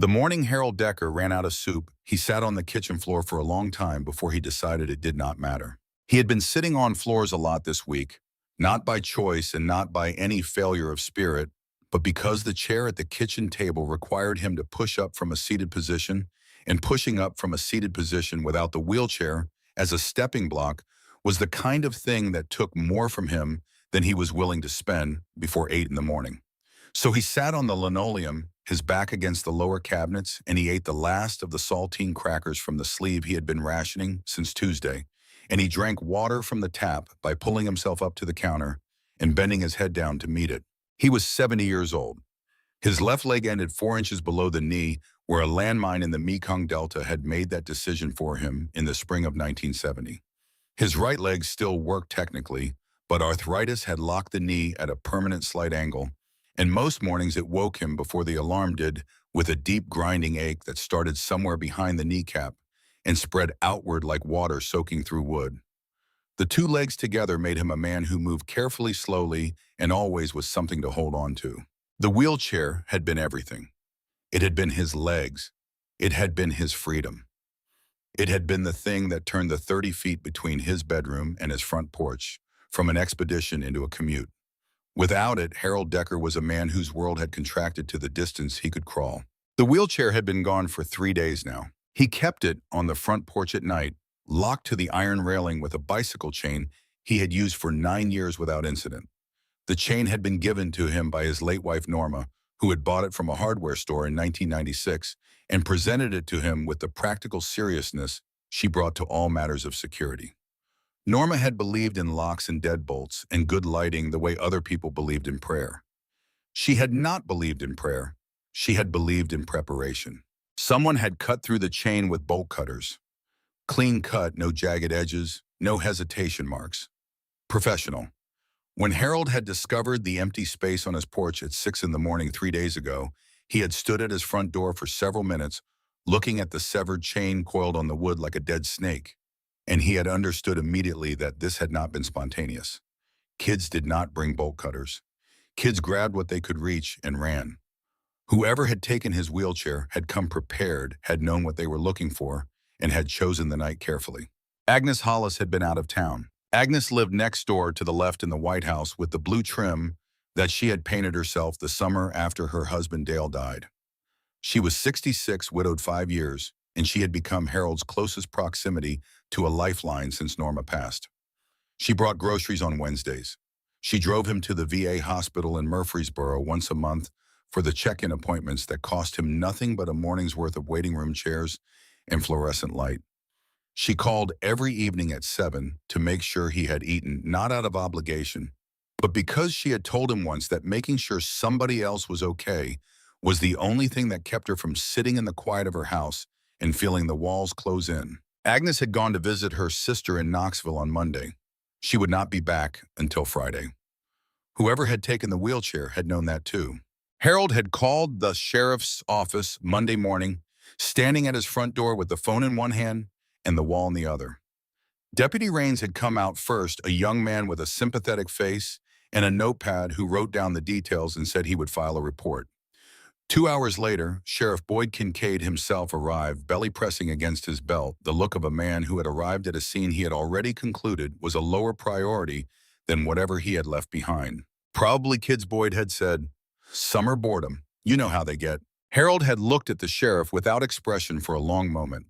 The morning Harold Decker ran out of soup, he sat on the kitchen floor for a long time before he decided it did not matter. He had been sitting on floors a lot this week, not by choice and not by any failure of spirit, but because the chair at the kitchen table required him to push up from a seated position, and pushing up from a seated position without the wheelchair as a stepping block was the kind of thing that took more from him than he was willing to spend before 8 in the morning. So he sat on the linoleum, his back against the lower cabinets, and he ate the last of the saltine crackers from the sleeve he had been rationing since Tuesday, and he drank water from the tap by pulling himself up to the counter and bending his head down to meet it. He was 70 years old. His left leg ended 4 inches below the knee, where a landmine in the Mekong Delta had made that decision for him in the spring of 1970. His right leg still worked technically, but arthritis had locked the knee at a permanent slight angle, and most mornings it woke him before the alarm did with a deep grinding ache that started somewhere behind the kneecap and spread outward like water soaking through wood. The two legs together made him a man who moved carefully, slowly, and always with something to hold on to. The wheelchair had been everything. It had been his legs. It had been his freedom. It had been the thing that turned the 30 feet between his bedroom and his front porch from an expedition into a commute. Without it, Harold Decker was a man whose world had contracted to the distance he could crawl. The wheelchair had been gone for 3 days now. He kept it on the front porch at night, locked to the iron railing with a bicycle chain he had used for 9 years without incident. The chain had been given to him by his late wife Norma, who had bought it from a hardware store in 1996 and presented it to him with the practical seriousness she brought to all matters of security. Norma had believed in locks and deadbolts and good lighting the way other people believed in prayer. She had not believed in prayer. She had believed in preparation. Someone had cut through the chain with bolt cutters. Clean cut, no jagged edges, no hesitation marks. Professional. When Harold had discovered the empty space on his porch at 6 in the morning 3 days ago, he had stood at his front door for several minutes, looking at the severed chain coiled on the wood like a dead snake. And he had understood immediately that this had not been spontaneous. Kids did not bring bolt cutters. Kids grabbed what they could reach and ran. Whoever had taken his wheelchair had come prepared, had known what they were looking for, and had chosen the night carefully. Agnes Hollis had been out of town. Agnes lived next door to the left in the White House with the blue trim that she had painted herself the summer after her husband Dale died. She was 66, widowed 5 years, and she had become Harold's closest proximity to a lifeline since Norma passed. She brought groceries on Wednesdays. She drove him to the VA hospital in Murfreesboro once a month for the check-in appointments that cost him nothing but a morning's worth of waiting room chairs and fluorescent light. She called every evening at 7 to make sure he had eaten, not out of obligation, but because she had told him once that making sure somebody else was okay was the only thing that kept her from sitting in the quiet of her house and feeling the walls close in. Agnes had gone to visit her sister in Knoxville on Monday. She would not be back until Friday. Whoever had taken the wheelchair had known that too. Harold had called the sheriff's office Monday morning, standing at his front door with the phone in one hand and the wall in the other. Deputy Raines had come out first, a young man with a sympathetic face and a notepad who wrote down the details and said he would file a report. 2 hours later, Sheriff Boyd Kincaid himself arrived, belly pressing against his belt, the look of a man who had arrived at a scene he had already concluded was a lower priority than whatever he had left behind. Probably kids, Boyd had said. Summer boredom. You know how they get. Harold had looked at the sheriff without expression for a long moment.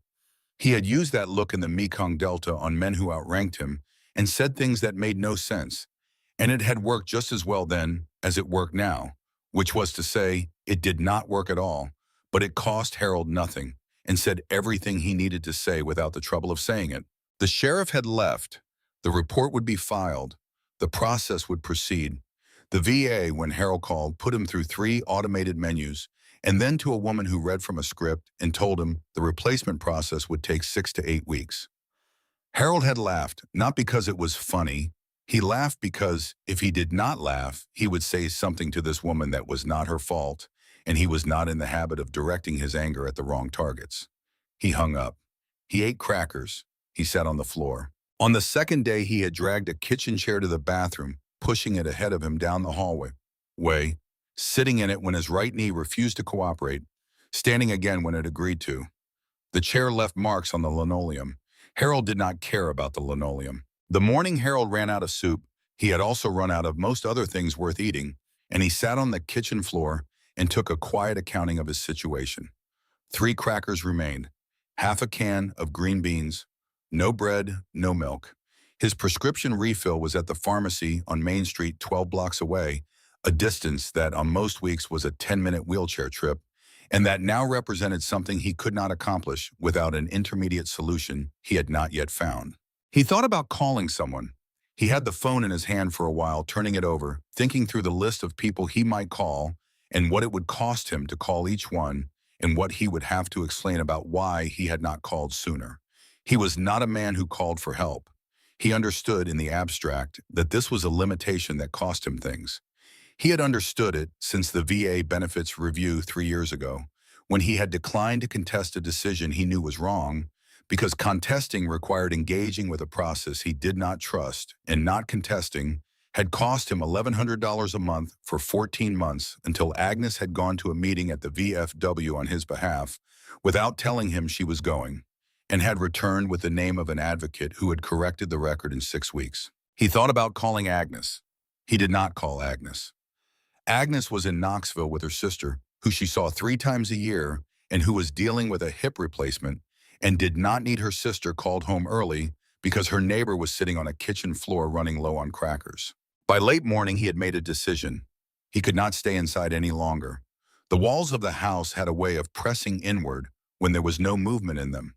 He had used that look in the Mekong Delta on men who outranked him and said things that made no sense, and it had worked just as well then as it worked now, which was to say, it did not work at all, but it cost Harold nothing and said everything he needed to say without the trouble of saying it. The sheriff had left. The report would be filed. The process would proceed. The VA, when Harold called, put him through 3 automated menus and then to a woman who read from a script and told him the replacement process would take 6 to 8 weeks. Harold had laughed, not because it was funny. He laughed because if he did not laugh, he would say something to this woman that was not her fault, and he was not in the habit of directing his anger at the wrong targets. He hung up. He ate crackers. He sat on the floor. On the second day, he had dragged a kitchen chair to the bathroom, pushing it ahead of him down the hallway, sitting in it when his right knee refused to cooperate, standing again when it agreed to. The chair left marks on the linoleum. Harold did not care about the linoleum. The morning Harold ran out of soup, he had also run out of most other things worth eating, and he sat on the kitchen floor and took a quiet accounting of his situation. 3 crackers remained, half a can of green beans, no bread, no milk. His prescription refill was at the pharmacy on Main Street 12 blocks away, a distance that on most weeks was a 10-minute wheelchair trip, and that now represented something he could not accomplish without an intermediate solution he had not yet found. He thought about calling someone. He had the phone in his hand for a while, turning it over, thinking through the list of people he might call and what it would cost him to call each one and what he would have to explain about why he had not called sooner. He was not a man who called for help. He understood in the abstract that this was a limitation that cost him things. He had understood it since the VA benefits review 3 years ago, when he had declined to contest a decision he knew was wrong, because contesting required engaging with a process he did not trust, and not contesting had cost him $1,100 a month for 14 months until Agnes had gone to a meeting at the VFW on his behalf without telling him she was going, and had returned with the name of an advocate who had corrected the record in 6 weeks. He thought about calling Agnes. He did not call Agnes. Agnes was in Knoxville with her sister, who she saw 3 times a year and who was dealing with a hip replacement and did not need her sister called home early because her neighbor was sitting on a kitchen floor running low on crackers. By late morning, he had made a decision. He could not stay inside any longer. The walls of the house had a way of pressing inward when there was no movement in them,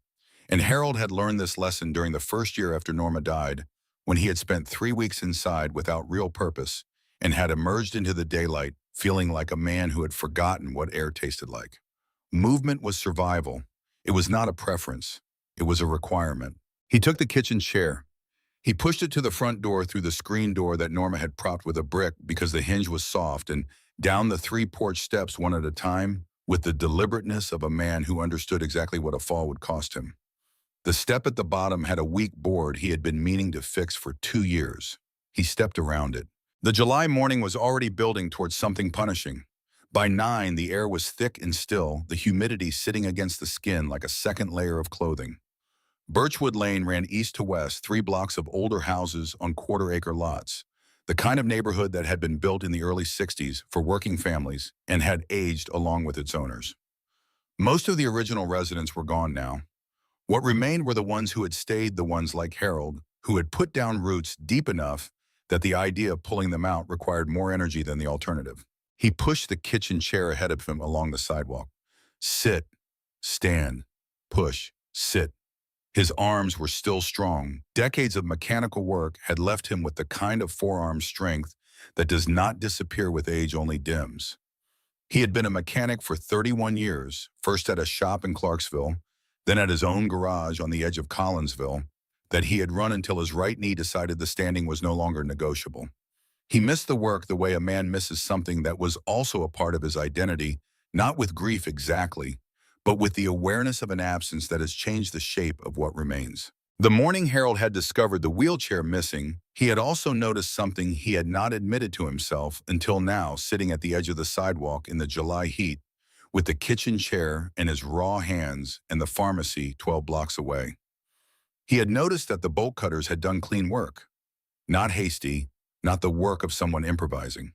and Harold had learned this lesson during the first year after Norma died, when he had spent 3 weeks inside without real purpose and had emerged into the daylight feeling like a man who had forgotten what air tasted like. Movement was survival. It was not a preference. It was a requirement. He took the kitchen chair. He pushed it to the front door through the screen door that Norma had propped with a brick because the hinge was soft, and down the 3 porch steps one at a time with the deliberateness of a man who understood exactly what a fall would cost him. The step at the bottom had a weak board he had been meaning to fix for 2 years. He stepped around it. The July morning was already building towards something punishing. By 9, the air was thick and still, the humidity sitting against the skin like a second layer of clothing. Birchwood Lane ran east to west, 3 blocks of older houses on quarter-acre lots, the kind of neighborhood that had been built in the early 60s for working families and had aged along with its owners. Most of the original residents were gone now. What remained were the ones who had stayed, the ones like Harold, who had put down roots deep enough that the idea of pulling them out required more energy than the alternative. He pushed the kitchen chair ahead of him along the sidewalk. Sit, stand, push, sit. His arms were still strong. Decades of mechanical work had left him with the kind of forearm strength that does not disappear with age, only dims. He had been a mechanic for 31 years, first at a shop in Clarksville, then at his own garage on the edge of Collinsville, that he had run until his right knee decided the standing was no longer negotiable. He missed the work the way a man misses something that was also a part of his identity, not with grief exactly, but with the awareness of an absence that has changed the shape of what remains. The morning Harold had discovered the wheelchair missing, he had also noticed something he had not admitted to himself until now, sitting at the edge of the sidewalk in the July heat, with the kitchen chair in his raw hands and the pharmacy 12 blocks away. He had noticed that the bolt cutters had done clean work. Not hasty, not the work of someone improvising.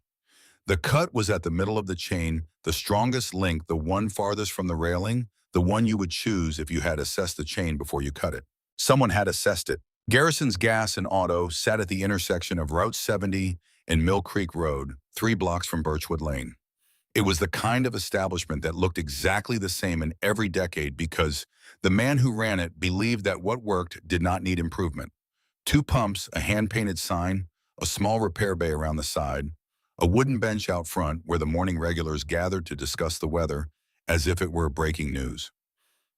The cut was at the middle of the chain, the strongest link, the one farthest from the railing, the one you would choose if you had assessed the chain before you cut it. Someone had assessed it. Garrison's Gas and Auto sat at the intersection of Route 70 and Mill Creek Road, 3 blocks from Birchwood Lane. It was the kind of establishment that looked exactly the same in every decade because the man who ran it believed that what worked did not need improvement. 2 pumps, a hand-painted sign, a small repair bay around the side, a wooden bench out front where the morning regulars gathered to discuss the weather as if it were breaking news.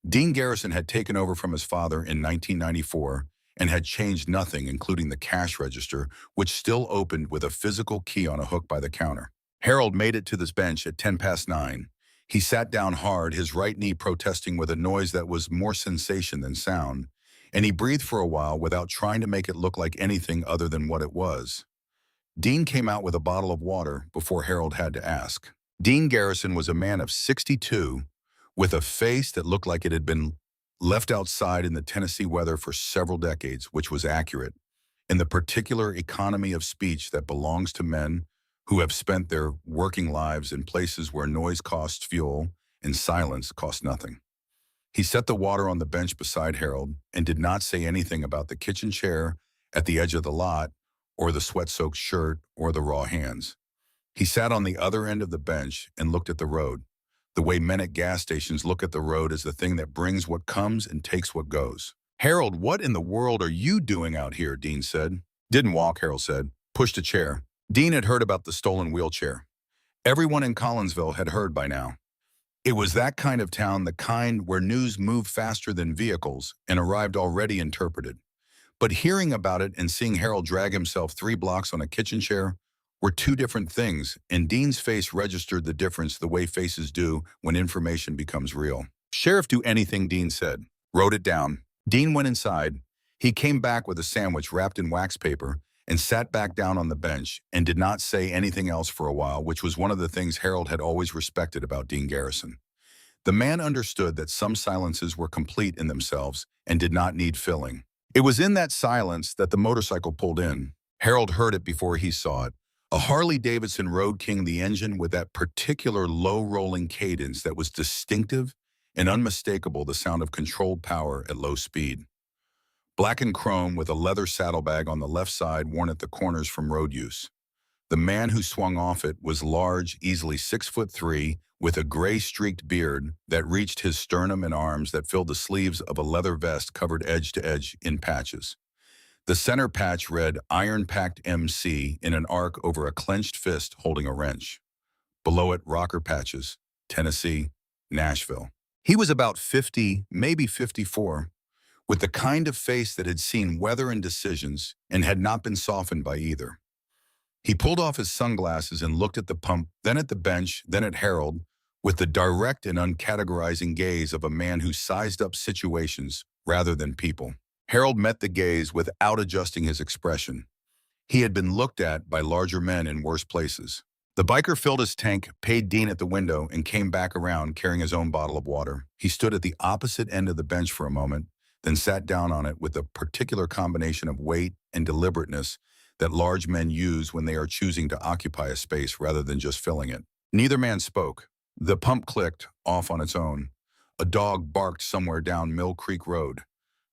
Dean Garrison had taken over from his father in 1994 and had changed nothing, including the cash register, which still opened with a physical key on a hook by the counter. Harold made it to this bench at 9:10. He sat down hard, his right knee protesting with a noise that was more sensation than sound, and he breathed for a while without trying to make it look like anything other than what it was. Dean came out with a bottle of water before Harold had to ask. Dean Garrison was a man of 62, with a face that looked like it had been left outside in the Tennessee weather for several decades, which was accurate, in the particular economy of speech that belongs to men who have spent their working lives in places where noise costs fuel and silence costs nothing. He set the water on the bench beside Harold and did not say anything about the kitchen chair at the edge of the lot or the sweat-soaked shirt or the raw hands. He sat on the other end of the bench and looked at the road, the way men at gas stations look at the road as the thing that brings what comes and takes what goes. "Harold, what in the world are you doing out here?" Dean said. "Didn't walk," Harold said. "Pushed a chair." Dean had heard about the stolen wheelchair. Everyone in Collinsville had heard by now. It was that kind of town, the kind where news moved faster than vehicles and arrived already interpreted. But hearing about it and seeing Harold drag himself 3 blocks on a kitchen chair were two different things, and Dean's face registered the difference the way faces do when information becomes real. "Sheriff, do anything," Dean said. Wrote it down. Dean went inside. He came back with a sandwich wrapped in wax paper and sat back down on the bench and did not say anything else for a while, which was one of the things Harold had always respected about Dean Garrison. The man understood that some silences were complete in themselves and did not need filling. It was in that silence that the motorcycle pulled in. Harold heard it before he saw it. A Harley-Davidson Road King, the engine with that particular low-rolling cadence that was distinctive and unmistakable, the sound of controlled power at low speed. Black and chrome with a leather saddlebag on the left side worn at the corners from road use. The man who swung off it was large, easily 6'3", with a gray-streaked beard that reached his sternum and arms that filled the sleeves of a leather vest covered edge to edge in patches. The center patch read Iron-Packed MC in an arc over a clenched fist holding a wrench. Below it, rocker patches, Tennessee, Nashville. He was about 50, maybe 54, with the kind of face that had seen weather and decisions and had not been softened by either. He pulled off his sunglasses and looked at the pump, then at the bench, then at Harold, with the direct and uncategorizing gaze of a man who sized up situations rather than people. Harold met the gaze without adjusting his expression. He had been looked at by larger men in worse places. The biker filled his tank, paid Dean at the window, and came back around carrying his own bottle of water. He stood at the opposite end of the bench for a moment, then sat down on it with a particular combination of weight and deliberateness that large men use when they are choosing to occupy a space rather than just filling it. Neither man spoke. The pump clicked off on its own. A dog barked somewhere down Mill Creek Road.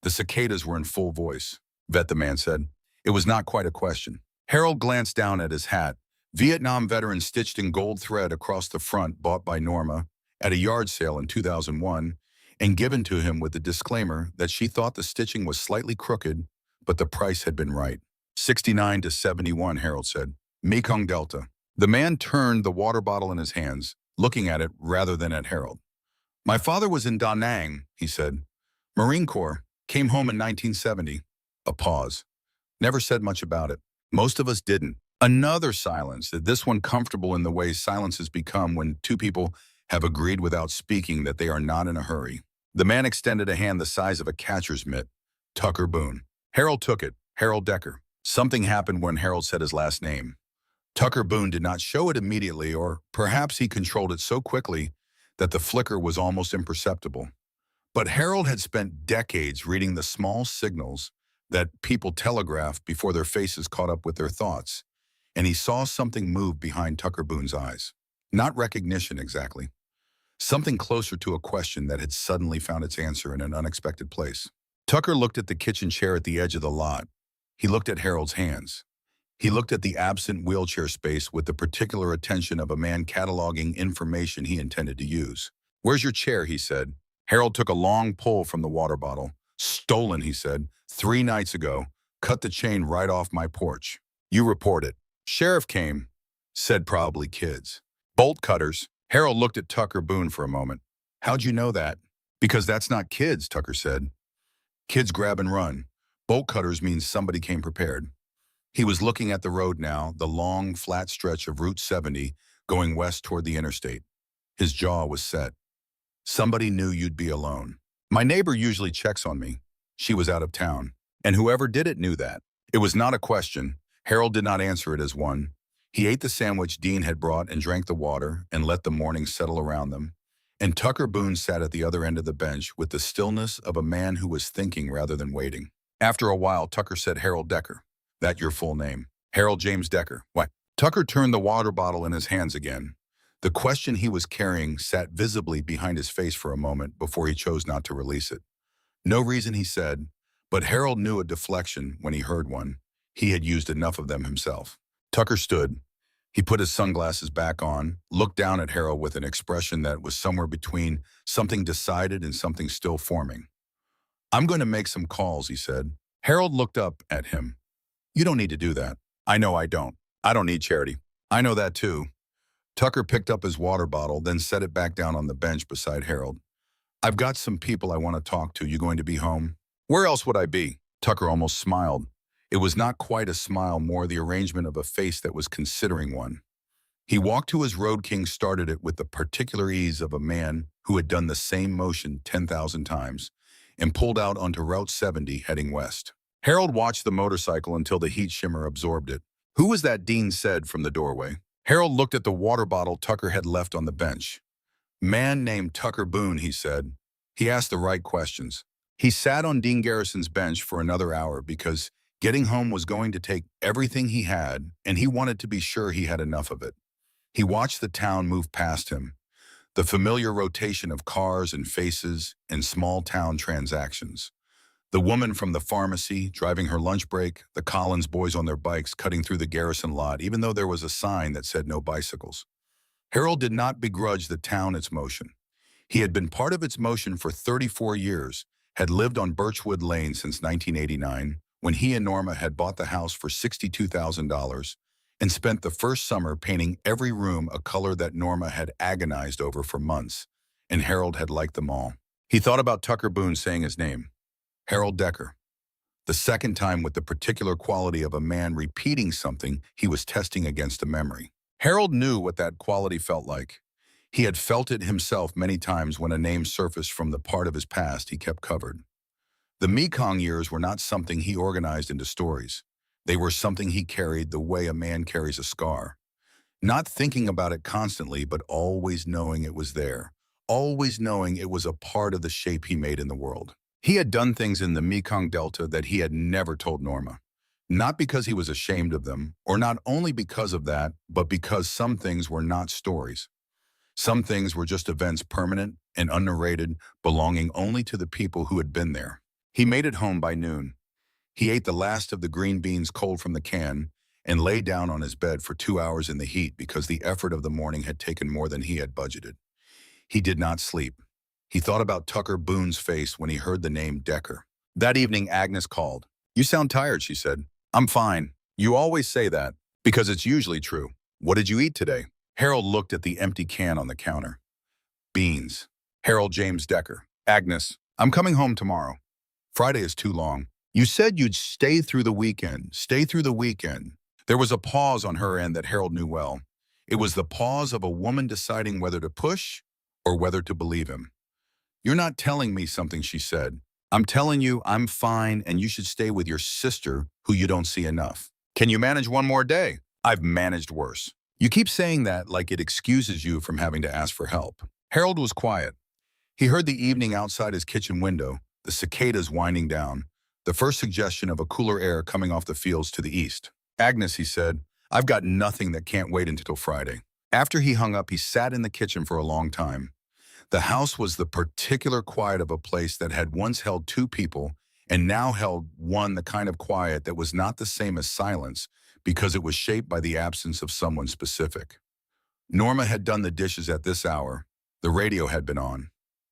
The cicadas were in full voice. "Vet," the man said. It was not quite a question. Harold glanced down at his hat. Vietnam veteran stitched in gold thread across the front, bought by Norma at a yard sale in 2001, and given to him with the disclaimer that she thought the stitching was slightly crooked, but the price had been right. 69 to 71, Harold said. Mekong Delta. The man turned the water bottle in his hands, looking at it rather than at Harold. "My father was in Da Nang," he said. "Marine Corps. Came home in 1970. A pause. Never said much about it. Most of us didn't. Another silence, this one comfortable in the way silences become when two people have agreed without speaking that they are not in a hurry. The man extended a hand the size of a catcher's mitt. Tucker Boone. Harold took it. Harold Decker. Something happened when Harold said his last name. Tucker Boone did not show it immediately, or perhaps he controlled it so quickly that the flicker was almost imperceptible. But Harold had spent decades reading the small signals that people telegraph before their faces caught up with their thoughts, and he saw something move behind Tucker Boone's eyes. Not recognition exactly. Something closer to a question that had suddenly found its answer in an unexpected place. Tucker looked at the kitchen chair at the edge of the lot. He looked at Harold's hands. He looked at the absent wheelchair space with the particular attention of a man cataloging information he intended to use. "Where's your chair?" he said. Harold took a long pull from the water bottle. "Stolen," he said. 3 nights ago. Cut the chain right off my porch. You report it." "Sheriff came," said probably kids. "Bolt cutters." Harold looked at Tucker Boone for a moment. "How'd you know that?" "Because that's not kids," Tucker said. "Kids grab and run. Bolt cutters means somebody came prepared." He was looking at the road now, the long, flat stretch of Route 70 going west toward the interstate. His jaw was set. "Somebody knew you'd be alone. My neighbor usually checks on me. She was out of town. And whoever did it knew that." It was not a question. Harold did not answer it as one. He ate the sandwich Dean had brought and drank the water and let the morning settle around them. And Tucker Boone sat at the other end of the bench with the stillness of a man who was thinking rather than waiting. After a while, Tucker said, "Harold Decker. That your full name?" "Harold James Decker." "What?" Tucker turned the water bottle in his hands again. The question he was carrying sat visibly behind his face for a moment before he chose not to release it. "No reason," he said, but Harold knew a deflection when he heard one. He had used enough of them himself. Tucker stood. He put his sunglasses back on, looked down at Harold with an expression that was somewhere between something decided and something still forming. "I'm going to make some calls," he said. Harold looked up at him. "You don't need to do that." "I know I don't. I don't need charity." "I know that too." Tucker picked up his water bottle, then set it back down on the bench beside Harold. "I've got some people I want to talk to. You going to be home?" "Where else would I be?" Tucker almost smiled. It was not quite a smile, more the arrangement of a face that was considering one. He walked to his Road King, started it with the particular ease of a man who had done the same motion 10,000 times, and pulled out onto Route 70 heading west. Harold watched the motorcycle until the heat shimmer absorbed it. "Who was that?" Dean said from the doorway. Harold looked at the water bottle Tucker had left on the bench. "Man named Tucker Boone," he said. He asked the right questions. He sat on Dean Garrison's bench for another hour because getting home was going to take everything he had, and he wanted to be sure he had enough of it. He watched the town move past him, the familiar rotation of cars and faces and small-town transactions. The woman from the pharmacy driving her lunch break, the Collins boys on their bikes cutting through the Garrison lot, even though there was a sign that said no bicycles. Harold did not begrudge the town its motion. He had been part of its motion for 34 years, had lived on Birchwood Lane since 1989, when he and Norma had bought the house for $62,000, and spent the first summer painting every room a color that Norma had agonized over for months, and Harold had liked them all. He thought about Tucker Boone saying his name, Harold Decker, the second time with the particular quality of a man repeating something he was testing against a memory. Harold knew what that quality felt like. He had felt it himself many times when a name surfaced from the part of his past he kept covered. The Mekong years were not something he organized into stories. They were something he carried the way a man carries a scar. Not thinking about it constantly, but always knowing it was there. Always knowing it was a part of the shape he made in the world. He had done things in the Mekong Delta that he had never told Norma. Not because he was ashamed of them, or not only because of that, but because some things were not stories. Some things were just events, permanent and unnarrated, belonging only to the people who had been there. He made it home by noon. He ate the last of the green beans cold from the can and lay down on his bed for 2 hours in the heat because the effort of the morning had taken more than he had budgeted. He did not sleep. He thought about Tucker Boone's face when he heard the name Decker. That evening, Agnes called. "You sound tired," she said. "I'm fine. You always say that, because it's usually true. What did you eat today?" Harold looked at the empty can on the counter. "Beans. Harold James Decker." "Agnes, I'm coming home tomorrow. Friday is too long. You said you'd stay through the weekend. Stay through the weekend." There was a pause on her end that Harold knew well. It was the pause of a woman deciding whether to push or whether to believe him. "You're not telling me something," she said. "I'm telling you I'm fine and you should stay with your sister who you don't see enough." "Can you manage one more day?" "I've managed worse." "You keep saying that like it excuses you from having to ask for help." Harold was quiet. He heard the evening outside his kitchen window, the cicadas winding down, the first suggestion of a cooler air coming off the fields to the east. "Agnes," he said, "I've got nothing that can't wait until Friday." After he hung up, he sat in the kitchen for a long time. The house was the particular quiet of a place that had once held two people and now held one, the kind of quiet that was not the same as silence because it was shaped by the absence of someone specific. Norma had done the dishes at this hour. The radio had been on.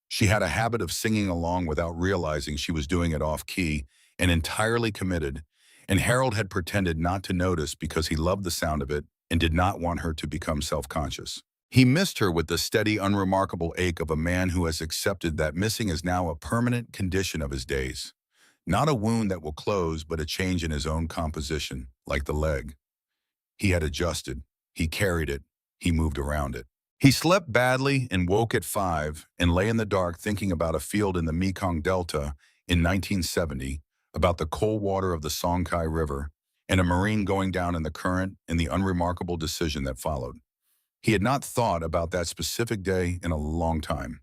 She had a habit of singing along without realizing she was doing it off-key and entirely committed, and Harold had pretended not to notice because he loved the sound of it and did not want her to become self-conscious. He missed her with the steady, unremarkable ache of a man who has accepted that missing is now a permanent condition of his days. Not a wound that will close, but a change in his own composition, like the leg. He had adjusted. He carried it. He moved around it. He slept badly and woke at 5 and lay in the dark thinking about a field in the Mekong Delta in 1970, about the cold water of the Songkai River, and a Marine going down in the current and the unremarkable decision that followed. He had not thought about that specific day in a long time.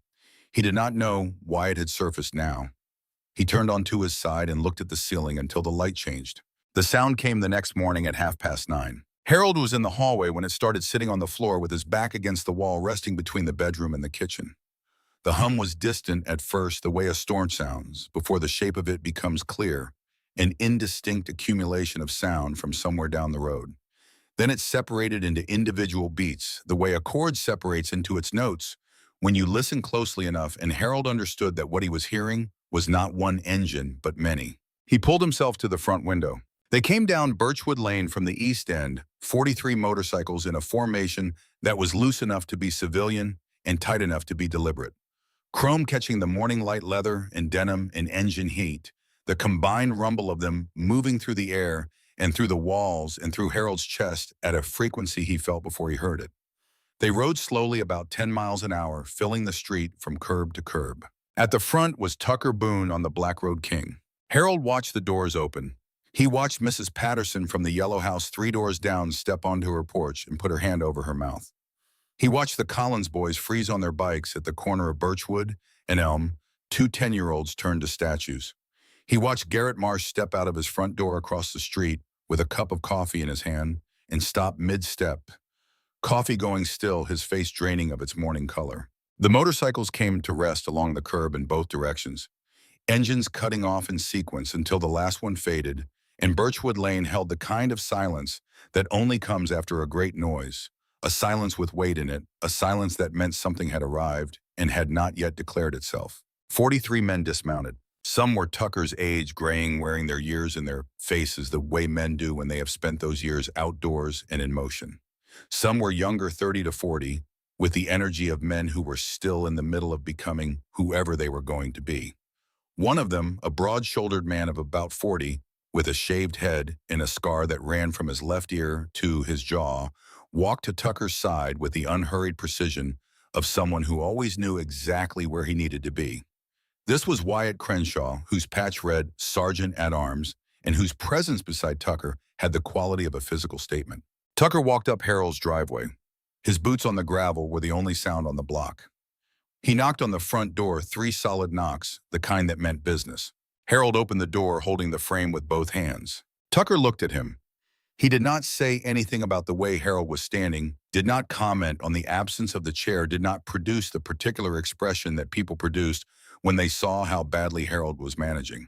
He did not know why it had surfaced now. He turned onto his side and looked at the ceiling until the light changed. The sound came the next morning at 9:30. Harold was in the hallway when it started, sitting on the floor with his back against the wall, resting between the bedroom and the kitchen. The hum was distant at first, the way a storm sounds, before the shape of it becomes clear, an indistinct accumulation of sound from somewhere down the road. Then it separated into individual beats, the way a chord separates into its notes when you listen closely enough, and Harold understood that what he was hearing was not one engine, but many. He pulled himself to the front window. They came down Birchwood Lane from the east end, 43 motorcycles in a formation that was loose enough to be civilian and tight enough to be deliberate. Chrome catching the morning light, leather and denim and engine heat, the combined rumble of them moving through the air and through the walls and through Harold's chest at a frequency he felt before he heard it. They rode slowly, about 10 miles an hour, filling the street from curb to curb. At the front was Tucker Boone on the Black Road King. Harold watched the doors open. He watched Mrs. Patterson from the yellow house 3 doors down step onto her porch and put her hand over her mouth. He watched the Collins boys freeze on their bikes at the corner of Birchwood and Elm, 2 10-year-olds turned to statues. He watched Garrett Marsh step out of his front door across the street with a cup of coffee in his hand and stop mid-step, coffee going still, his face draining of its morning color. The motorcycles came to rest along the curb in both directions, engines cutting off in sequence until the last one faded, and Birchwood Lane held the kind of silence that only comes after a great noise, a silence with weight in it, a silence that meant something had arrived and had not yet declared itself. 43 men dismounted. Some were Tucker's age, graying, wearing their years in their faces the way men do when they have spent those years outdoors and in motion. Some were younger, 30 to 40, with the energy of men who were still in the middle of becoming whoever they were going to be. One of them, a broad-shouldered man of about 40, with a shaved head and a scar that ran from his left ear to his jaw, walked to Tucker's side with the unhurried precision of someone who always knew exactly where he needed to be. This was Wyatt Crenshaw, whose patch read Sergeant at Arms, and whose presence beside Tucker had the quality of a physical statement. Tucker walked up Harold's driveway. His boots on the gravel were the only sound on the block. He knocked on the front door, 3 solid knocks, the kind that meant business. Harold opened the door, holding the frame with both hands. Tucker looked at him. He did not say anything about the way Harold was standing, did not comment on the absence of the chair, did not produce the particular expression that people produced when they saw how badly Harold was managing.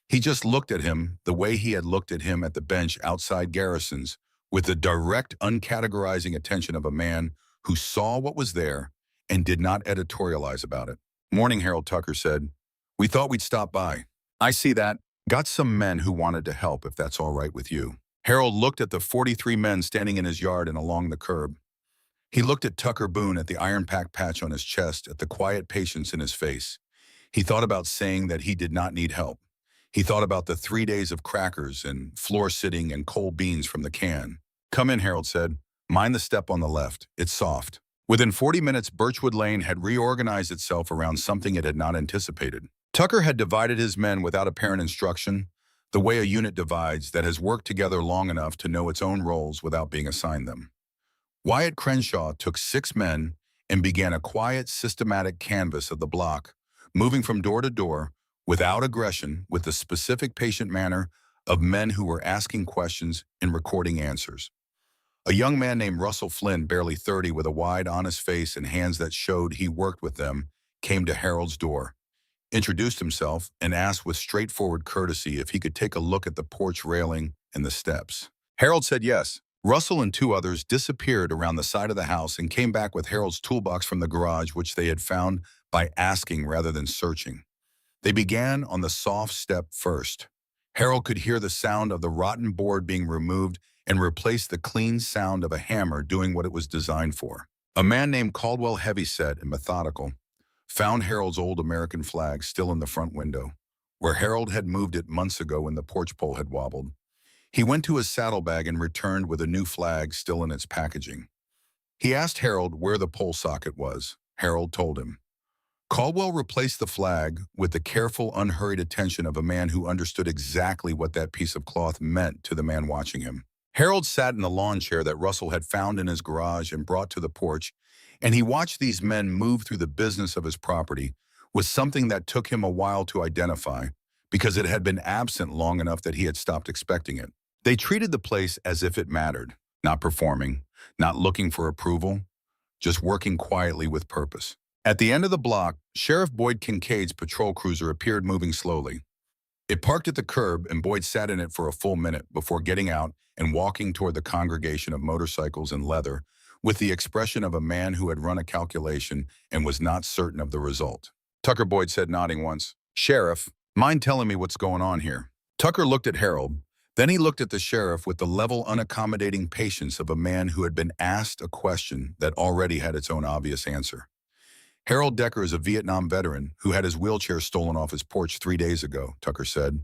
He just looked at him the way he had looked at him at the bench outside Garrison's, with the direct, uncategorizing attention of a man who saw what was there and did not editorialize about it. "Morning, Harold," Tucker said. "We thought we'd stop by." "I see that. Got some men who wanted to help, if that's all right with you." Harold looked at the 43 men standing in his yard and along the curb. He looked at Tucker Boone, at the iron-packed patch on his chest, at the quiet patience in his face. He thought about saying that he did not need help. He thought about the 3 days of crackers and floor sitting and cold beans from the can. "Come in," Harold said. "Mind the step on the left. It's soft." Within 40 minutes, Birchwood Lane had reorganized itself around something it had not anticipated. Tucker had divided his men without apparent instruction, the way a unit divides that has worked together long enough to know its own roles without being assigned them. Wyatt Crenshaw took 6 men and began a quiet, systematic canvass of the block, moving from door to door, without aggression, with the specific patient manner of men who were asking questions and recording answers. A young man named Russell Flynn, barely 30, with a wide, honest face and hands that showed he worked with them, came to Harold's door, introduced himself, and asked with straightforward courtesy if he could take a look at the porch railing and the steps. Harold said yes. Russell and 2 others disappeared around the side of the house and came back with Harold's toolbox from the garage, which they had found by asking rather than searching. They began on the soft step first. Harold could hear the sound of the rotten board being removed and replaced the clean sound of a hammer doing what it was designed for. A man named Caldwell, heavyset and methodical, found Harold's old American flag still in the front window, where Harold had moved it months ago when the porch pole had wobbled. He went to his saddlebag and returned with a new flag still in its packaging. He asked Harold where the pole socket was. Harold told him. Caldwell replaced the flag with the careful, unhurried attention of a man who understood exactly what that piece of cloth meant to the man watching him. Harold sat in the lawn chair that Russell had found in his garage and brought to the porch, and he watched these men move through the business of his property with something that took him a while to identify because it had been absent long enough that he had stopped expecting it. They treated the place as if it mattered, not performing, not looking for approval, just working quietly with purpose. At the end of the block, Sheriff Boyd Kincaid's patrol cruiser appeared moving slowly. It parked at the curb and Boyd sat in it for a full minute before getting out and walking toward the congregation of motorcycles in leather with the expression of a man who had run a calculation and was not certain of the result. Tucker, Boyd said, nodding once. Sheriff, mind telling me what's going on here? Tucker looked at Harold. Then he looked at the sheriff with the level, unaccommodating patience of a man who had been asked a question that already had its own obvious answer. Harold Decker is a Vietnam veteran who had his wheelchair stolen off his porch 3 days ago, Tucker said.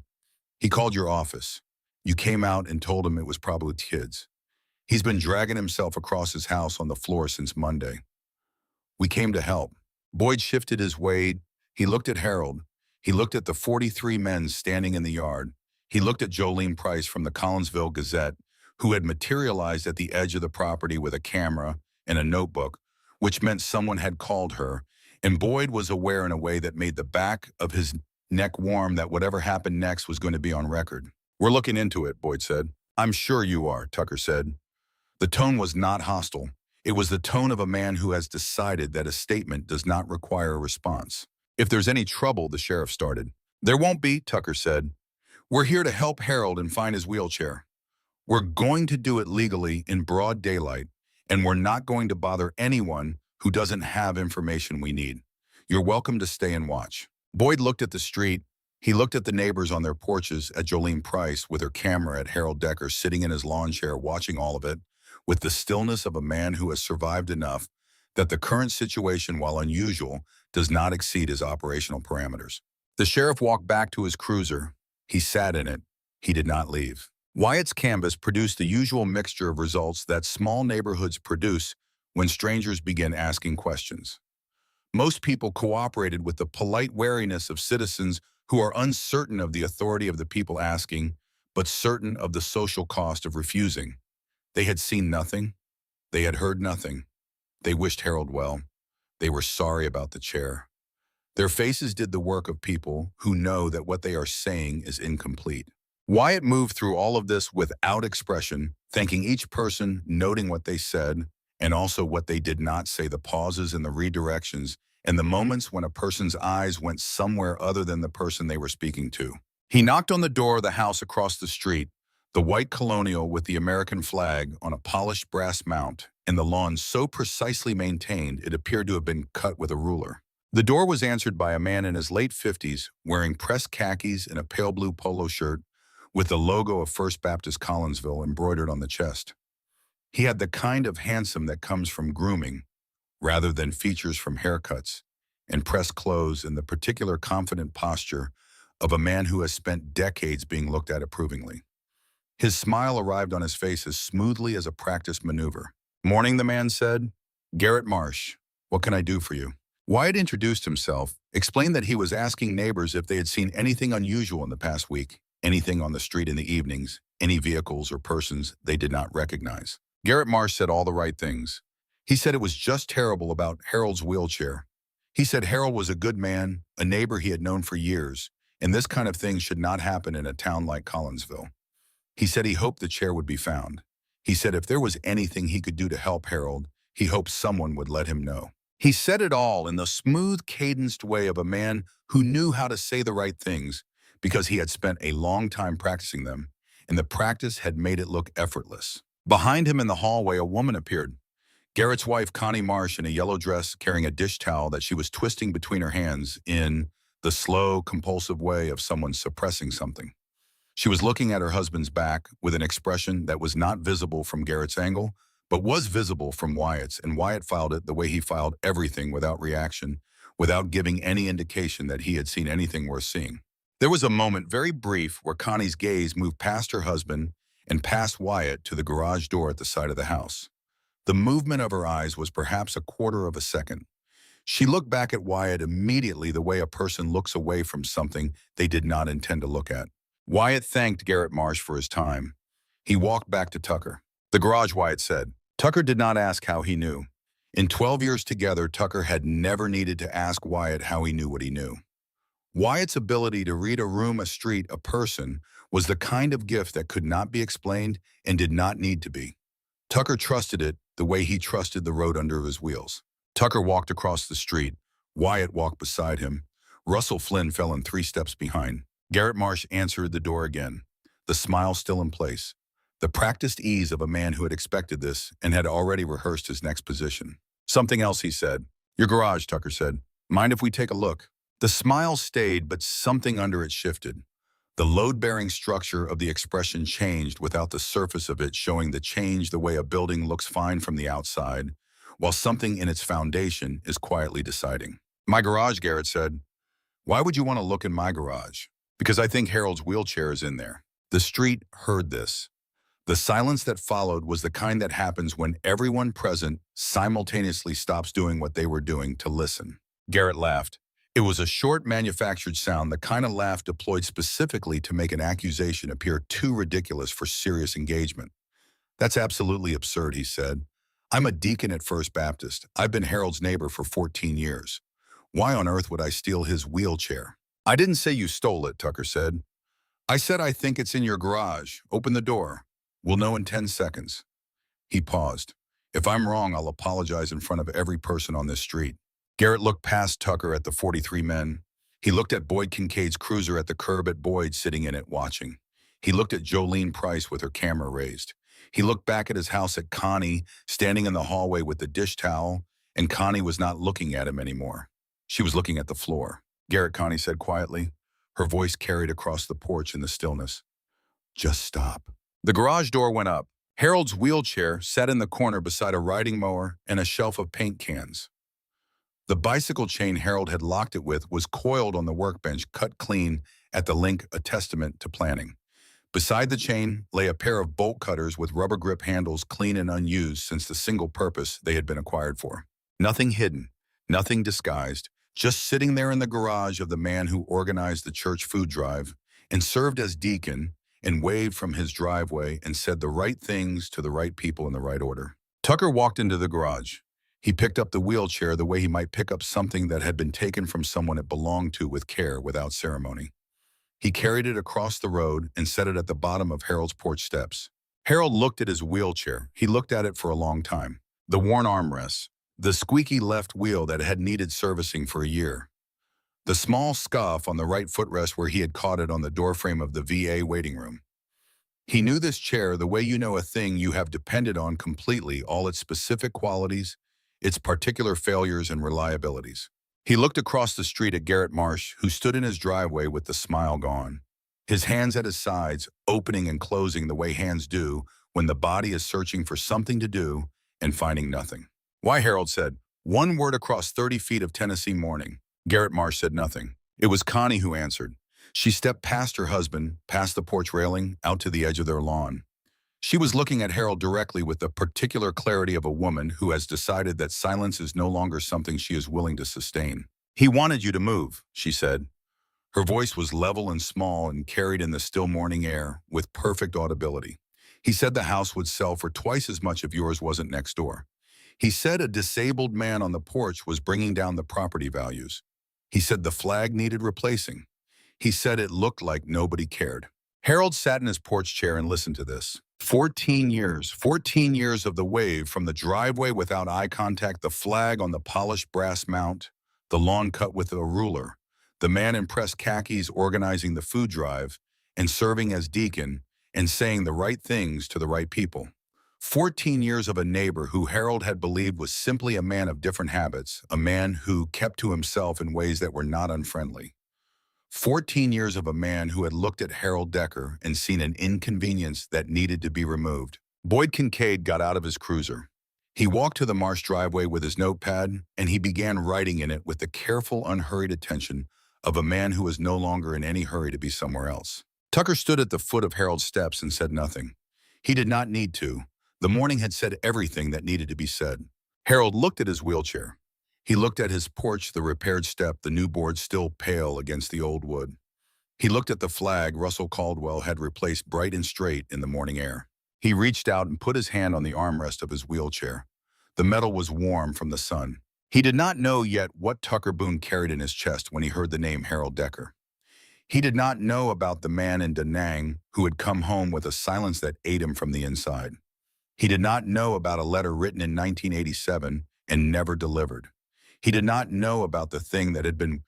He called your office. You came out and told him it was probably kids. He's been dragging himself across his house on the floor since Monday. We came to help. Boyd shifted his weight. He looked at Harold. He looked at the 43 men standing in the yard. He looked at Jolene Price from the Collinsville Gazette, who had materialized at the edge of the property with a camera and a notebook, which meant someone had called her, and Boyd was aware in a way that made the back of his neck warm that whatever happened next was going to be on record. We're looking into it, Boyd said. I'm sure you are, Tucker said. The tone was not hostile. It was the tone of a man who has decided that a statement does not require a response. If there's any trouble, the sheriff started. There won't be, Tucker said. We're here to help Harold and find his wheelchair. We're going to do it legally in broad daylight, and we're not going to bother anyone who doesn't have information we need. You're welcome to stay and watch. Boyd looked at the street. He looked at the neighbors on their porches, at Jolene Price with her camera, at Harold Decker sitting in his lawn chair watching all of it, with the stillness of a man who has survived enough that the current situation, while unusual, does not exceed his operational parameters. The sheriff walked back to his cruiser. He sat in it. He did not leave. Wyatt's canvas produced the usual mixture of results that small neighborhoods produce when strangers begin asking questions. Most people cooperated with the polite wariness of citizens who are uncertain of the authority of the people asking, but certain of the social cost of refusing. They had seen nothing. They had heard nothing. They wished Harold well. They were sorry about the chair. Their faces did the work of people who know that what they are saying is incomplete. Wyatt moved through all of this without expression, thanking each person, noting what they said, and also what they did not say, the pauses and the redirections, and the moments when a person's eyes went somewhere other than the person they were speaking to. He knocked on the door of the house across the street, the white colonial with the American flag on a polished brass mount, and the lawn so precisely maintained it appeared to have been cut with a ruler. The door was answered by a man in his late 50s, wearing pressed khakis and a pale blue polo shirt with the logo of First Baptist Collinsville embroidered on the chest. He had the kind of handsome that comes from grooming, rather than features from haircuts, and pressed clothes and the particular confident posture of a man who has spent decades being looked at approvingly. His smile arrived on his face as smoothly as a practiced maneuver. Morning, the man said. Garrett Marsh, what can I do for you? Wyatt introduced himself, explained that he was asking neighbors if they had seen anything unusual in the past week, anything on the street in the evenings, any vehicles or persons they did not recognize. Garrett Marsh said all the right things. He said it was just terrible about Harold's wheelchair. He said Harold was a good man, a neighbor he had known for years, and this kind of thing should not happen in a town like Collinsville. He said he hoped the chair would be found. He said if there was anything he could do to help Harold, he hoped someone would let him know. He said it all in the smooth, cadenced way of a man who knew how to say the right things because he had spent a long time practicing them, and the practice had made it look effortless. Behind him in the hallway, a woman appeared. Garrett's wife, Connie Marsh, in a yellow dress carrying a dish towel that she was twisting between her hands in the slow, compulsive way of someone suppressing something. She was looking at her husband's back with an expression that was not visible from Garrett's angle, but was visible from Wyatt's, and Wyatt filed it the way he filed everything without reaction, without giving any indication that he had seen anything worth seeing. There was a moment, very brief, where Connie's gaze moved past her husband and past Wyatt to the garage door at the side of the house. The movement of her eyes was perhaps a quarter of a second. She looked back at Wyatt immediately the way a person looks away from something they did not intend to look at. Wyatt thanked Garrett Marsh for his time. He walked back to Tucker. The garage, Wyatt said. Tucker did not ask how he knew. In 12 years together, Tucker had never needed to ask Wyatt how he knew what he knew. Wyatt's ability to read a room, a street, a person was the kind of gift that could not be explained and did not need to be. Tucker trusted it the way he trusted the road under his wheels. Tucker walked across the street. Wyatt walked beside him. Russell Flynn fell in 3 steps behind. Garrett Marsh answered the door again, the smile still in place. The practiced ease of a man who had expected this and had already rehearsed his next position. Something else, he said. Your garage, Tucker said. Mind if we take a look? The smile stayed, but something under it shifted. The load-bearing structure of the expression changed without the surface of it showing the change the way a building looks fine from the outside, while something in its foundation is quietly deciding. My garage, Garrett said. Why would you want to look in my garage? Because I think Harold's wheelchair is in there. The street heard this. The silence that followed was the kind that happens when everyone present simultaneously stops doing what they were doing to listen. Garrett laughed. It was a short, manufactured sound, the kind of laugh deployed specifically to make an accusation appear too ridiculous for serious engagement. That's absolutely absurd, he said. I'm a deacon at First Baptist. I've been Harold's neighbor for 14 years. Why on earth would I steal his wheelchair? I didn't say you stole it, Tucker said. I said I think it's in your garage. Open the door. We'll know in 10 seconds. He paused. If I'm wrong, I'll apologize in front of every person on this street. Garrett looked past Tucker at the 43 men. He looked at Boyd Kincaid's cruiser at the curb at Boyd sitting in it watching. He looked at Jolene Price with her camera raised. He looked back at his house at Connie, standing in the hallway with the dish towel, and Connie was not looking at him anymore. She was looking at the floor. Garrett, Connie said quietly. Her voice carried across the porch in the stillness. Just stop. The garage door went up. Harold's wheelchair sat in the corner beside a riding mower and a shelf of paint cans. The bicycle chain Harold had locked it with was coiled on the workbench, cut clean at the link, a testament to planning. Beside the chain lay a pair of bolt cutters with rubber grip handles, clean and unused since the single purpose they had been acquired for. Nothing hidden, nothing disguised, just sitting there in the garage of the man who organized the church food drive and served as deacon and waved from his driveway and said the right things to the right people in the right order. Tucker walked into the garage. He picked up the wheelchair the way he might pick up something that had been taken from someone it belonged to with care, without ceremony. He carried it across the road and set it at the bottom of Harold's porch steps. Harold looked at his wheelchair. He looked at it for a long time. The worn armrests, the squeaky left wheel that had needed servicing for a year, the small scuff on the right footrest where he had caught it on the doorframe of the VA waiting room. He knew this chair the way you know a thing you have depended on completely, all its specific qualities, its particular failures and reliabilities. He looked across the street at Garrett Marsh, who stood in his driveway with the smile gone, his hands at his sides, opening and closing the way hands do when the body is searching for something to do and finding nothing. Why, Harold said, one word across 30 feet of Tennessee morning. Garrett Marsh said nothing. It was Connie who answered. She stepped past her husband, past the porch railing, out to the edge of their lawn. She was looking at Harold directly with the particular clarity of a woman who has decided that silence is no longer something she is willing to sustain. He wanted you to move, she said. Her voice was level and small and carried in the still morning air with perfect audibility. He said the house would sell for twice as much if yours wasn't next door. He said a disabled man on the porch was bringing down the property values. He said the flag needed replacing. He said it looked like nobody cared. Harold sat in his porch chair and listened to this. 14 years of the wave from the driveway without eye contact, the flag on the polished brass mount, the lawn cut with a ruler, the man in pressed khakis organizing the food drive and serving as deacon and saying the right things to the right people. 14 years of a neighbor who Harold had believed was simply a man of different habits, a man who kept to himself in ways that were not unfriendly. 14 years of a man who had looked at Harold Decker and seen an inconvenience that needed to be removed. Boyd Kincaid got out of his cruiser. He walked to the Marsh driveway with his notepad, and he began writing in it with the careful, unhurried attention of a man who was no longer in any hurry to be somewhere else. Tucker stood at the foot of Harold's steps and said nothing. He did not need to. The morning had said everything that needed to be said. Harold looked at his wheelchair. He looked at his porch, the repaired step, the new board still pale against the old wood. He looked at the flag Russell Caldwell had replaced bright and straight in the morning air. He reached out and put his hand on the armrest of his wheelchair. The metal was warm from the sun. He did not know yet what Tucker Boone carried in his chest when he heard the name Harold Decker. He did not know about the man in Da Nang who had come home with a silence that ate him from the inside. He did not know about a letter written in 1987 and never delivered. He did not know about the thing that had been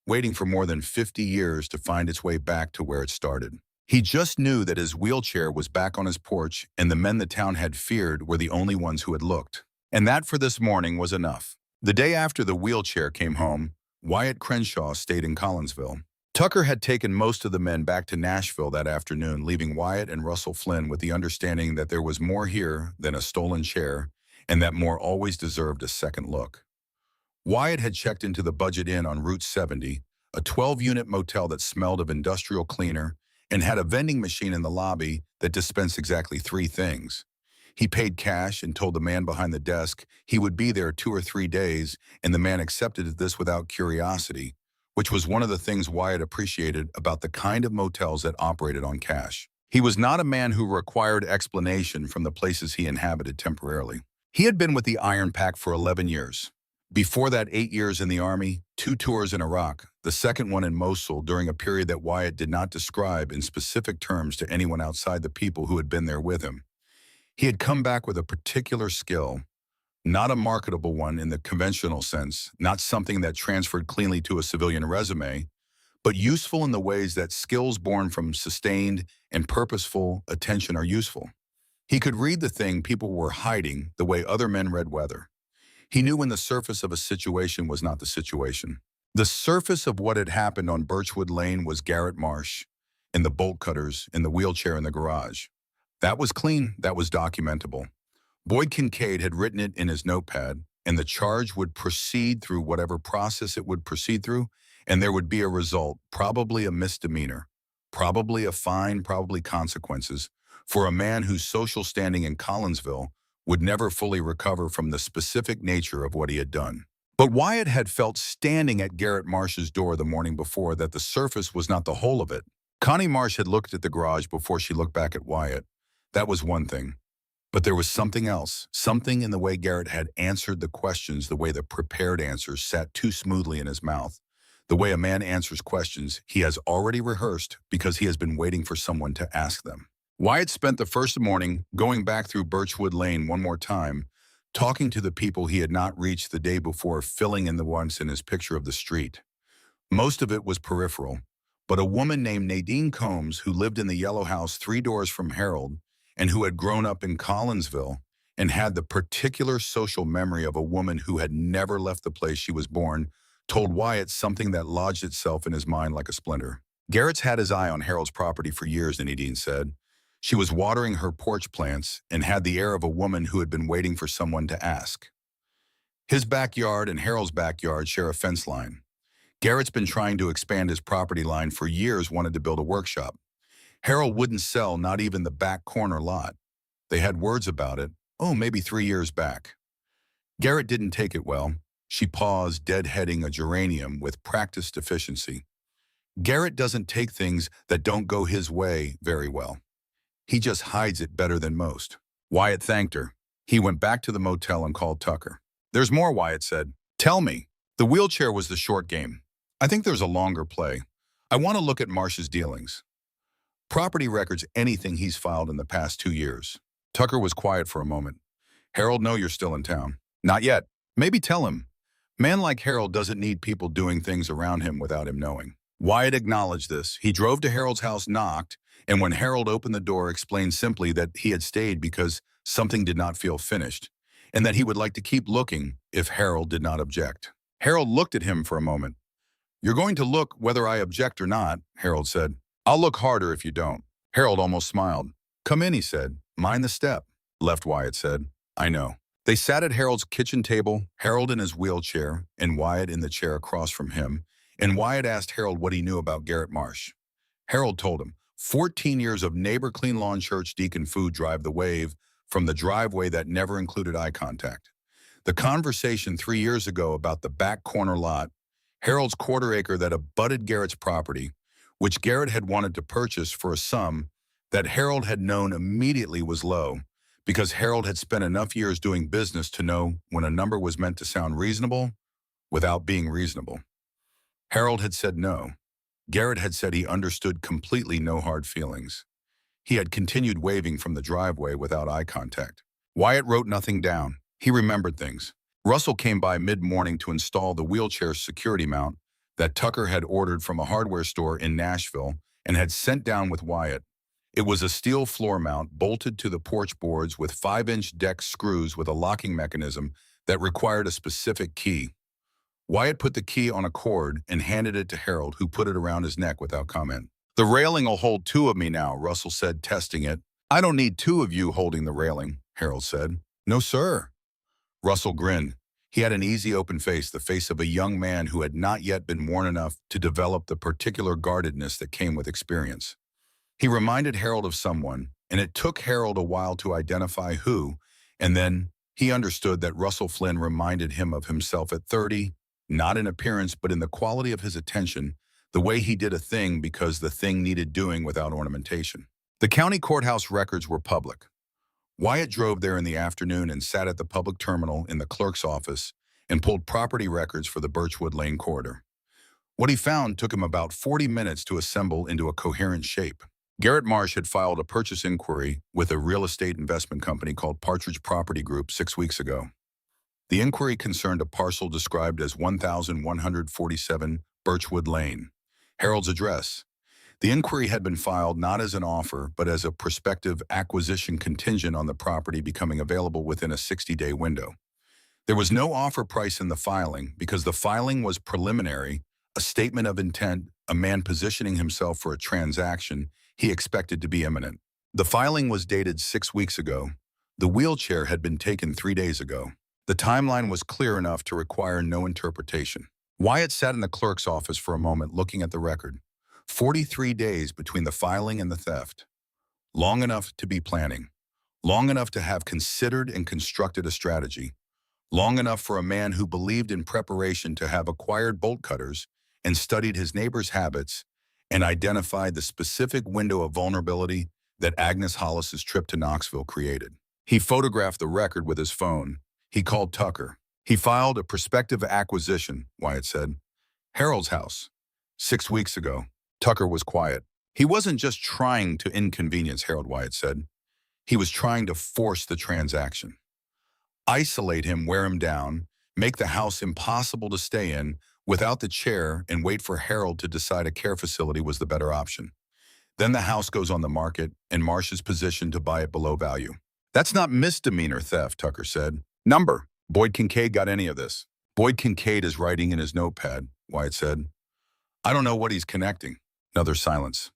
waiting for more than 50 years to find its way back to where it started. He just knew that his wheelchair was back on his porch and the men the town had feared were the only ones who had looked. And that for this morning was enough. The day after the wheelchair came home, Wyatt Crenshaw stayed in Collinsville. Tucker had taken most of the men back to Nashville that afternoon, leaving Wyatt and Russell Flynn with the understanding that there was more here than a stolen chair and that more always deserved a second look. Wyatt had checked into the Budget Inn on Route 70, a 12-unit motel that smelled of industrial cleaner and had a vending machine in the lobby that dispensed exactly 3 things. He paid cash and told the man behind the desk he would be there 2 or 3 days, and the man accepted this without curiosity, which was one of the things Wyatt appreciated about the kind of motels that operated on cash. He was not a man who required explanation from the places he inhabited temporarily. He had been with the Iron Pack for 11 years. Before that, 8 years in the Army, 2 tours in Iraq, the second one in Mosul during a period that Wyatt did not describe in specific terms to anyone outside the people who had been there with him. He had come back with a particular skill, not a marketable one in the conventional sense, not something that transferred cleanly to a civilian resume, but useful in the ways that skills born from sustained and purposeful attention are useful. He could read the thing people were hiding the way other men read weather. He knew when the surface of a situation was not the situation. The surface of what had happened on Birchwood Lane was Garrett Marsh, and the bolt cutters, and the wheelchair in the garage. That was clean, that was documentable. Boyd Kincaid had written it in his notepad, and the charge would proceed through whatever process it would proceed through, and there would be a result, probably a misdemeanor, probably a fine, probably consequences, for a man whose social standing in Collinsville would never fully recover from the specific nature of what he had done. But Wyatt had felt standing at Garrett Marsh's door the morning before that the surface was not the whole of it. Connie Marsh had looked at the garage before she looked back at Wyatt. That was one thing. But there was something else, something in the way Garrett had answered the questions, the way the prepared answers sat too smoothly in his mouth, the way a man answers questions he has already rehearsed because he has been waiting for someone to ask them. Wyatt spent the first morning going back through Birchwood Lane one more time, talking to the people he had not reached the day before, filling in the ones in his picture of the street. Most of it was peripheral, but a woman named Nadine Combs, who lived in the yellow house 3 doors from Harold, and who had grown up in Collinsville and had the particular social memory of a woman who had never left the place she was born, told Wyatt something that lodged itself in his mind like a splinter. Garrett's had his eye on Harold's property for years, Nadine said. She was watering her porch plants and had the air of a woman who had been waiting for someone to ask. His backyard and Harold's backyard share a fence line. Garrett's been trying to expand his property line for years, wanted to build a workshop. Harold wouldn't sell, not even the back corner lot. They had words about it, maybe 3 years back. Garrett didn't take it well. She paused, deadheading a geranium with practiced efficiency. Garrett doesn't take things that don't go his way very well. He just hides it better than most. Wyatt thanked her. He went back to the motel and called Tucker. There's more, Wyatt said. Tell me. The wheelchair was the short game. I think there's a longer play. I want to look at Marsh's dealings. Property records, anything he's filed in the past 2 years. Tucker was quiet for a moment. Harold, know you're still in town. Not yet. Maybe tell him. Man like Harold doesn't need people doing things around him without him knowing. Wyatt acknowledged this. He drove to Harold's house, knocked, and when Harold opened the door, explained simply that he had stayed because something did not feel finished, and that he would like to keep looking if Harold did not object. Harold looked at him for a moment. You're going to look whether I object or not, Harold said. I'll look harder if you don't. Harold almost smiled. Come in, he said. Mind the step. Left, Wyatt said. I know. They sat at Harold's kitchen table, Harold in his wheelchair, and Wyatt in the chair across from him, and Wyatt asked Harold what he knew about Garrett Marsh. Harold told him, 14 years of neighbor clean lawn church Deacon food drive the wave from the driveway that never included eye contact. The conversation 3 years ago about the back corner lot, Harold's quarter acre that abutted Garrett's property, which Garrett had wanted to purchase for a sum that Harold had known immediately was low, because Harold had spent enough years doing business to know when a number was meant to sound reasonable without being reasonable. Harold had said no. Garrett had said he understood completely, no hard feelings. He had continued waving from the driveway without eye contact. Wyatt wrote nothing down. He remembered things. Russell came by mid-morning to install the wheelchair security mount that Tucker had ordered from a hardware store in Nashville and had sent down with Wyatt. It was a steel floor mount bolted to the porch boards with 5-inch deck screws with a locking mechanism that required a specific key. Wyatt put the key on a cord and handed it to Harold, who put it around his neck without comment. "The railing will hold 2 of me now," Russell said, testing it. "I don't need 2 of you holding the railing," Harold said. "No, sir." Russell grinned. He had an easy, open face, the face of a young man who had not yet been worn enough to develop the particular guardedness that came with experience. He reminded Harold of someone, and it took Harold a while to identify who, and then he understood that Russell Flynn reminded him of himself at 30, not in appearance but in the quality of his attention, the way he did a thing because the thing needed doing without ornamentation. The county courthouse records were public. Wyatt drove there in the afternoon and sat at the public terminal in the clerk's office and pulled property records for the Birchwood Lane corridor. What he found took him about 40 minutes to assemble into a coherent shape. Garrett Marsh had filed a purchase inquiry with a real estate investment company called Partridge Property Group 6 weeks ago. The inquiry concerned a parcel described as 1147 Birchwood Lane, Harold's address. The inquiry had been filed not as an offer, but as a prospective acquisition contingent on the property becoming available within a 60-day window. There was no offer price in the filing because the filing was preliminary, a statement of intent, a man positioning himself for a transaction he expected to be imminent. The filing was dated 6 weeks ago. The wheelchair had been taken 3 days ago. The timeline was clear enough to require no interpretation. Wyatt sat in the clerk's office for a moment looking at the record. 43 days between the filing and the theft. Long enough to be planning. Long enough to have considered and constructed a strategy. Long enough for a man who believed in preparation to have acquired bolt cutters and studied his neighbor's habits and identified the specific window of vulnerability that Agnes Hollis's trip to Knoxville created. He photographed the record with his phone. He called Tucker. He filed a prospective acquisition, Wyatt said. Harold's house. 6 weeks ago. Tucker was quiet. He wasn't just trying to inconvenience Harold, Wyatt said. He was trying to force the transaction. Isolate him, wear him down, make the house impossible to stay in without the chair, and wait for Harold to decide a care facility was the better option. Then the house goes on the market, and Marsh is positioned to buy it below value. That's not misdemeanor theft, Tucker said. Number. Boyd Kincaid got any of this. Boyd Kincaid is writing in his notepad, Wyatt said. I don't know what he's connecting. Another silence.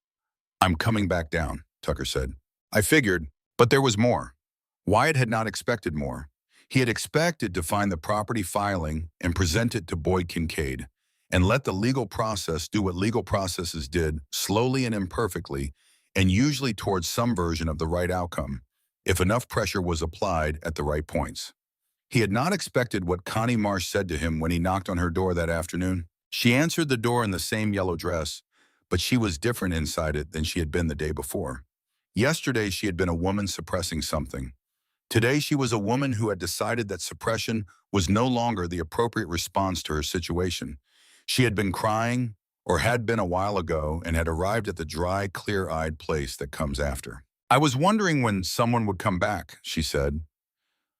I'm coming back down, Tucker said. I figured, but there was more. Wyatt had not expected more. He had expected to find the property filing and present it to Boyd Kincaid and let the legal process do what legal processes did, slowly and imperfectly, and usually towards some version of the right outcome, if enough pressure was applied at the right points. He had not expected what Connie Marsh said to him when he knocked on her door that afternoon. She answered the door in the same yellow dress, but she was different inside it than she had been the day before. Yesterday, she had been a woman suppressing something. Today, she was a woman who had decided that suppression was no longer the appropriate response to her situation. She had been crying, or had been a while ago, and had arrived at the dry, clear-eyed place that comes after. I was wondering when someone would come back, she said.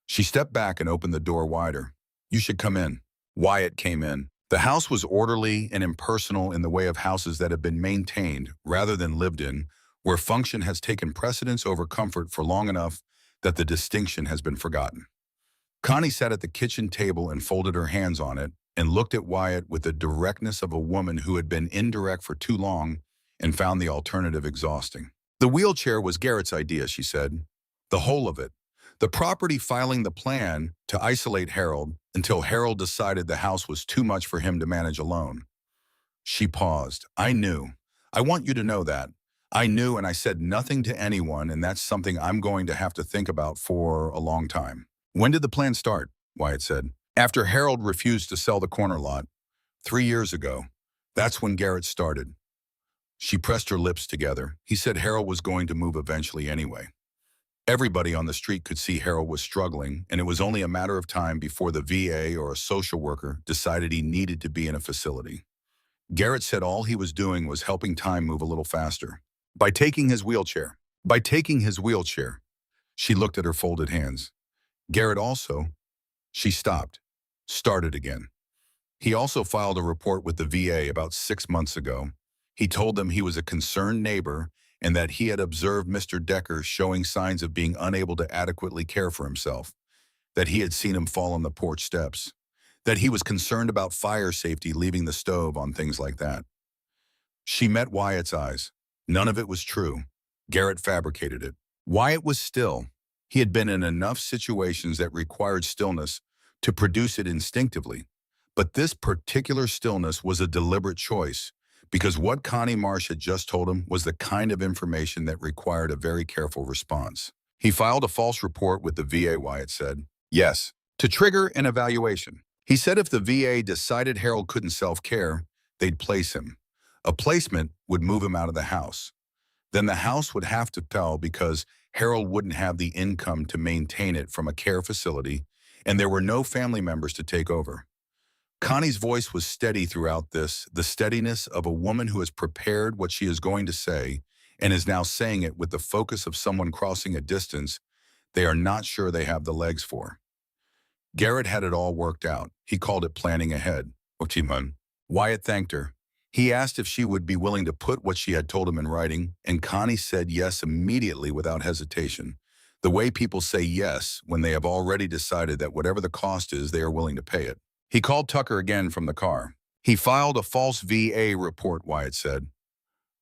She stepped back and opened the door wider. You should come in. Wyatt came in. The house was orderly and impersonal in the way of houses that have been maintained rather than lived in, where function has taken precedence over comfort for long enough that the distinction has been forgotten. Connie sat at the kitchen table and folded her hands on it and looked at Wyatt with the directness of a woman who had been indirect for too long and found the alternative exhausting. The wheelchair was Garrett's idea, she said. The whole of it. The property filing the plan to isolate Harold until Harold decided the house was too much for him to manage alone. She paused. I knew. I want you to know that. I knew, and I said nothing to anyone, and that's something I'm going to have to think about for a long time. When did the plan start? Wyatt said. After Harold refused to sell the corner lot. 3 years ago. That's when Garrett started. She pressed her lips together. He said Harold was going to move eventually anyway. Everybody on the street could see Harold was struggling, and it was only a matter of time before the VA or a social worker decided he needed to be in a facility. Garrett said all he was doing was helping time move a little faster. By taking his wheelchair. By taking his wheelchair. She looked at her folded hands. Garrett also. She stopped. Started again. He also filed a report with the VA about 6 months ago. He told them he was a concerned neighbor and that he had observed Mr. Decker showing signs of being unable to adequately care for himself, that he had seen him fall on the porch steps, that he was concerned about fire safety leaving the stove on things like that. She met Wyatt's eyes. None of it was true. Garrett fabricated it. Wyatt was still. He had been in enough situations that required stillness to produce it instinctively. But this particular stillness was a deliberate choice, because what Connie Marsh had just told him was the kind of information that required a very careful response. He filed a false report with the VA, Wyatt said. Yes, to trigger an evaluation. He said if the VA decided Harold couldn't self-care, they'd place him. A placement would move him out of the house. Then the house would have to sell because Harold wouldn't have the income to maintain it from a care facility, and there were no family members to take over. Connie's voice was steady throughout this, the steadiness of a woman who has prepared what she is going to say and is now saying it with the focus of someone crossing a distance they are not sure they have the legs for. Garrett had it all worked out. He called it planning ahead. Wyatt thanked her. He asked if she would be willing to put what she had told him in writing, and Connie said yes immediately without hesitation, the way people say yes when they have already decided that whatever the cost is, they are willing to pay it. He called Tucker again from the car. He filed a false VA report, Wyatt said.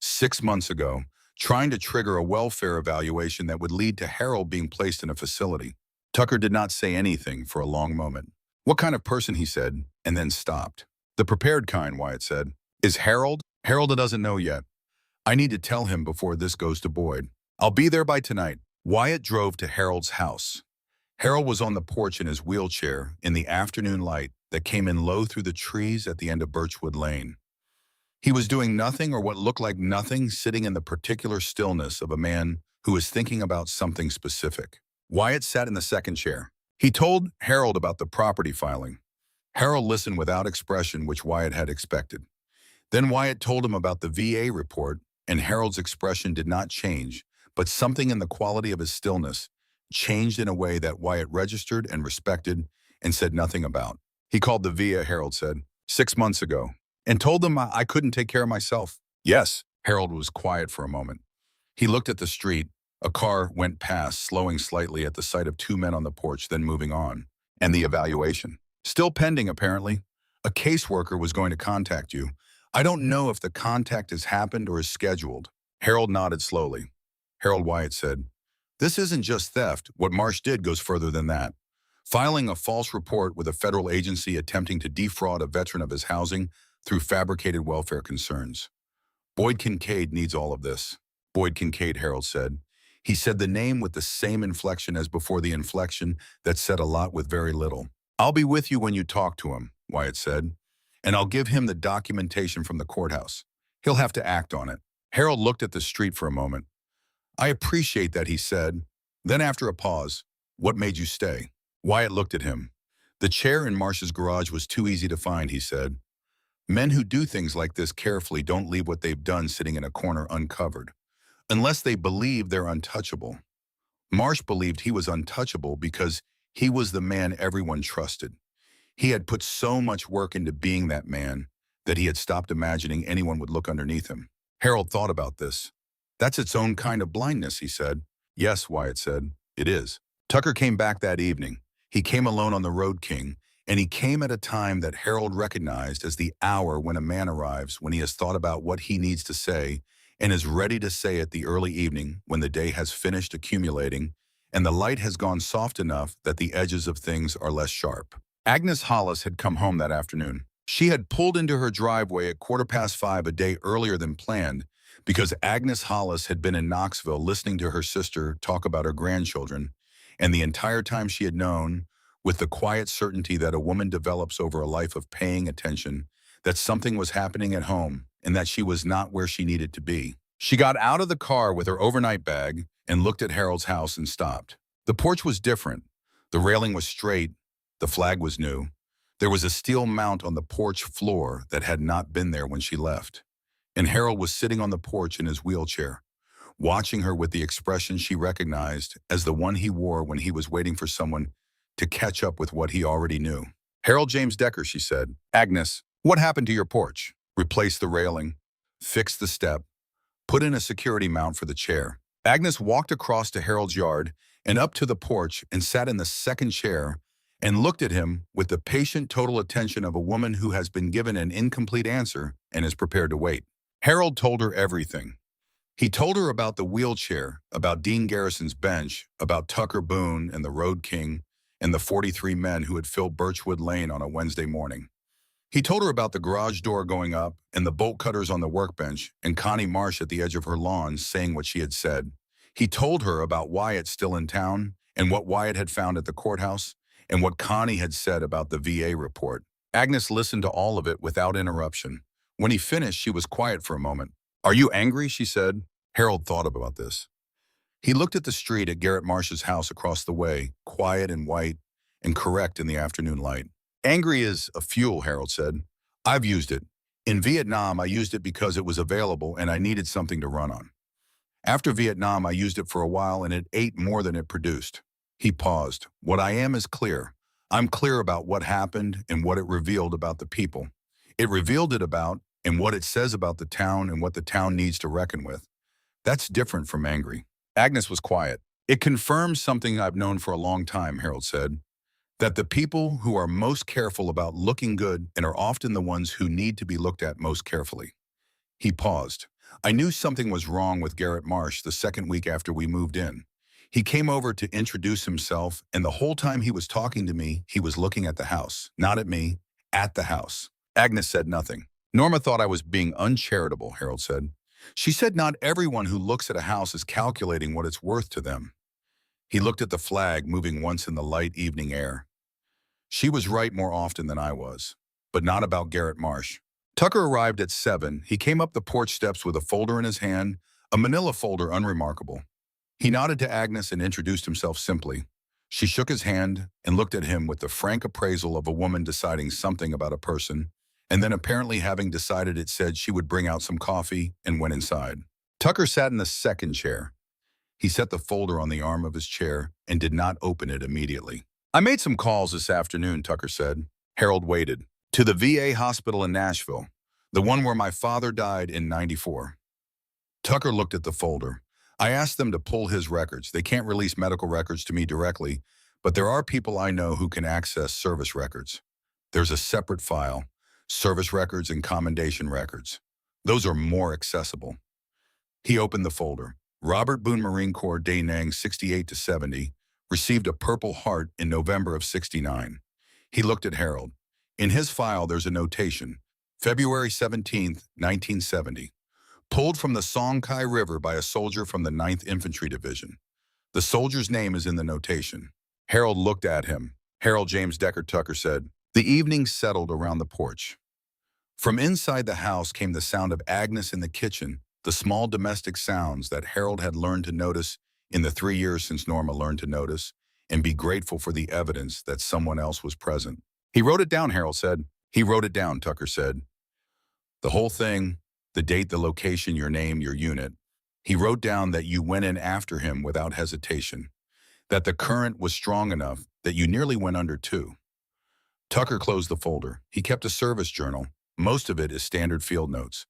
6 months ago, trying to trigger a welfare evaluation that would lead to Harold being placed in a facility. Tucker did not say anything for a long moment. What kind of person, he said, and then stopped. The prepared kind, Wyatt said. Is Harold? Harold doesn't know yet. I need to tell him before this goes to Boyd. I'll be there by tonight. Wyatt drove to Harold's house. Harold was on the porch in his wheelchair in the afternoon light that came in low through the trees at the end of Birchwood Lane. He was doing nothing or what looked like nothing, sitting in the particular stillness of a man who was thinking about something specific. Wyatt sat in the second chair. He told Harold about the property filing. Harold listened without expression, which Wyatt had expected. Then Wyatt told him about the VA report, and Harold's expression did not change, but something in the quality of his stillness changed in a way that Wyatt registered and respected and said nothing about. He called the VA, Harold said, 6 months ago, and told them I couldn't take care of myself. Yes. Harold was quiet for a moment. He looked at the street. A car went past, slowing slightly at the sight of 2 men on the porch, then moving on. And the evaluation. Still pending, apparently. A caseworker was going to contact you. I don't know if the contact has happened or is scheduled. Harold nodded slowly. Harold, Wyatt said, this isn't just theft. What Marsh did goes further than that. Filing a false report with a federal agency attempting to defraud a veteran of his housing through fabricated welfare concerns. Boyd Kincaid needs all of this. Boyd Kincaid, Harold said. He said the name with the same inflection as before, the inflection that said a lot with very little. I'll be with you when you talk to him, Wyatt said, and I'll give him the documentation from the courthouse. He'll have to act on it. Harold looked at the street for a moment. I appreciate that, he said. Then after a pause, what made you stay? Wyatt looked at him. The chair in Marsh's garage was too easy to find, he said. Men who do things like this carefully don't leave what they've done sitting in a corner uncovered, unless they believe they're untouchable. Marsh believed he was untouchable because he was the man everyone trusted. He had put so much work into being that man that he had stopped imagining anyone would look underneath him. Harold thought about this. That's its own kind of blindness, he said. Yes, Wyatt said. It is. Tucker came back that evening. He came alone on the road, King, and he came at a time that Harold recognized as the hour when a man arrives when he has thought about what he needs to say and is ready to say it the early evening when the day has finished accumulating and the light has gone soft enough that the edges of things are less sharp. Agnes Hollis had come home that afternoon. She had pulled into her driveway at 5:15 a day earlier than planned because Agnes Hollis had been in Knoxville listening to her sister talk about her grandchildren, and the entire time she had known, with the quiet certainty that a woman develops over a life of paying attention, that something was happening at home and that she was not where she needed to be. She got out of the car with her overnight bag and looked at Harold's house and stopped. The porch was different. The railing was straight. The flag was new. There was a steel mount on the porch floor that had not been there when she left. And Harold was sitting on the porch in his wheelchair, watching her with the expression she recognized as the one he wore when he was waiting for someone to catch up with what he already knew. "Harold James Decker," she said. "Agnes, what happened to your porch?" "Replace the railing, fix the step, put in a security mount for the chair." Agnes walked across to Harold's yard and up to the porch and sat in the second chair and looked at him with the patient total attention of a woman who has been given an incomplete answer and is prepared to wait. Harold told her everything. He told her about the wheelchair, about Dean Garrison's bench, about Tucker Boone and the Road King, and the 43 men who had filled Birchwood Lane on a Wednesday morning. He told her about the garage door going up and the bolt cutters on the workbench and Connie Marsh at the edge of her lawn saying what she had said. He told her about Wyatt still in town and what Wyatt had found at the courthouse and what Connie had said about the VA report. Agnes listened to all of it without interruption. When he finished, she was quiet for a moment. "Are you angry?" she said. Harold thought about this. He looked at the street at Garrett Marsh's house across the way, quiet and white and correct in the afternoon light. "Angry is a fuel," Harold said. "I've used it. In Vietnam, I used it because it was available and I needed something to run on. After Vietnam, I used it for a while and it ate more than it produced." He paused. "What I am is clear. I'm clear about what happened and what it revealed about the people. It revealed it about and what it says about the town and what the town needs to reckon with. That's different from angry." Agnes was quiet. "It confirms something I've known for a long time," Harold said, "that the people who are most careful about looking good and are often the ones who need to be looked at most carefully." He paused. "I knew something was wrong with Garrett Marsh the second week after we moved in. He came over to introduce himself, and the whole time he was talking to me, he was looking at the house. Not at me, at the house." Agnes said nothing. "Norma thought I was being uncharitable," Harold said. "She said not everyone who looks at a house is calculating what it's worth to them." He looked at the flag moving once in the light evening air. "She was right more often than I was, but not about Garrett Marsh." Tucker arrived at 7. He came up the porch steps with a folder in his hand, a manila folder unremarkable. He nodded to Agnes and introduced himself simply. She shook his hand and looked at him with the frank appraisal of a woman deciding something about a person, and then apparently having decided it said she would bring out some coffee and went inside. Tucker sat in the second chair. He set the folder on the arm of his chair and did not open it immediately. "I made some calls this afternoon," Tucker said. Harold waited. "To the VA hospital in Nashville, the one where my father died in '94. Tucker looked at the folder. "I asked them to pull his records. They can't release medical records to me directly, but there are people I know who can access service records. There's a separate file, service records and commendation records. Those are more accessible." He opened the folder. "Robert Boone Marine Corps, Da Nang, 68 to 70, received a Purple Heart in November of '69. He looked at Harold. In his file, there's a notation. February 17th, 1970. Pulled from the Song Kai River by a soldier from the 9th Infantry Division. The soldier's name is in the notation." Harold looked at him. "Harold James Decker," Tucker said. The evening settled around the porch. From inside the house came the sound of Agnes in the kitchen, the small domestic sounds that Harold had learned to notice in the 3 years since Norma learned to notice and be grateful for the evidence that someone else was present. "He wrote it down," Harold said. "He wrote it down," Tucker said. "The whole thing, the date, the location, your name, your unit. He wrote down that you went in after him without hesitation, that the current was strong enough that you nearly went under too." Tucker closed the folder. He kept a service journal. Most of it is standard field notes,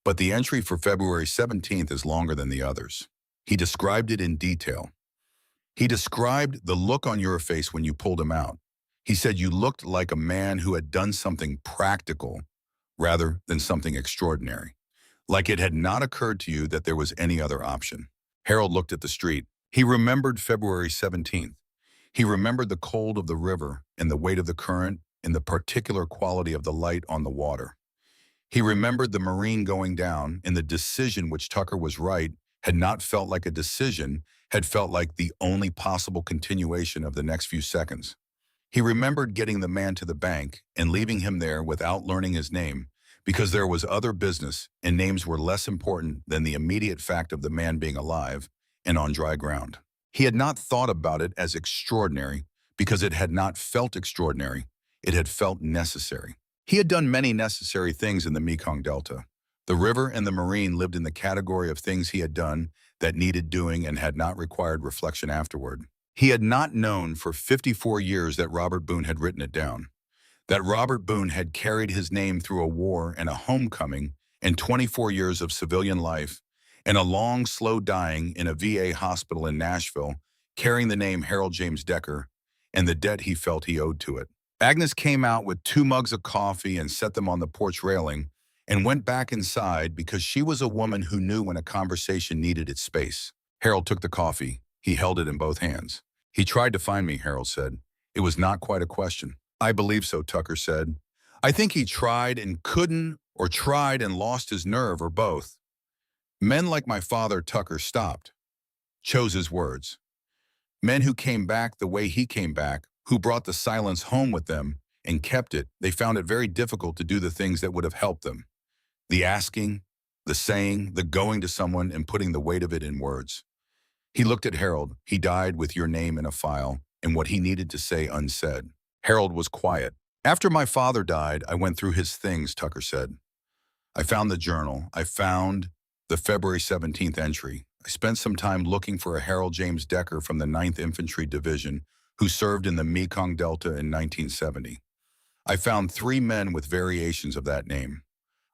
but the entry for February 17th is longer than the others. He described it in detail. He described the look on your face when you pulled him out. He said you looked like a man who had done something practical rather than something extraordinary, like it had not occurred to you that there was any other option. Harold looked at the street. He remembered February 17th. He remembered the cold of the river and the weight of the current and the particular quality of the light on the water. He remembered the Marine going down, and the decision, which Tucker was right, had not felt like a decision, had felt like the only possible continuation of the next few seconds. He remembered getting the man to the bank and leaving him there without learning his name, because there was other business and names were less important than the immediate fact of the man being alive and on dry ground. He had not thought about it as extraordinary because it had not felt extraordinary. It had felt necessary. He had done many necessary things in the Mekong Delta. The river and the marine lived in the category of things he had done that needed doing and had not required reflection afterward. He had not known for 54 years that Robert Boone had written it down, that Robert Boone had carried his name through a war and a homecoming and 24 years of civilian life and a long, slow dying in a VA hospital in Nashville, carrying the name Harold James Decker and the debt he felt he owed to it. Agnes came out with 2 mugs of coffee and set them on the porch railing and went back inside because she was a woman who knew when a conversation needed its space. Harold took the coffee. He held it in both hands. "He tried to find me," Harold said. "It was not quite a question." "I believe so," Tucker said. "I think he tried and couldn't, or tried and lost his nerve, or both." Men like my father, Tucker stopped, chose his words. Men who came back the way he came back, who brought the silence home with them and kept it, they found it very difficult to do the things that would have helped them. The asking, the saying, the going to someone and putting the weight of it in words. He looked at Harold. "He died with your name in a file and what he needed to say unsaid." Harold was quiet. "After my father died, I went through his things," Tucker said. "I found the journal. I found the February 17th entry. I spent some time looking for a Harold James Decker from the 9th Infantry Division who served in the Mekong Delta in 1970. I found 3 men with variations of that name.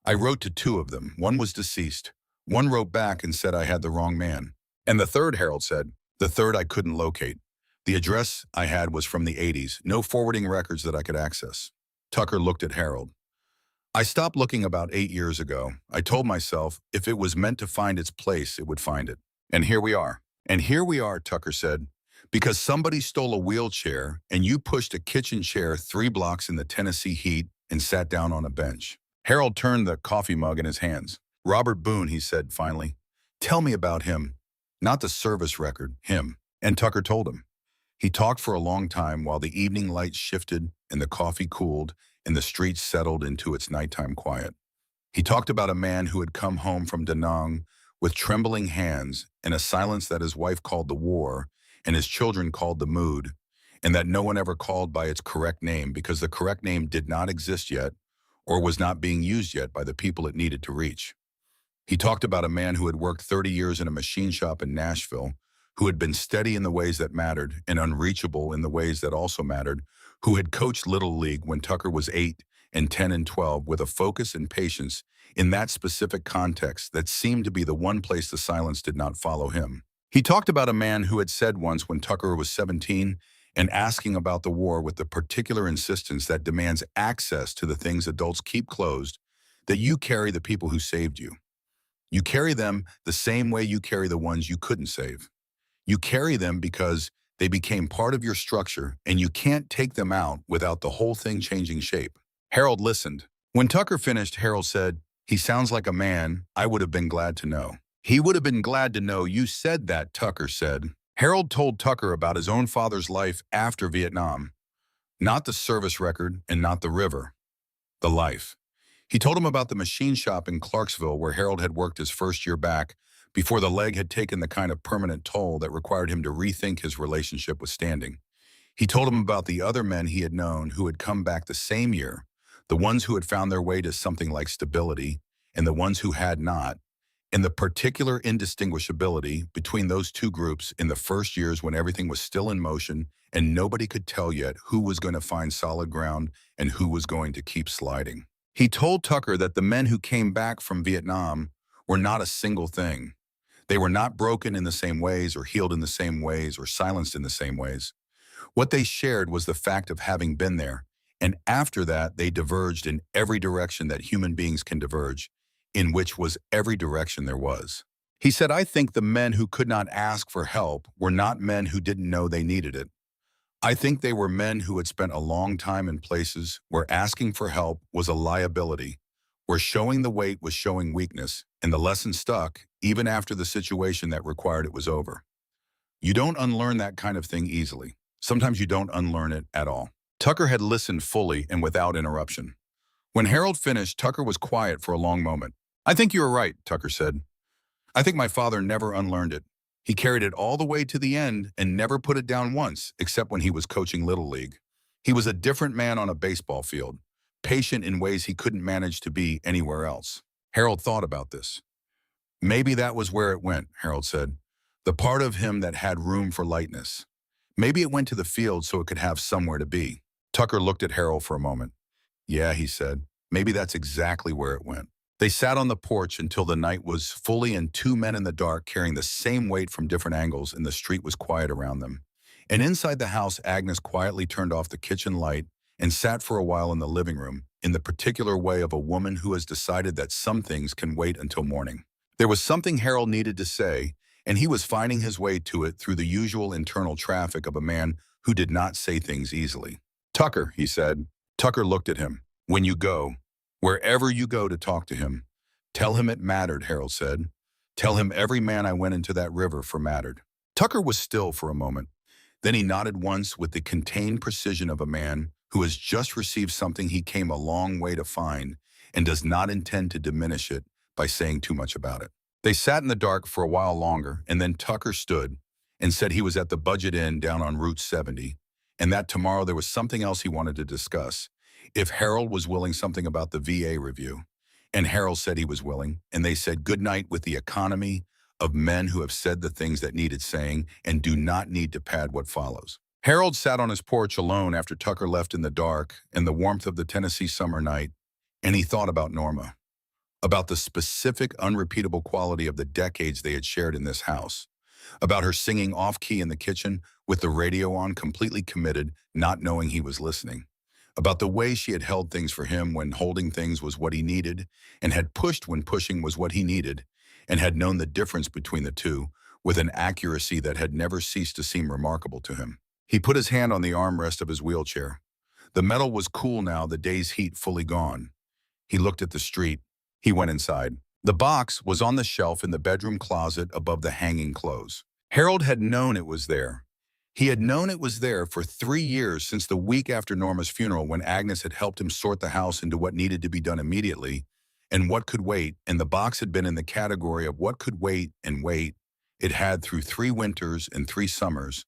I wrote to 2 of them. One was deceased. One wrote back and said I had the wrong man. And the third," Harold said, "the third I couldn't locate. The address I had was from the 80s, no forwarding records that I could access." Tucker looked at Harold. "I stopped looking about 8 years ago. I told myself if it was meant to find its place, it would find it. And here we are." "And here we are," Tucker said, "because somebody stole a wheelchair and you pushed a kitchen chair 3 blocks in the Tennessee heat and sat down on a bench." Harold turned the coffee mug in his hands. "Robert Boone," he said finally. "Tell me about him. Not the service record, him." And Tucker told him. He talked for a long time while the evening light shifted and the coffee cooled and the street settled into its nighttime quiet. He talked about a man who had come home from Da Nang with trembling hands and a silence that his wife called the war and his children called the mood, and that no one ever called by its correct name because the correct name did not exist yet or was not being used yet by the people it needed to reach. He talked about a man who had worked 30 years in a machine shop in Nashville, who had been steady in the ways that mattered and unreachable in the ways that also mattered, who had coached Little League when Tucker was 8 and 10 and 12 with a focus and patience in that specific context that seemed to be the one place the silence did not follow him. He talked about a man who had said once when Tucker was 17 and asking about the war with the particular insistence that demands access to the things adults keep closed, that you carry the people who saved you. You carry them the same way you carry the ones you couldn't save. You carry them because they became part of your structure and you can't take them out without the whole thing changing shape." Harold listened. When Tucker finished, Harold said, "He sounds like a man I would have been glad to know." "He would have been glad to know you said that," Tucker said. Harold told Tucker about his own father's life after Vietnam. Not the service record and not the river. The life. He told him about the machine shop in Clarksville where Harold had worked his first year back before the leg had taken the kind of permanent toll that required him to rethink his relationship with standing. He told him about the other men he had known who had come back the same year, the ones who had found their way to something like stability and the ones who had not, and the particular indistinguishability between those two groups in the first years when everything was still in motion and nobody could tell yet who was going to find solid ground and who was going to keep sliding. He told Tucker that the men who came back from Vietnam were not a single thing. They were not broken in the same ways or healed in the same ways or silenced in the same ways. What they shared was the fact of having been there, and after that they diverged in every direction that human beings can diverge, in which was every direction there was. He said, "I think the men who could not ask for help were not men who didn't know they needed it. I think they were men who had spent a long time in places where asking for help was a liability, where showing the weight was showing weakness, and the lesson stuck even after the situation that required it was over. You don't unlearn that kind of thing easily. Sometimes you don't unlearn it at all." Tucker had listened fully and without interruption. When Harold finished, Tucker was quiet for a long moment. "I think you were right," Tucker said. "I think my father never unlearned it. He carried it all the way to the end and never put it down once, except when he was coaching Little League. He was a different man on a baseball field, patient in ways he couldn't manage to be anywhere else." Harold thought about this. "Maybe that was where it went," Harold said. "The part of him that had room for lightness. Maybe it went to the field so it could have somewhere to be." Tucker looked at Harold for a moment. "Yeah," he said, "maybe that's exactly where it went." They sat on the porch until the night was fully and two men in the dark carrying the same weight from different angles, and the street was quiet around them. And inside the house, Agnes quietly turned off the kitchen light and sat for a while in the living room, in the particular way of a woman who has decided that some things can wait until morning. There was something Harold needed to say, and he was finding his way to it through the usual internal traffic of a man who did not say things easily. "Tucker," he said. Tucker looked at him. "When you go, wherever you go to talk to him, tell him it mattered," Harold said. "Tell him every man I went into that river for mattered." Tucker was still for a moment. Then he nodded once with the contained precision of a man who has just received something he came a long way to find and does not intend to diminish it by saying too much about it. They sat in the dark for a while longer, and then Tucker stood and said he was at the Budget Inn down on Route 70, and that tomorrow there was something else he wanted to discuss. If Harold was willing, something about the VA review. And Harold said he was willing, and they said goodnight with the economy of men who have said the things that needed saying and do not need to pad what follows. Harold sat on his porch alone after Tucker left in the dark and the warmth of the Tennessee summer night, and he thought about Norma, about the specific, unrepeatable quality of the decades they had shared in this house, about her singing off-key in the kitchen with the radio on, completely committed, not knowing he was listening, about the way she had held things for him when holding things was what he needed, and had pushed when pushing was what he needed, and had known the difference between the two with an accuracy that had never ceased to seem remarkable to him. He put his hand on the armrest of his wheelchair. The metal was cool now, the day's heat fully gone. He looked at the street. He went inside. The box was on the shelf in the bedroom closet above the hanging clothes. Harold had known it was there. He had known it was there for 3 years, since the week after Norma's funeral, when Agnes had helped him sort the house into what needed to be done immediately and what could wait, and the box had been in the category of what could wait and wait. It had through 3 winters and 3 summers,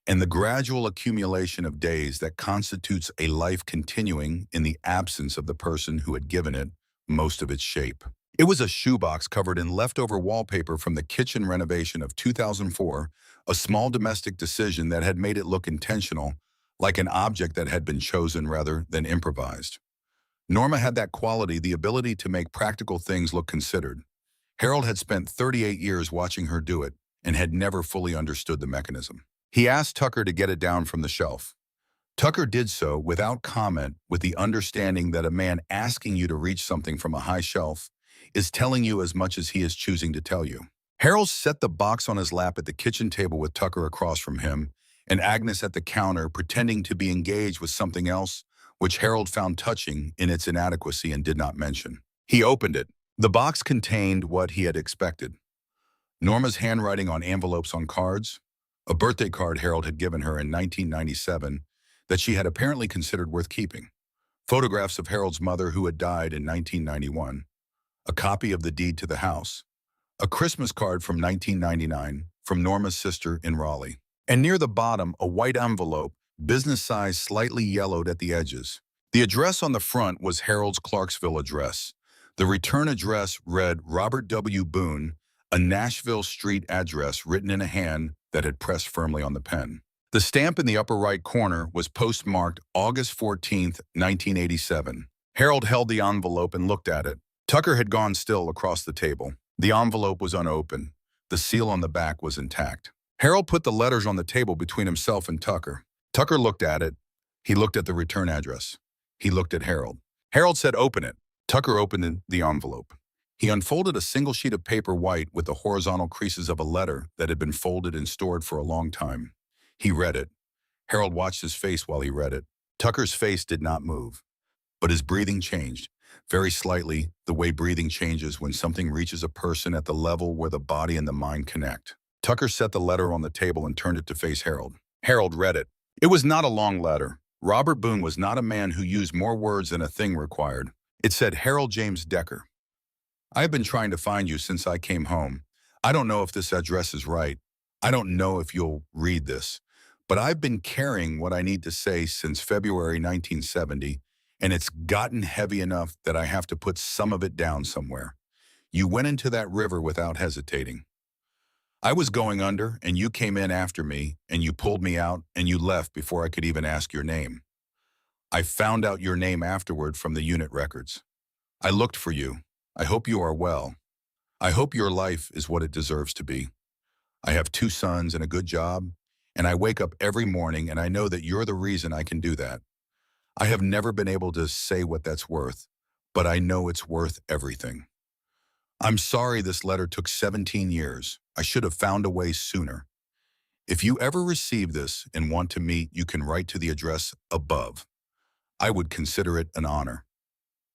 and the gradual accumulation of days that constitutes a life continuing in the absence of the person who had given it most of its shape. It was a shoebox covered in leftover wallpaper from the kitchen renovation of 2004, a small domestic decision that had made it look intentional, like an object that had been chosen rather than improvised. Norma had that quality, the ability to make practical things look considered. Harold had spent 38 years watching her do it and had never fully understood the mechanism. He asked Tucker to get it down from the shelf. Tucker did so without comment, with the understanding that a man asking you to reach something from a high shelf is telling you as much as he is choosing to tell you. Harold set the box on his lap at the kitchen table with Tucker across from him and Agnes at the counter, pretending to be engaged with something else, which Harold found touching in its inadequacy and did not mention. He opened it. The box contained what he had expected. Norma's handwriting on envelopes on cards, a birthday card Harold had given her in 1997 that she had apparently considered worth keeping, photographs of Harold's mother who had died in 1991, a copy of the deed to the house, a Christmas card from 1999 from Norma's sister in Raleigh, and near the bottom, a white envelope, business size, slightly yellowed at the edges. The address on the front was Harold's Clarksville address. The return address read Robert W. Boone, a Nashville Street address written in a hand that had pressed firmly on the pen. The stamp in the upper right corner was postmarked August 14, 1987. Harold held the envelope and looked at it. Tucker had gone still across the table. The envelope was unopened. The seal on the back was intact. Harold put the letters on the table between himself and Tucker. Tucker looked at it. He looked at the return address. He looked at Harold. Harold said, "Open it." Tucker opened the envelope. He unfolded a single sheet of paper, white with the horizontal creases of a letter that had been folded and stored for a long time. He read it. Harold watched his face while he read it. Tucker's face did not move, but his breathing changed, very slightly, the way breathing changes when something reaches a person at the level where the body and the mind connect. Tucker set the letter on the table and turned it to face Harold. Harold read it. It was not a long letter. Robert Boone was not a man who used more words than a thing required. It said, Harold James Decker. I have been trying to find you since I came home. I don't know if this address is right. I don't know if you'll read this, but I've been carrying what I need to say since February 1970, and it's gotten heavy enough that I have to put some of it down somewhere. You went into that river without hesitating. I was going under, and you came in after me, and you pulled me out, and you left before I could even ask your name. I found out your name afterward from the unit records. I looked for you. I hope you are well. I hope your life is what it deserves to be. I have 2 sons and a good job, and I wake up every morning and I know that you're the reason I can do that. I have never been able to say what that's worth, but I know it's worth everything. I'm sorry this letter took 17 years. I should have found a way sooner. If you ever receive this and want to meet, you can write to the address above. I would consider it an honor.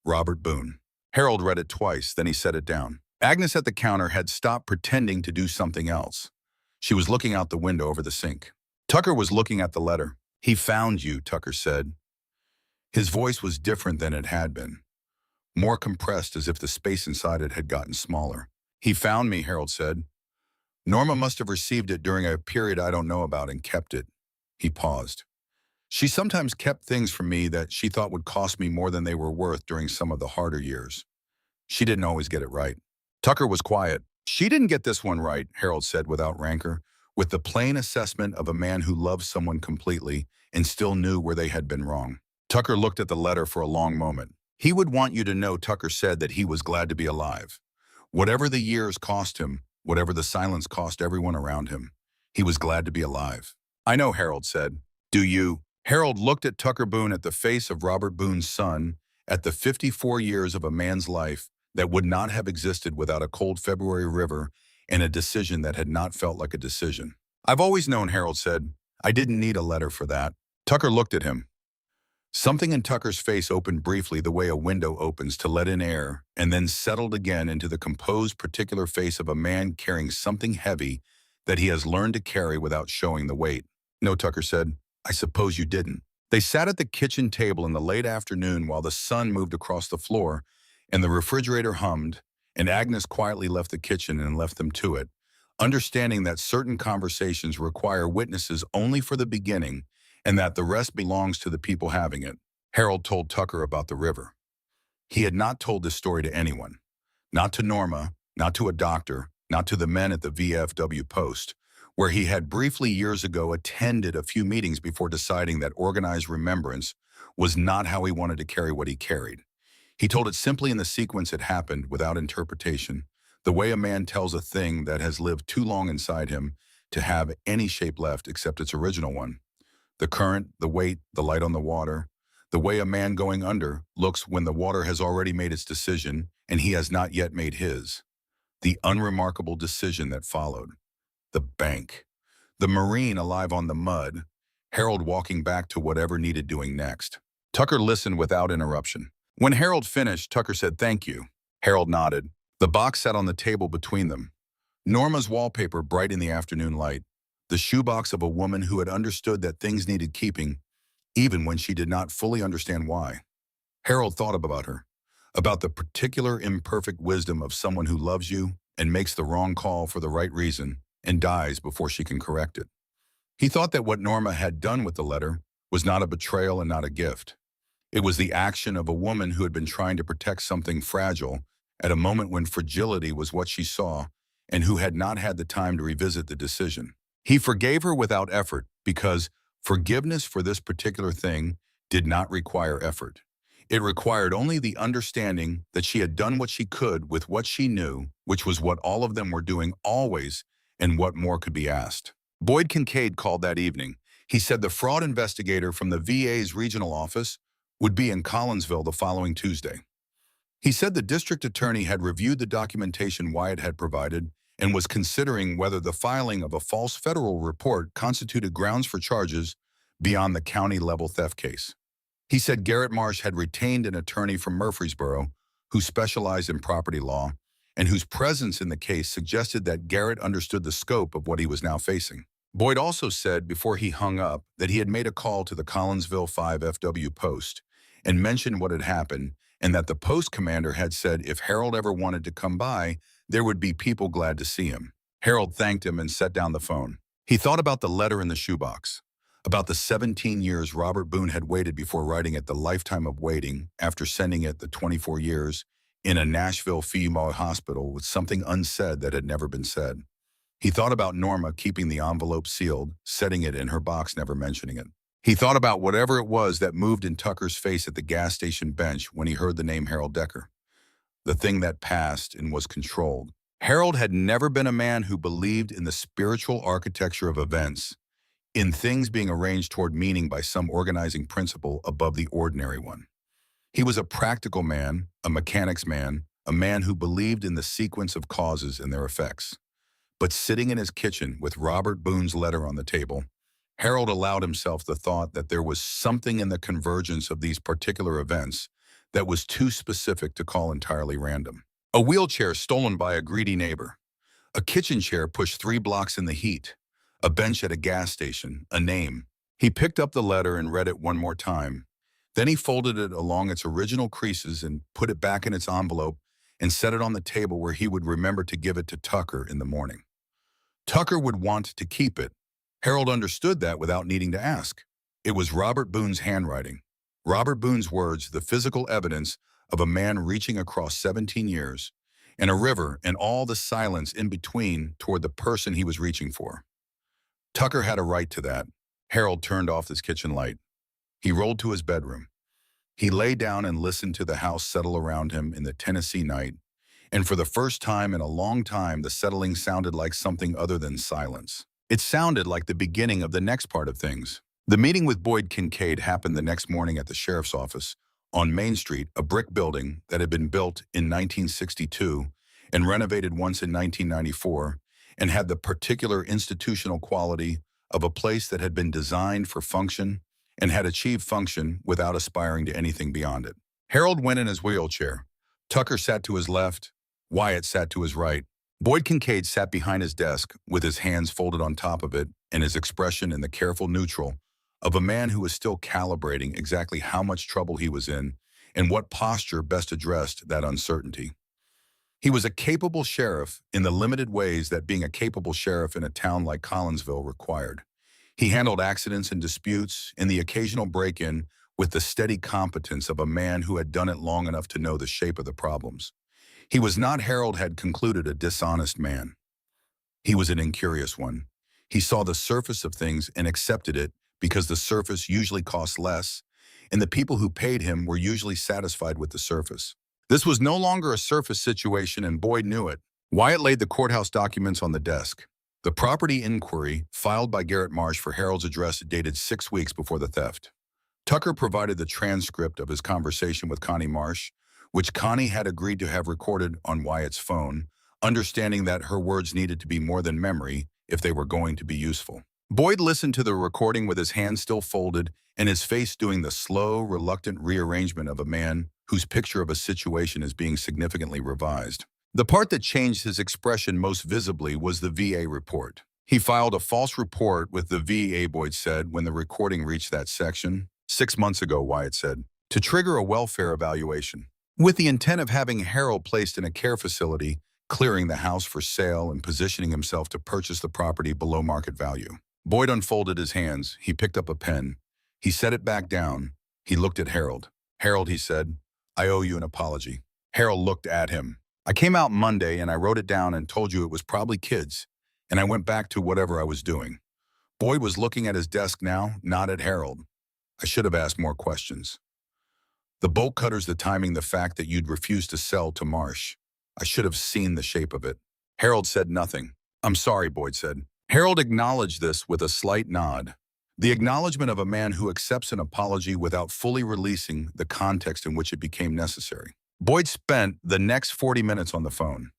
Robert Boone. Harold read it twice, then he set it down. Agnes at the counter had stopped pretending to do something else. She was looking out the window over the sink. Tucker was looking at the letter. He found you, Tucker said. His voice was different than it had been, more compressed as if the space inside it had gotten smaller. He found me, Harold said. Norma must have received it during a period I don't know about and kept it. He paused. She sometimes kept things from me that she thought would cost me more than they were worth during some of the harder years. She didn't always get it right. Tucker was quiet. She didn't get this one right, Harold said without rancor, with the plain assessment of a man who loved someone completely and still knew where they had been wrong. Tucker looked at the letter for a long moment. He would want you to know, Tucker said, that he was glad to be alive. Whatever the years cost him, whatever the silence cost everyone around him, he was glad to be alive. I know, Harold said. Do you? Harold looked at Tucker Boone, at the face of Robert Boone's son, at the 54 years of a man's life that would not have existed without a cold February river and a decision that had not felt like a decision. I've always known, Harold said. I didn't need a letter for that. Tucker looked at him. Something in Tucker's face opened briefly the way a window opens to let in air, and then settled again into the composed, particular face of a man carrying something heavy that he has learned to carry without showing the weight. No, Tucker said. I suppose you didn't. They sat at the kitchen table in the late afternoon while the sun moved across the floor and the refrigerator hummed, and Agnes quietly left the kitchen and left them to it, understanding that certain conversations require witnesses only for the beginning and that the rest belongs to the people having it. Harold told Tucker about the river. He had not told this story to anyone, not to Norma, not to a doctor, not to the men at the VFW post, where he had briefly years ago attended a few meetings before deciding that organized remembrance was not how he wanted to carry what he carried. He told it simply in the sequence it happened, without interpretation, the way a man tells a thing that has lived too long inside him to have any shape left except its original one. The current, the weight, the light on the water, the way a man going under looks when the water has already made its decision and he has not yet made his. The unremarkable decision that followed. The bank. The Marine alive on the mud. Harold walking back to whatever needed doing next. Tucker listened without interruption. When Harold finished, Tucker said, "Thank you." Harold nodded. The box sat on the table between them. Norma's wallpaper bright in the afternoon light. The shoebox of a woman who had understood that things needed keeping, even when she did not fully understand why. Harold thought about her, about the particular imperfect wisdom of someone who loves you and makes the wrong call for the right reason and dies before she can correct it. He thought that what Norma had done with the letter was not a betrayal and not a gift. It was the action of a woman who had been trying to protect something fragile at a moment when fragility was what she saw and who had not had the time to revisit the decision. He forgave her without effort because forgiveness for this particular thing did not require effort. It required only the understanding that she had done what she could with what she knew, which was what all of them were doing always, and what more could be asked. Boyd Kincaid called that evening. He said the fraud investigator from the VA's regional office would be in Collinsville the following Tuesday. He said the district attorney had reviewed the documentation Wyatt had provided and was considering whether the filing of a false federal report constituted grounds for charges beyond the county-level theft case. He said Garrett Marsh had retained an attorney from Murfreesboro who specialized in property law and whose presence in the case suggested that Garrett understood the scope of what he was now facing. Boyd also said before he hung up that he had made a call to the Collinsville 5 FW post and mentioned what had happened and that the post commander had said if Harold ever wanted to come by, there would be people glad to see him. Harold thanked him and set down the phone. He thought about the letter in the shoebox, about the 17 years Robert Boone had waited before writing it, the lifetime of waiting after sending it, the 24 years in a Nashville female hospital with something unsaid that had never been said. He thought about Norma keeping the envelope sealed, setting it in her box, never mentioning it. He thought about whatever it was that moved in Tucker's face at the gas station bench when he heard the name Harold Decker, the thing that passed and was controlled. Harold had never been a man who believed in the spiritual architecture of events, in things being arranged toward meaning by some organizing principle above the ordinary one. He was a practical man, a mechanics man, a man who believed in the sequence of causes and their effects. But sitting in his kitchen with Robert Boone's letter on the table, Harold allowed himself the thought that there was something in the convergence of these particular events that was too specific to call entirely random. A wheelchair stolen by a greedy neighbor, a kitchen chair pushed 3 blocks in the heat, a bench at a gas station, a name. He picked up the letter and read it one more time. Then he folded it along its original creases and put it back in its envelope and set it on the table where he would remember to give it to Tucker in the morning. Tucker would want to keep it. Harold understood that without needing to ask. It was Robert Boone's handwriting. Robert Boone's words, the physical evidence of a man reaching across 17 years, and a river and all the silence in between toward the person he was reaching for. Tucker had a right to that. Harold turned off his kitchen light. He rolled to his bedroom. He lay down and listened to the house settle around him in the Tennessee night, and for the first time in a long time, the settling sounded like something other than silence. It sounded like the beginning of the next part of things. The meeting with Boyd Kincaid happened the next morning at the sheriff's office on Main Street, a brick building that had been built in 1962 and renovated once in 1994 and had the particular institutional quality of a place that had been designed for function and had achieved function without aspiring to anything beyond it. Harold went in his wheelchair. Tucker sat to his left. Wyatt sat to his right. Boyd Kincaid sat behind his desk with his hands folded on top of it and his expression in the careful neutral of a man who was still calibrating exactly how much trouble he was in and what posture best addressed that uncertainty. He was a capable sheriff in the limited ways that being a capable sheriff in a town like Collinsville required. He handled accidents and disputes and the occasional break-in with the steady competence of a man who had done it long enough to know the shape of the problems. He was not, Harold had concluded, a dishonest man. He was an incurious one. He saw the surface of things and accepted it because the surface usually cost less, and the people who paid him were usually satisfied with the surface. This was no longer a surface situation, and Boyd knew it. Wyatt laid the courthouse documents on the desk. The property inquiry filed by Garrett Marsh for Harold's address dated 6 weeks before the theft. Tucker provided the transcript of his conversation with Connie Marsh, which Connie had agreed to have recorded on Wyatt's phone, understanding that her words needed to be more than memory if they were going to be useful. Boyd listened to the recording with his hands still folded and his face doing the slow, reluctant rearrangement of a man whose picture of a situation is being significantly revised. The part that changed his expression most visibly was the VA report. He filed a false report with the VA, Boyd said, when the recording reached that section. 6 months ago, Wyatt said, to trigger a welfare evaluation, with the intent of having Harold placed in a care facility, clearing the house for sale and positioning himself to purchase the property below market value. Boyd unfolded his hands. He picked up a pen. He set it back down. He looked at Harold. Harold, he said, I owe you an apology. Harold looked at him. I came out Monday and I wrote it down and told you it was probably kids, and I went back to whatever I was doing. Boyd was looking at his desk now, not at Harold. I should have asked more questions. The bolt cutters, the timing, the fact that you'd refused to sell to Marsh. I should have seen the shape of it. Harold said nothing. I'm sorry, Boyd said. Harold acknowledged this with a slight nod. The acknowledgement of a man who accepts an apology without fully releasing the context in which it became necessary. Boyd spent the next 40 minutes on the phone.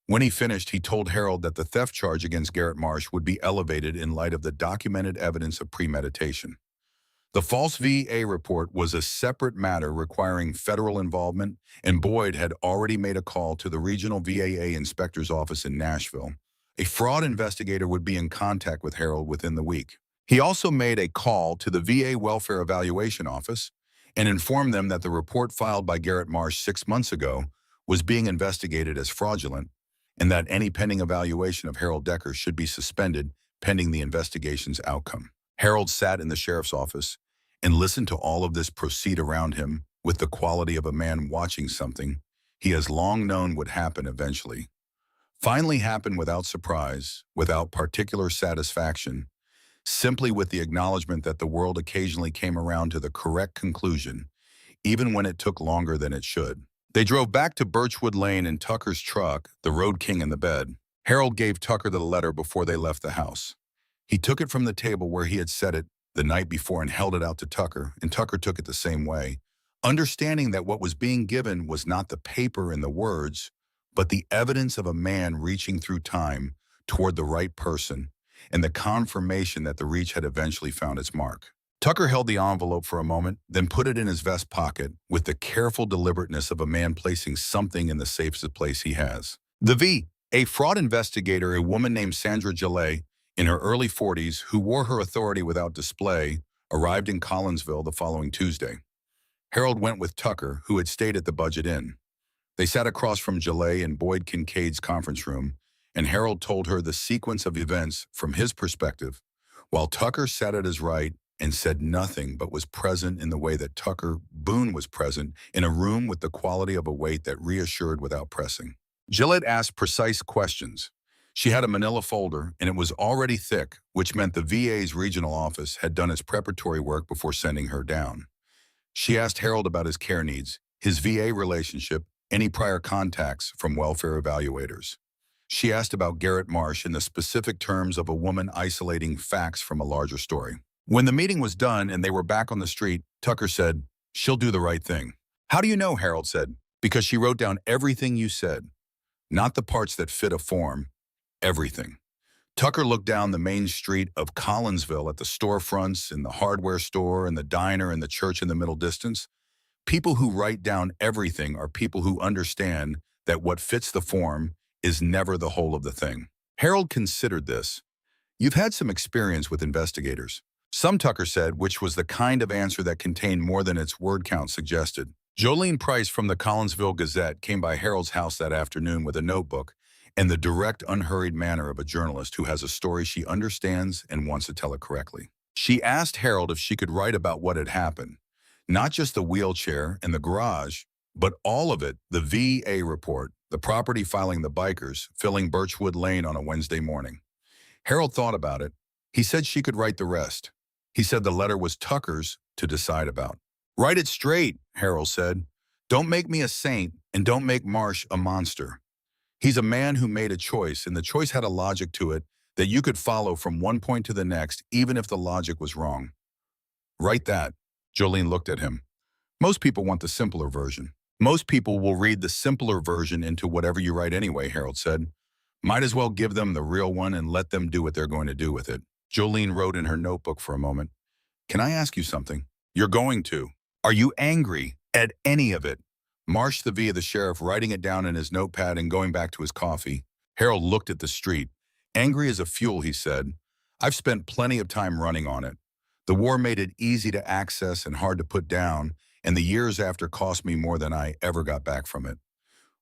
When he finished, he told Harold that the theft charge against Garrett Marsh would be elevated in light of the documented evidence of premeditation. The false VA report was a separate matter requiring federal involvement, and Boyd had already made a call to the regional VAA inspector's office in Nashville. A fraud investigator would be in contact with Harold within the week. He also made a call to the VA Welfare Evaluation Office, and informed them that the report filed by Garrett Marsh 6 months ago was being investigated as fraudulent, and that any pending evaluation of Harold Decker should be suspended pending the investigation's outcome. Harold sat in the sheriff's office and listened to all of this proceed around him with the quality of a man watching something he has long known would happen eventually. Finally happen without surprise, without particular satisfaction, simply with the acknowledgement that the world occasionally came around to the correct conclusion, even when it took longer than it should. They drove back to Birchwood Lane in Tucker's truck, the Road King in the bed. Harold gave Tucker the letter before they left the house. He took it from the table where he had set it the night before and held it out to Tucker, and Tucker took it the same way, understanding that what was being given was not the paper and the words, but the evidence of a man reaching through time toward the right person, and the confirmation that the reach had eventually found its mark. Tucker held the envelope for a moment, then put it in his vest pocket with the careful deliberateness of a man placing something in the safest place he has. The V, a fraud investigator, a woman named Sandra Gillet, in her early 40s, who wore her authority without display, arrived in Collinsville the following Tuesday. Harold went with Tucker, who had stayed at the Budget Inn. They sat across from Gillet in Boyd Kincaid's conference room, and Harold told her the sequence of events from his perspective, while Tucker sat at his right and said nothing but was present in the way that Tucker Boone was present in a room with the quality of a weight that reassured without pressing. Gillette asked precise questions. She had a manila folder, and it was already thick, which meant the VA's regional office had done its preparatory work before sending her down. She asked Harold about his care needs, his VA relationship, any prior contacts from welfare evaluators. She asked about Garrett Marsh in the specific terms of a woman isolating facts from a larger story. When the meeting was done and they were back on the street, Tucker said, "She'll do the right thing." "How do you know?" Harold said. "Because she wrote down everything you said. Not the parts that fit a form, everything." Tucker looked down the main street of Collinsville at the storefronts and the hardware store and the diner and the church in the middle distance. People who write down everything are people who understand that what fits the form is never the whole of the thing. Harold considered this. "You've had some experience with investigators." "Some," Tucker said, which was the kind of answer that contained more than its word count suggested. Jolene Price from the Collinsville Gazette came by Harold's house that afternoon with a notebook and the direct, unhurried manner of a journalist who has a story she understands and wants to tell it correctly. She asked Harold if she could write about what had happened. Not just the wheelchair and the garage, but all of it, the VA report, the property filing the bikers, filling Birchwood Lane on a Wednesday morning. Harold thought about it. He said she could write the rest. He said the letter was Tucker's to decide about. "Write it straight," Harold said. "Don't make me a saint, and don't make Marsh a monster. He's a man who made a choice, and the choice had a logic to it that you could follow from one point to the next, even if the logic was wrong. Write that." Jolene looked at him. "Most people want the simpler version." "Most people will read the simpler version into whatever you write anyway," Harold said. "Might as well give them the real one and let them do what they're going to do with it." Jolene wrote in her notebook for a moment. "Can I ask you something?" "You're going to. Are you angry at any of it?" Marsh, the V, the sheriff, writing it down in his notepad and going back to his coffee. Harold looked at the street. "Angry as a fuel," he said. "I've spent plenty of time running on it. The war made it easy to access and hard to put down, and the years after cost me more than I ever got back from it.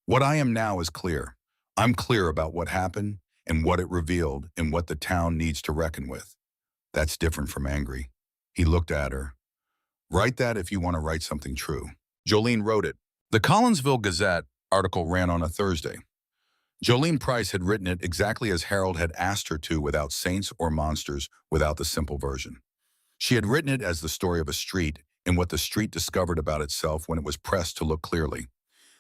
What I am now is clear. I'm clear about what happened and what it revealed and what the town needs to reckon with. That's different from angry." He looked at her. "Write that if you want to write something true." Jolene wrote it. The Collinsville Gazette article ran on a Thursday. Jolene Price had written it exactly as Harold had asked her to, without saints or monsters, without the simple version. She had written it as the story of a street and what the street discovered about itself when it was pressed to look clearly.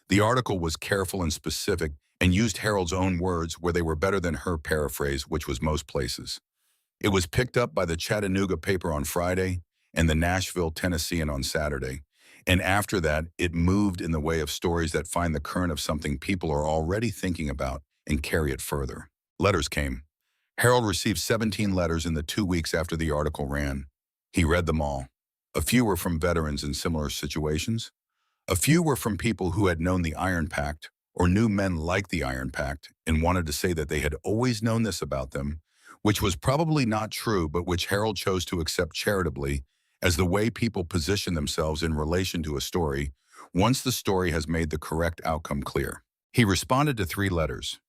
The article was careful and specific and used Harold's own words where they were better than her paraphrase, which was most places. It was picked up by the Chattanooga paper on Friday and the Nashville Tennessean on Saturday. And after that, it moved in the way of stories that find the current of something people are already thinking about and carry it further. Letters came. Harold received 17 letters in the 2 weeks after the article ran. He read them all. A few were from veterans in similar situations. A few were from people who had known the Iron Pact or knew men like the Iron Pact and wanted to say that they had always known this about them, which was probably not true, but which Harold chose to accept charitably as the way people position themselves in relation to a story once the story has made the correct outcome clear. He responded to 3 letters.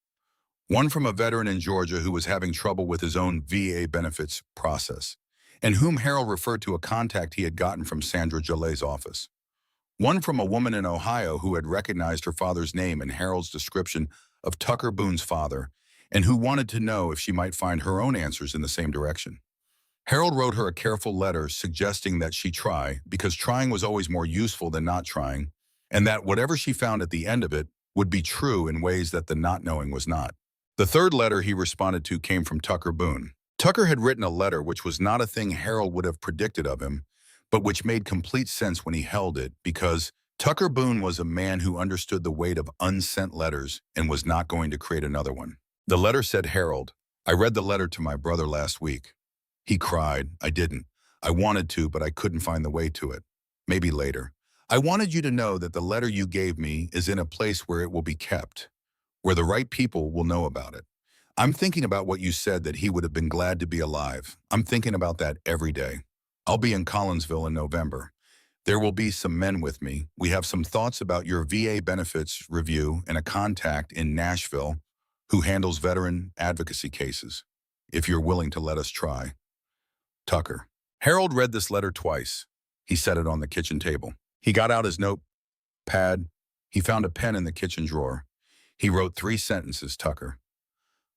One from a veteran in Georgia who was having trouble with his own VA benefits process, and whom Harold referred to a contact he had gotten from Sandra Jolet's office. One from a woman in Ohio who had recognized her father's name in Harold's description of Tucker Boone's father, and who wanted to know if she might find her own answers in the same direction. Harold wrote her a careful letter suggesting that she try, because trying was always more useful than not trying, and that whatever she found at the end of it would be true in ways that the not knowing was not. The 3rd letter he responded to came from Tucker Boone. Tucker had written a letter which was not a thing Harold would have predicted of him, but which made complete sense when he held it, because Tucker Boone was a man who understood the weight of unsent letters and was not going to create another one. The letter said, "Harold, I read the letter to my brother last week. He cried. I didn't. I wanted to, but I couldn't find the way to it. Maybe later. I wanted you to know that the letter you gave me is in a place where it will be kept, where the right people will know about it. I'm thinking about what you said, that he would have been glad to be alive. I'm thinking about that every day. I'll be in Collinsville in November. There will be some men with me. We have some thoughts about your VA benefits review and a contact in Nashville who handles veteran advocacy cases, if you're willing to let us try. Tucker." Harold read this letter twice. He set it on the kitchen table. He got out his notepad. He found a pen in the kitchen drawer. He wrote 3 sentences, Tucker.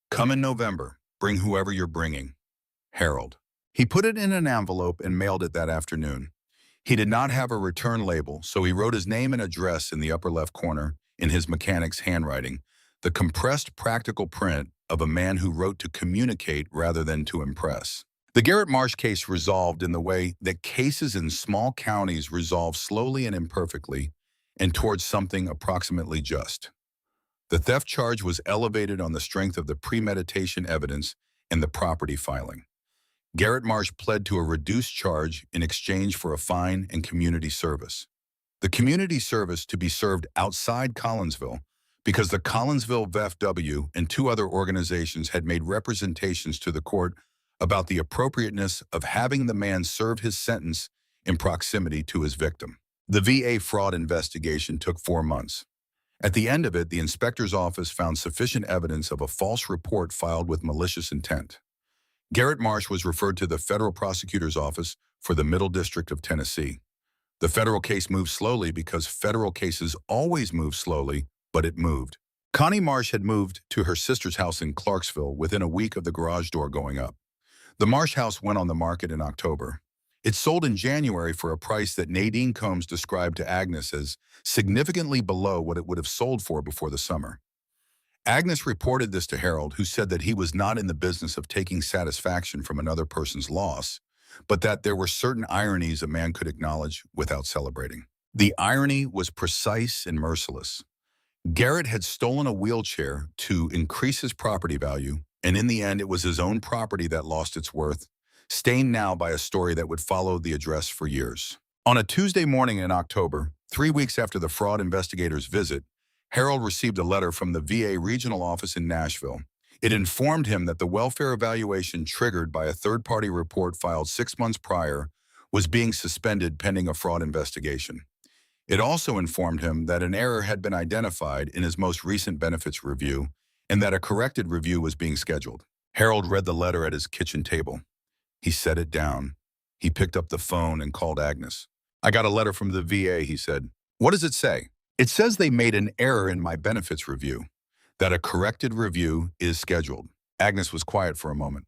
"Come in November. Bring whoever you're bringing. Harold." He put it in an envelope and mailed it that afternoon. He did not have a return label, so he wrote his name and address in the upper left corner in his mechanic's handwriting, the compressed practical print of a man who wrote to communicate rather than to impress. The Garrett Marsh case resolved in the way that cases in small counties resolve slowly and imperfectly and towards something approximately just. The theft charge was elevated on the strength of the premeditation evidence and the property filing. Garrett Marsh pled to a reduced charge in exchange for a fine and community service. The community service to be served outside Collinsville, because the Collinsville VFW and 2 other organizations had made representations to the court about the appropriateness of having the man serve his sentence in proximity to his victim. The VA fraud investigation took 4 months. At the end of it, the inspector's office found sufficient evidence of a false report filed with malicious intent. Garrett Marsh was referred to the federal prosecutor's office for the Middle District of Tennessee. The federal case moved slowly because federal cases always move slowly, but it moved. Connie Marsh had moved to her sister's house in Clarksville within a week of the garage door going up. The Marsh house went on the market in October. It sold in January for a price that Nadine Combs described to Agnes as significantly below what it would have sold for before the summer. Agnes reported this to Harold, who said that he was not in the business of taking satisfaction from another person's loss, but that there were certain ironies a man could acknowledge without celebrating. The irony was precise and merciless. Garrett had stolen a wheelchair to increase his property value, and in the end it was his own property that lost its worth, stained now by a story that would follow the address for years. On a Tuesday morning in October, 3 weeks after the fraud investigators' visit, Harold received a letter from the VA regional office in Nashville. It informed him that the welfare evaluation triggered by a third-party report filed 6 months prior was being suspended pending a fraud investigation. It also informed him that an error had been identified in his most recent benefits review and that a corrected review was being scheduled. Harold read the letter at his kitchen table. He set it down. He picked up the phone and called Agnes. "I got a letter from the VA," he said. "What does it say?" "It says they made an error in my benefits review, that a corrected review is scheduled." Agnes was quiet for a moment.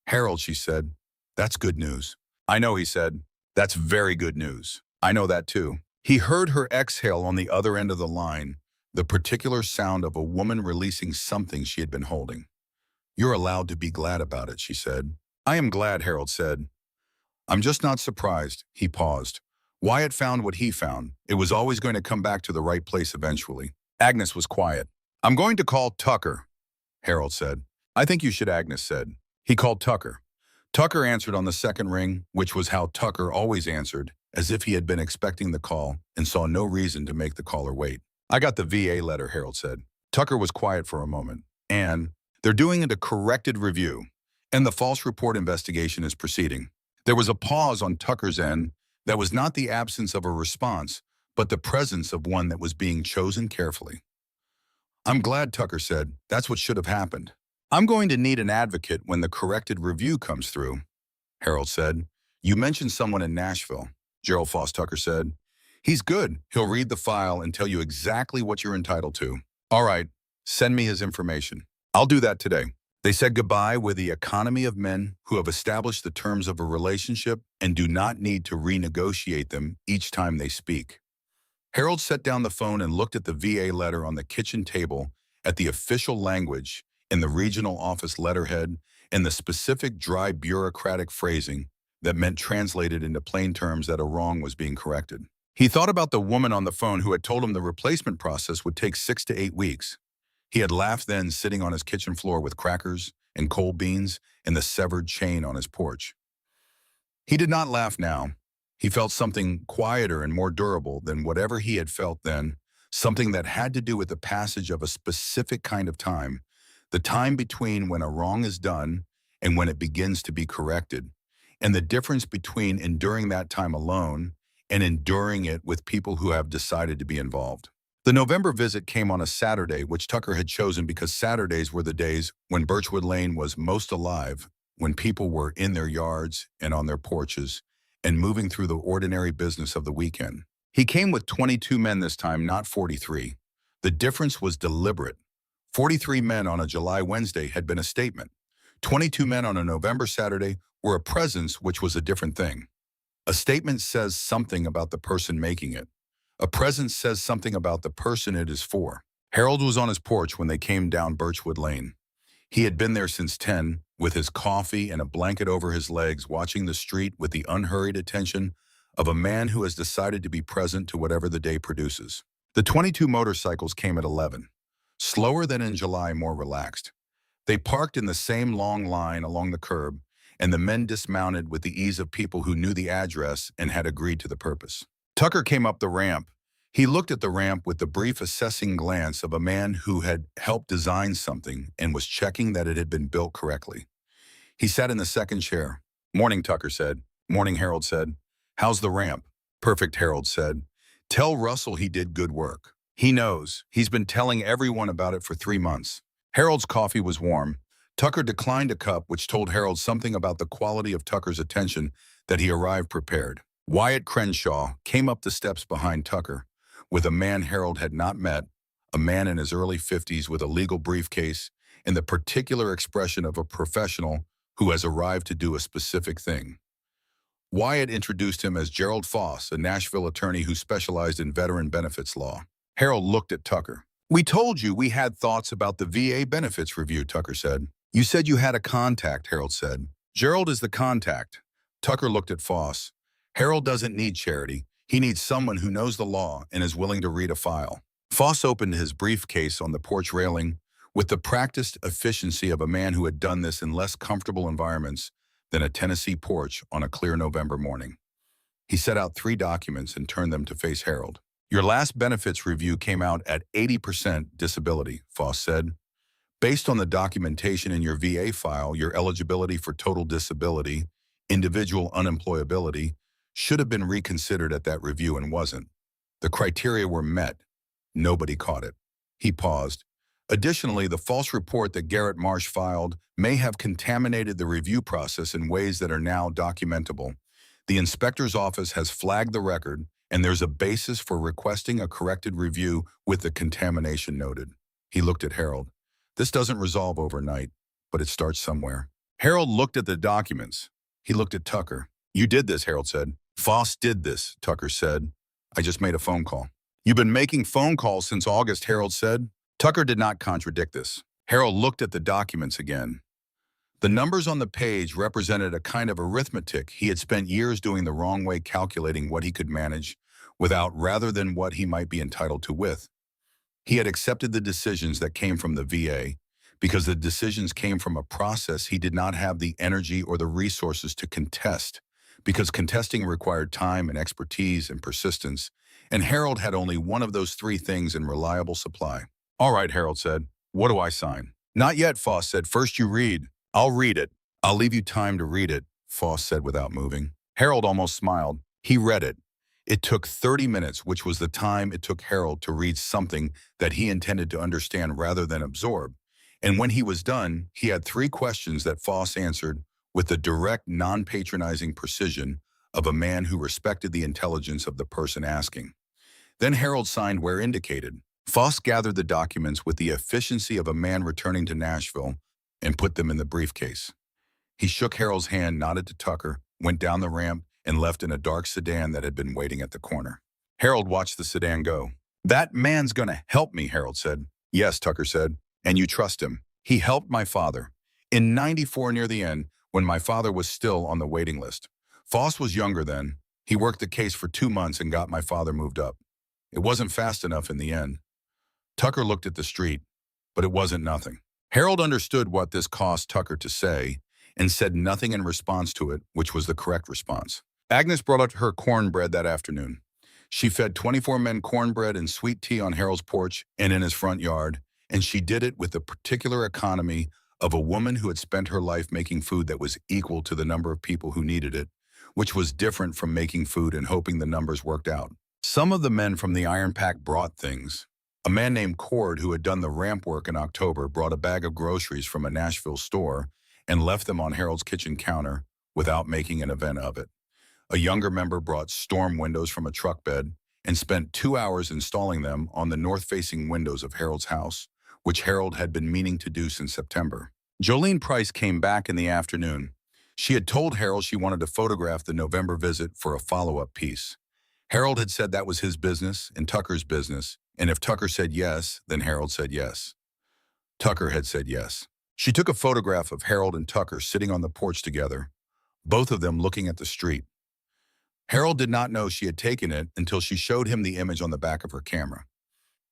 "Harold," she said, "that's good news." "I know," he said. "That's very good news. I know that too." He heard her exhale on the other end of the line, the particular sound of a woman releasing something she had been holding. "You're allowed to be glad about it," she said. "I am glad," Harold said. "I'm just not surprised." He paused. Wyatt found what he found. It was always going to come back to the right place eventually. Agnes was quiet. "I'm going to call Tucker," Harold said. "I think you should," Agnes said. He called Tucker. Tucker answered on the second ring, which was how Tucker always answered, as if he had been expecting the call and saw no reason to make the caller wait. "I got the VA letter," Harold said. Tucker was quiet for a moment. "And they're doing a corrected review, and the false report investigation is proceeding." There was a pause on Tucker's end that was not the absence of a response, but the presence of one that was being chosen carefully. I'm glad, Tucker said. That's what should have happened. I'm going to need an advocate when the corrected review comes through, Harold said. You mentioned someone in Nashville, Gerald Foss Tucker said. He's good. He'll read the file and tell you exactly what you're entitled to. All right, send me his information. I'll do that today. They said goodbye with the economy of men who have established the terms of a relationship and do not need to renegotiate them each time they speak. Harold set down the phone and looked at the VA letter on the kitchen table, at the official language in the regional office letterhead, and the specific dry bureaucratic phrasing that meant translated into plain terms that a wrong was being corrected. He thought about the woman on the phone who had told him the replacement process would take 6 to 8 weeks. He had laughed then, sitting on his kitchen floor with crackers and cold beans and the severed chain on his porch. He did not laugh now. He felt something quieter and more durable than whatever he had felt then, something that had to do with the passage of a specific kind of time, the time between when a wrong is done and when it begins to be corrected, and the difference between enduring that time alone and enduring it with people who have decided to be involved. The November visit came on a Saturday, which Tucker had chosen because Saturdays were the days when Birchwood Lane was most alive, when people were in their yards and on their porches and moving through the ordinary business of the weekend. He came with 22 men this time, not 43. The difference was deliberate. 43 men on a July Wednesday had been a statement. 22 men on a November Saturday were a presence, which was a different thing. A statement says something about the person making it. A presence says something about the person it is for. Harold was on his porch when they came down Birchwood Lane. He had been there since 10, with his coffee and a blanket over his legs, watching the street with the unhurried attention of a man who has decided to be present to whatever the day produces. The 22 motorcycles came at 11. Slower than in July, more relaxed. They parked in the same long line along the curb, and the men dismounted with the ease of people who knew the address and had agreed to the purpose. Tucker came up the ramp. He looked at the ramp with the brief assessing glance of a man who had helped design something and was checking that it had been built correctly. He sat in the second chair. Morning, Tucker said. Morning, Harold said. How's the ramp? Perfect, Harold said. Tell Russell he did good work. He knows. He's been telling everyone about it for 3 months. Harold's coffee was warm. Tucker declined a cup, which told Harold something about the quality of Tucker's attention, that he arrived prepared. Wyatt Crenshaw came up the steps behind Tucker with a man Harold had not met, a man in his early 50s with a legal briefcase and the particular expression of a professional who has arrived to do a specific thing. Wyatt introduced him as Gerald Foss, a Nashville attorney who specialized in veteran benefits law. Harold looked at Tucker. We told you we had thoughts about the VA benefits review, Tucker said. You said you had a contact, Harold said. Gerald is the contact. Tucker looked at Foss. Harold doesn't need charity. He needs someone who knows the law and is willing to read a file. Foss opened his briefcase on the porch railing with the practiced efficiency of a man who had done this in less comfortable environments than a Tennessee porch on a clear November morning. He set out 3 documents and turned them to face Harold. Your last benefits review came out at 80% disability, Foss said. Based on the documentation in your VA file, your eligibility for total disability, individual unemployability, should have been reconsidered at that review and wasn't. The criteria were met. Nobody caught it. He paused. Additionally, the false report that Garrett Marsh filed may have contaminated the review process in ways that are now documentable. The inspector's office has flagged the record, and there's a basis for requesting a corrected review with the contamination noted. He looked at Harold. This doesn't resolve overnight, but it starts somewhere. Harold looked at the documents. He looked at Tucker. You did this, Harold said. Foss did this, Tucker said. I just made a phone call. You've been making phone calls since August, Harold said. Tucker did not contradict this. Harold looked at the documents again. The numbers on the page represented a kind of arithmetic he had spent years doing the wrong way, calculating what he could manage without rather than what he might be entitled to with. He had accepted the decisions that came from the VA because the decisions came from a process he did not have the energy or the resources to contest, because contesting required time and expertise and persistence, and Harold had only one of those 3 things in reliable supply. All right, Harold said. What do I sign? Not yet, Foss said. First you read. I'll read it. I'll leave you time to read it, Foss said without moving. Harold almost smiled. He read it. It took 30 minutes, which was the time it took Harold to read something that he intended to understand rather than absorb. And when he was done, he had 3 questions that Foss answered with the direct, non-patronizing precision of a man who respected the intelligence of the person asking. Then Harold signed where indicated. Foss gathered the documents with the efficiency of a man returning to Nashville and put them in the briefcase. He shook Harold's hand, nodded to Tucker, went down the ramp, and left in a dark sedan that had been waiting at the corner. Harold watched the sedan go. "That man's gonna help me," Harold said. "Yes," Tucker said, "and you trust him. He helped my father. In '94 near the end, when my father was still on the waiting list. Foss was younger then. He worked the case for 2 months and got my father moved up. It wasn't fast enough in the end." Tucker looked at the street, but it wasn't nothing. Harold understood what this caused Tucker to say and said nothing in response to it, which was the correct response. Agnes brought out her cornbread that afternoon. She fed 24 men cornbread and sweet tea on Harold's porch and in his front yard, and she did it with the particular economy of a woman who had spent her life making food that was equal to the number of people who needed it, which was different from making food and hoping the numbers worked out. Some of the men from the Iron Pack brought things. A man named Cord, who had done the ramp work in October, brought a bag of groceries from a Nashville store and left them on Harold's kitchen counter without making an event of it. A younger member brought storm windows from a truck bed and spent 2 hours installing them on the north-facing windows of Harold's house, which Harold had been meaning to do since September. Jolene Price came back in the afternoon. She had told Harold she wanted to photograph the November visit for a follow-up piece. Harold had said that was his business and Tucker's business, and if Tucker said yes, then Harold said yes. Tucker had said yes. She took a photograph of Harold and Tucker sitting on the porch together, both of them looking at the street. Harold did not know she had taken it until she showed him the image on the back of her camera.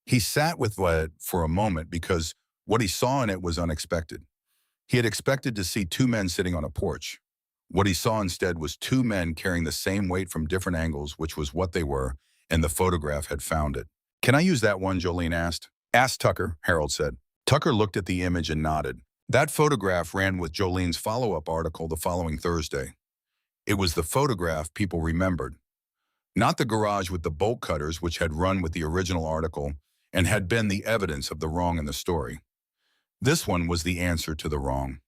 He sat with it for a moment because what he saw in it was unexpected. He had expected to see 2 men sitting on a porch. What he saw instead was 2 men carrying the same weight from different angles, which was what they were, and the photograph had found it. "Can I use that one?" Jolene asked. "Ask Tucker," Harold said. Tucker looked at the image and nodded. That photograph ran with Jolene's follow-up article the following Thursday. It was the photograph people remembered, not the garage with the bolt cutters which had run with the original article and had been the evidence of the wrong in the story. This one was the answer to the wrong.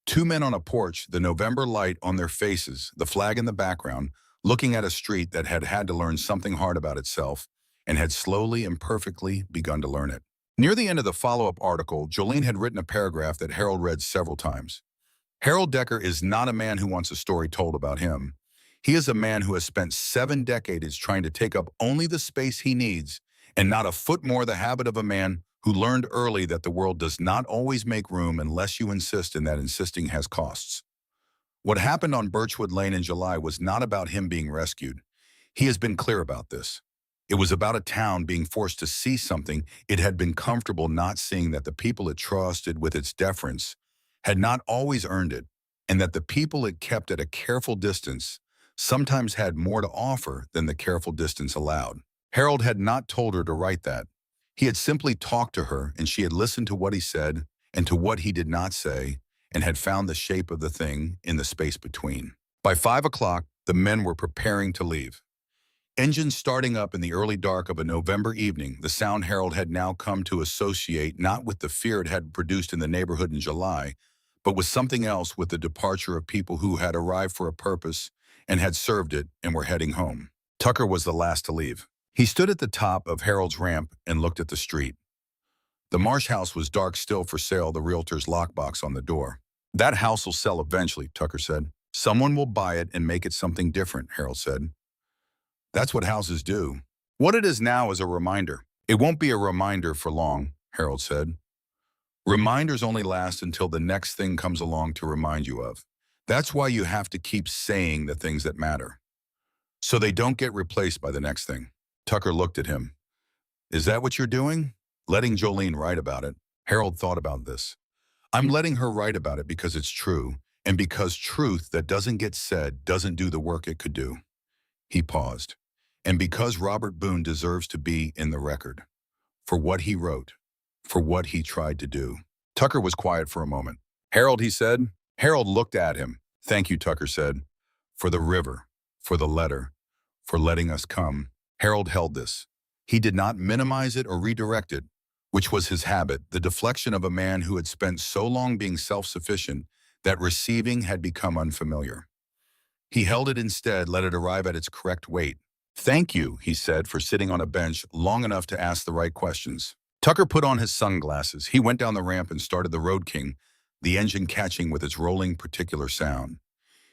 2 men on a porch, the November light on their faces, the flag in the background, looking at a street that had had to learn something hard about itself and had slowly and perfectly begun to learn it. Near the end of the follow-up article, Jolene had written a paragraph that Harold read several times. Harold Decker is not a man who wants a story told about him. He is a man who has spent 7 decades trying to take up only the space he needs and not a foot more the habit of a man who learned early that the world does not always make room unless you insist, and that insisting has costs. What happened on Birchwood Lane in July was not about him being rescued. He has been clear about this. It was about a town being forced to see something it had been comfortable not seeing, that the people it trusted with its deference had not always earned it, and that the people it kept at a careful distance sometimes had more to offer than the careful distance allowed. Harold had not told her to write that. He had simply talked to her, and she had listened to what he said and to what he did not say, and had found the shape of the thing in the space between. By 5 o'clock, the men were preparing to leave. Engines starting up in the early dark of a November evening, the sound Harold had now come to associate not with the fear it had produced in the neighborhood in July, but with something else, with the departure of people who had arrived for a purpose and had served it and were heading home. Tucker was the last to leave. He stood at the top of Harold's ramp and looked at the street. The Marsh house was dark, still for sale, the realtor's lockbox on the door. "That house will sell eventually," Tucker said. "Someone will buy it and make it something different," Harold said. "That's what houses do. What it is now is a reminder." "It won't be a reminder for long," Harold said. "Reminders only last until the next thing comes along to remind you of. That's why you have to keep saying the things that matter, so they don't get replaced by the next thing." Tucker looked at him. "Is that what you're doing?" "Letting Jolene write about it." Harold thought about this. "I'm letting her write about it because it's true, and because truth that doesn't get said doesn't do the work it could do." He paused. "And because Robert Boone deserves to be in the record. For what he wrote. For what he tried to do." Tucker was quiet for a moment. "Harold," he said. Harold looked at him. Thank you, Tucker said, for the river, for the letter, for letting us come. Harold held this. He did not minimize it or redirect it, which was his habit, the deflection of a man who had spent so long being self-sufficient that receiving had become unfamiliar. He held it instead, let it arrive at its correct weight. Thank you, he said, for sitting on a bench long enough to ask the right questions. Tucker put on his sunglasses. He went down the ramp and started the Road King, the engine catching with its rolling particular sound.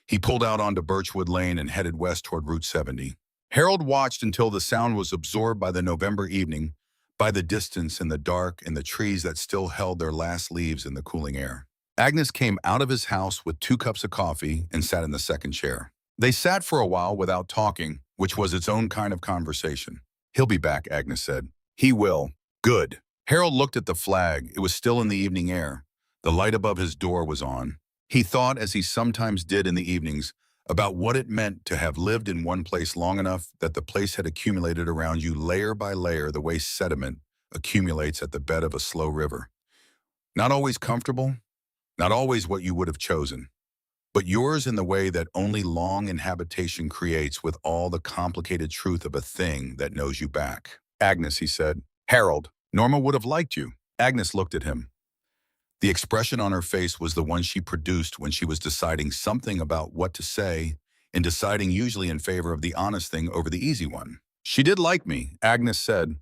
He pulled out onto Birchwood Lane and headed west toward Route 70. Harold watched until the sound was absorbed by the November evening, by the distance and the dark and the trees that still held their last leaves in the cooling air. Agnes came out of his house with 2 cups of coffee and sat in the second chair. They sat for a while without talking, which was its own kind of conversation. He'll be back, Agnes said. He will. Good. Harold looked at the flag. It was still in the evening air. The light above his door was on. He thought, as he sometimes did in the evenings, about what it meant to have lived in one place long enough that the place had accumulated around you layer by layer the way sediment accumulates at the bed of a slow river. Not always comfortable, not always what you would have chosen, but yours in the way that only long inhabitation creates with all the complicated truth of a thing that knows you back. Agnes, he said. Harold, Norma would have liked you. Agnes looked at him. The expression on her face was the one she produced when she was deciding something about what to say and deciding usually in favor of the honest thing over the easy one. She did like me, Agnes said.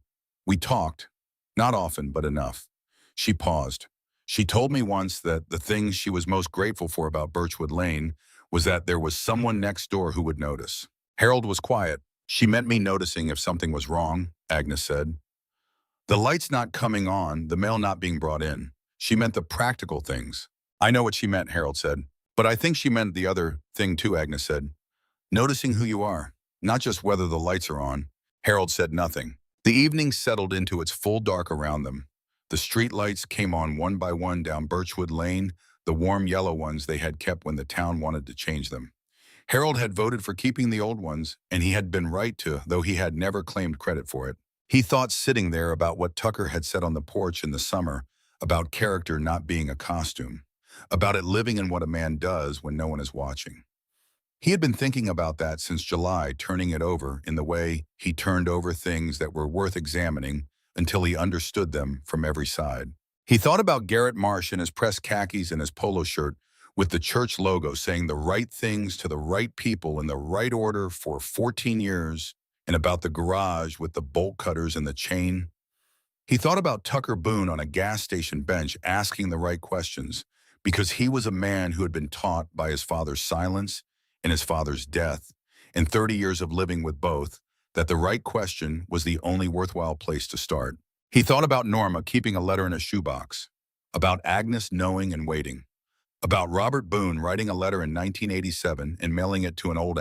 We talked. Not often, but enough. She paused. She told me once that the thing she was most grateful for about Birchwood Lane was that there was someone next door who would notice. Harold was quiet. She meant me noticing if something was wrong, Agnes said. The lights not coming on, the mail not being brought in. She meant the practical things. I know what she meant, Harold said. But I think she meant the other thing too, Agnes said. Noticing who you are, not just whether the lights are on. Harold said nothing. The evening settled into its full dark around them. The street lights came on one by one down Birchwood Lane, the warm yellow ones they had kept when the town wanted to change them. Harold had voted for keeping the old ones, and he had been right to, though he had never claimed credit for it. He thought sitting there about what Tucker had said on the porch in the summer, about character not being a costume, about it living in what a man does when no one is watching. He had been thinking about that since July, turning it over in the way he turned over things that were worth examining until he understood them from every side. He thought about Garrett Marsh in his pressed khakis and his polo shirt with the church logo saying the right things to the right people in the right order for 14 years, and about the garage with the bolt cutters and the chain. He thought about Tucker Boone on a gas station bench asking the right questions because he was a man who had been taught by his father's silence and his father's death, and 30 years of living with both, that the right question was the only worthwhile place to start. He thought about Norma keeping a letter in a shoebox, about Agnes knowing and waiting, about Robert Boone writing a letter in 1987 and mailing it to an old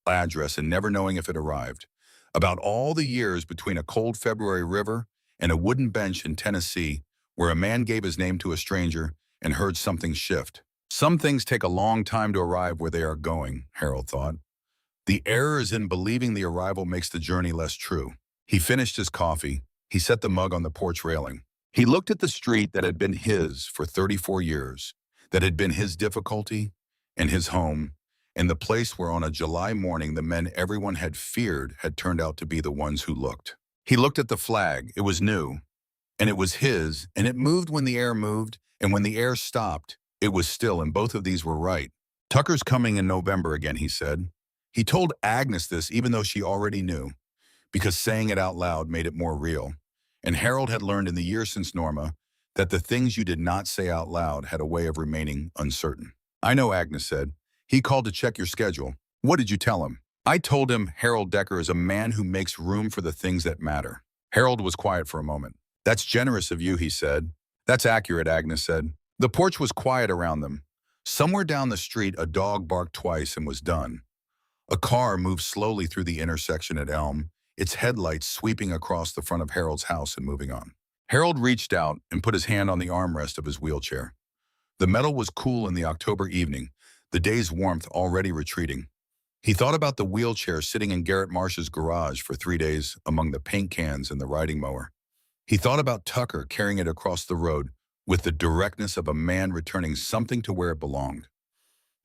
address and never knowing if it arrived, about all the years between a cold February river and a wooden bench in Tennessee where a man gave his name to a stranger and heard something shift. Some things take a long time to arrive where they are going, Harold thought. The error is in believing the arrival makes the journey less true. He finished his coffee. He set the mug on the porch railing. He looked at the street that had been his for 34 years, that had been his difficulty and his home, and the place where on a July morning the men everyone had feared had turned out to be the ones who looked. He looked at the flag. It was new, and it was his, and it moved when the air moved, and when the air stopped, it was still, and both of these were right. Tucker's coming in November again, he said. He told Agnes this even though she already knew, because saying it out loud made it more real. And Harold had learned in the years since Norma that the things you did not say out loud had a way of remaining uncertain. I know, Agnes said. He called to check your schedule. What did you tell him? I told him Harold Decker is a man who makes room for the things that matter. Harold was quiet for a moment. That's generous of you, he said. That's accurate, Agnes said. The porch was quiet around them. Somewhere down the street, a dog barked twice and was done. A car moved slowly through the intersection at Elm, its headlights sweeping across the front of Harold's house and moving on. Harold reached out and put his hand on the armrest of his wheelchair. The metal was cool in the October evening, the day's warmth already retreating. He thought about the wheelchair sitting in Garrett Marsh's garage for 3 days among the paint cans and the riding mower. He thought about Tucker carrying it across the road with the directness of a man returning something to where it belonged.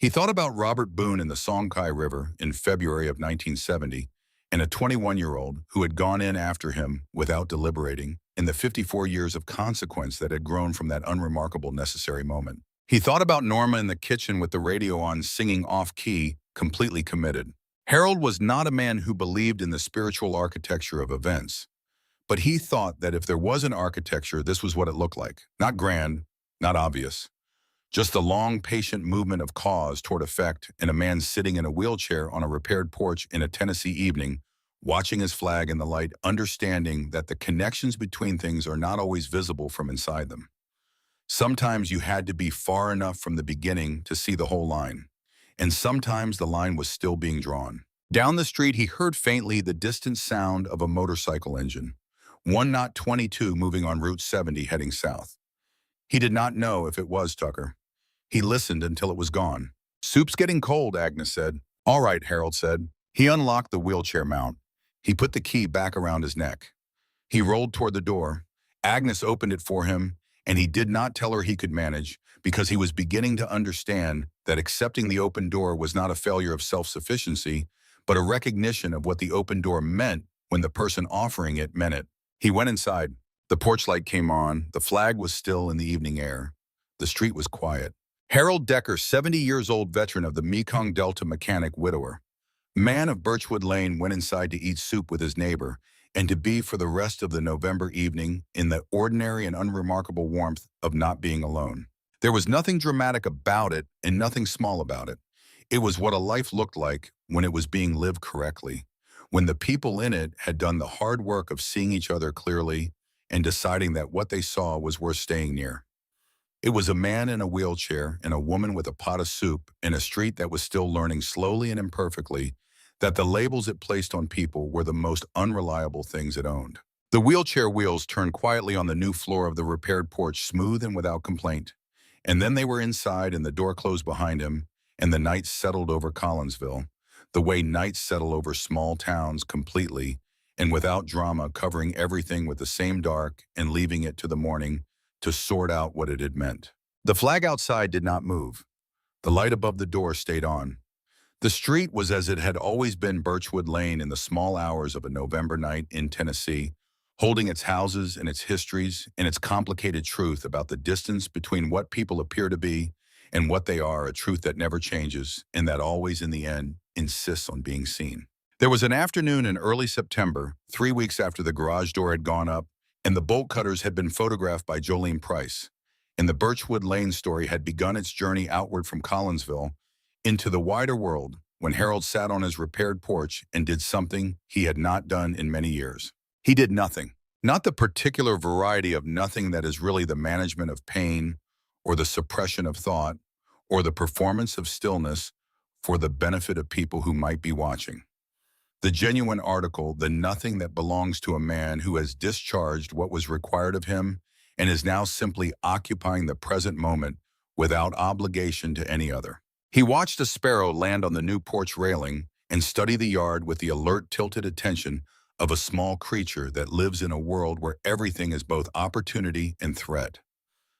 He thought about Robert Boone in the Songhai River in February of 1970, and a 21-year-old who had gone in after him without deliberating, in the 54 years of consequence that had grown from that unremarkable necessary moment. He thought about Norma in the kitchen with the radio on singing off-key, completely committed. Harold was not a man who believed in the spiritual architecture of events, but he thought that if there was an architecture, this was what it looked like. Not grand, not obvious. Just the long, patient movement of cause toward effect and a man sitting in a wheelchair on a repaired porch in a Tennessee evening, watching his flag in the light, understanding that the connections between things are not always visible from inside them. Sometimes you had to be far enough from the beginning to see the whole line, and sometimes the line was still being drawn. Down the street, he heard faintly the distant sound of a motorcycle engine, one not 22 moving on Route 70 heading south. He did not know if it was Tucker. He listened until it was gone. "Soup's getting cold," Agnes said. "All right," Harold said. He unlocked the wheelchair mount. He put the key back around his neck. He rolled toward the door. Agnes opened it for him, and he did not tell her he could manage, because he was beginning to understand that accepting the open door was not a failure of self-sufficiency, but a recognition of what the open door meant when the person offering it meant it. He went inside. The porch light came on. The flag was still in the evening air. The street was quiet. Harold Decker, 70 years old veteran of the Mekong Delta mechanic widower, man of Birchwood Lane, went inside to eat soup with his neighbor and to be for the rest of the November evening in the ordinary and unremarkable warmth of not being alone. There was nothing dramatic about it and nothing small about it. It was what a life looked like when it was being lived correctly, when the people in it had done the hard work of seeing each other clearly and deciding that what they saw was worth staying near. It was a man in a wheelchair and a woman with a pot of soup in a street that was still learning slowly and imperfectly that the labels it placed on people were the most unreliable things it owned. The wheelchair wheels turned quietly on the new floor of the repaired porch, smooth and without complaint. And then they were inside and the door closed behind him, and the night settled over Collinsville, the way nights settle over small towns completely and without drama, covering everything with the same dark and leaving it to the morning to sort out what it had meant. The flag outside did not move. The light above the door stayed on. The street was as it had always been, Birchwood Lane in the small hours of a November night in Tennessee, holding its houses and its histories and its complicated truth about the distance between what people appear to be and what they are, a truth that never changes and that always in the end insists on being seen. There was an afternoon in early September, 3 weeks after the garage door had gone up, and the bolt cutters had been photographed by Jolene Price, and the Birchwood Lane story had begun its journey outward from Collinsville into the wider world, when Harold sat on his repaired porch and did something he had not done in many years. He did nothing. Not the particular variety of nothing that is really the management of pain or the suppression of thought or the performance of stillness for the benefit of people who might be watching. The genuine article, the nothing that belongs to a man who has discharged what was required of him and is now simply occupying the present moment without obligation to any other. He watched a sparrow land on the new porch railing and study the yard with the alert, tilted attention of a small creature that lives in a world where everything is both opportunity and threat.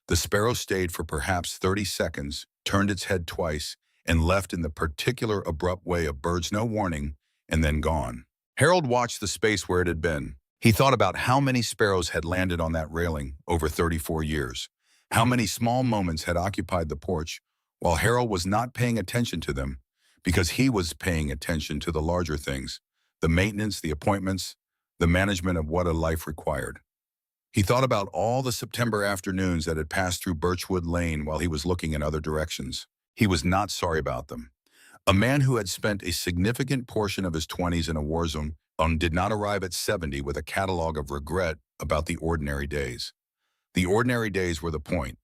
The sparrow stayed for perhaps 30 seconds, turned its head twice, and left in the particular abrupt way of birds no warning, and then gone. Harold watched the space where it had been. He thought about how many sparrows had landed on that railing over 34 years, how many small moments had occupied the porch, while Harold was not paying attention to them, because he was paying attention to the larger things, the maintenance, the appointments, the management of what a life required. He thought about all the September afternoons that had passed through Birchwood Lane while he was looking in other directions. He was not sorry about them. A man who had spent a significant portion of his 20s in a war zone did not arrive at 70 with a catalog of regret about the ordinary days. The ordinary days were the point.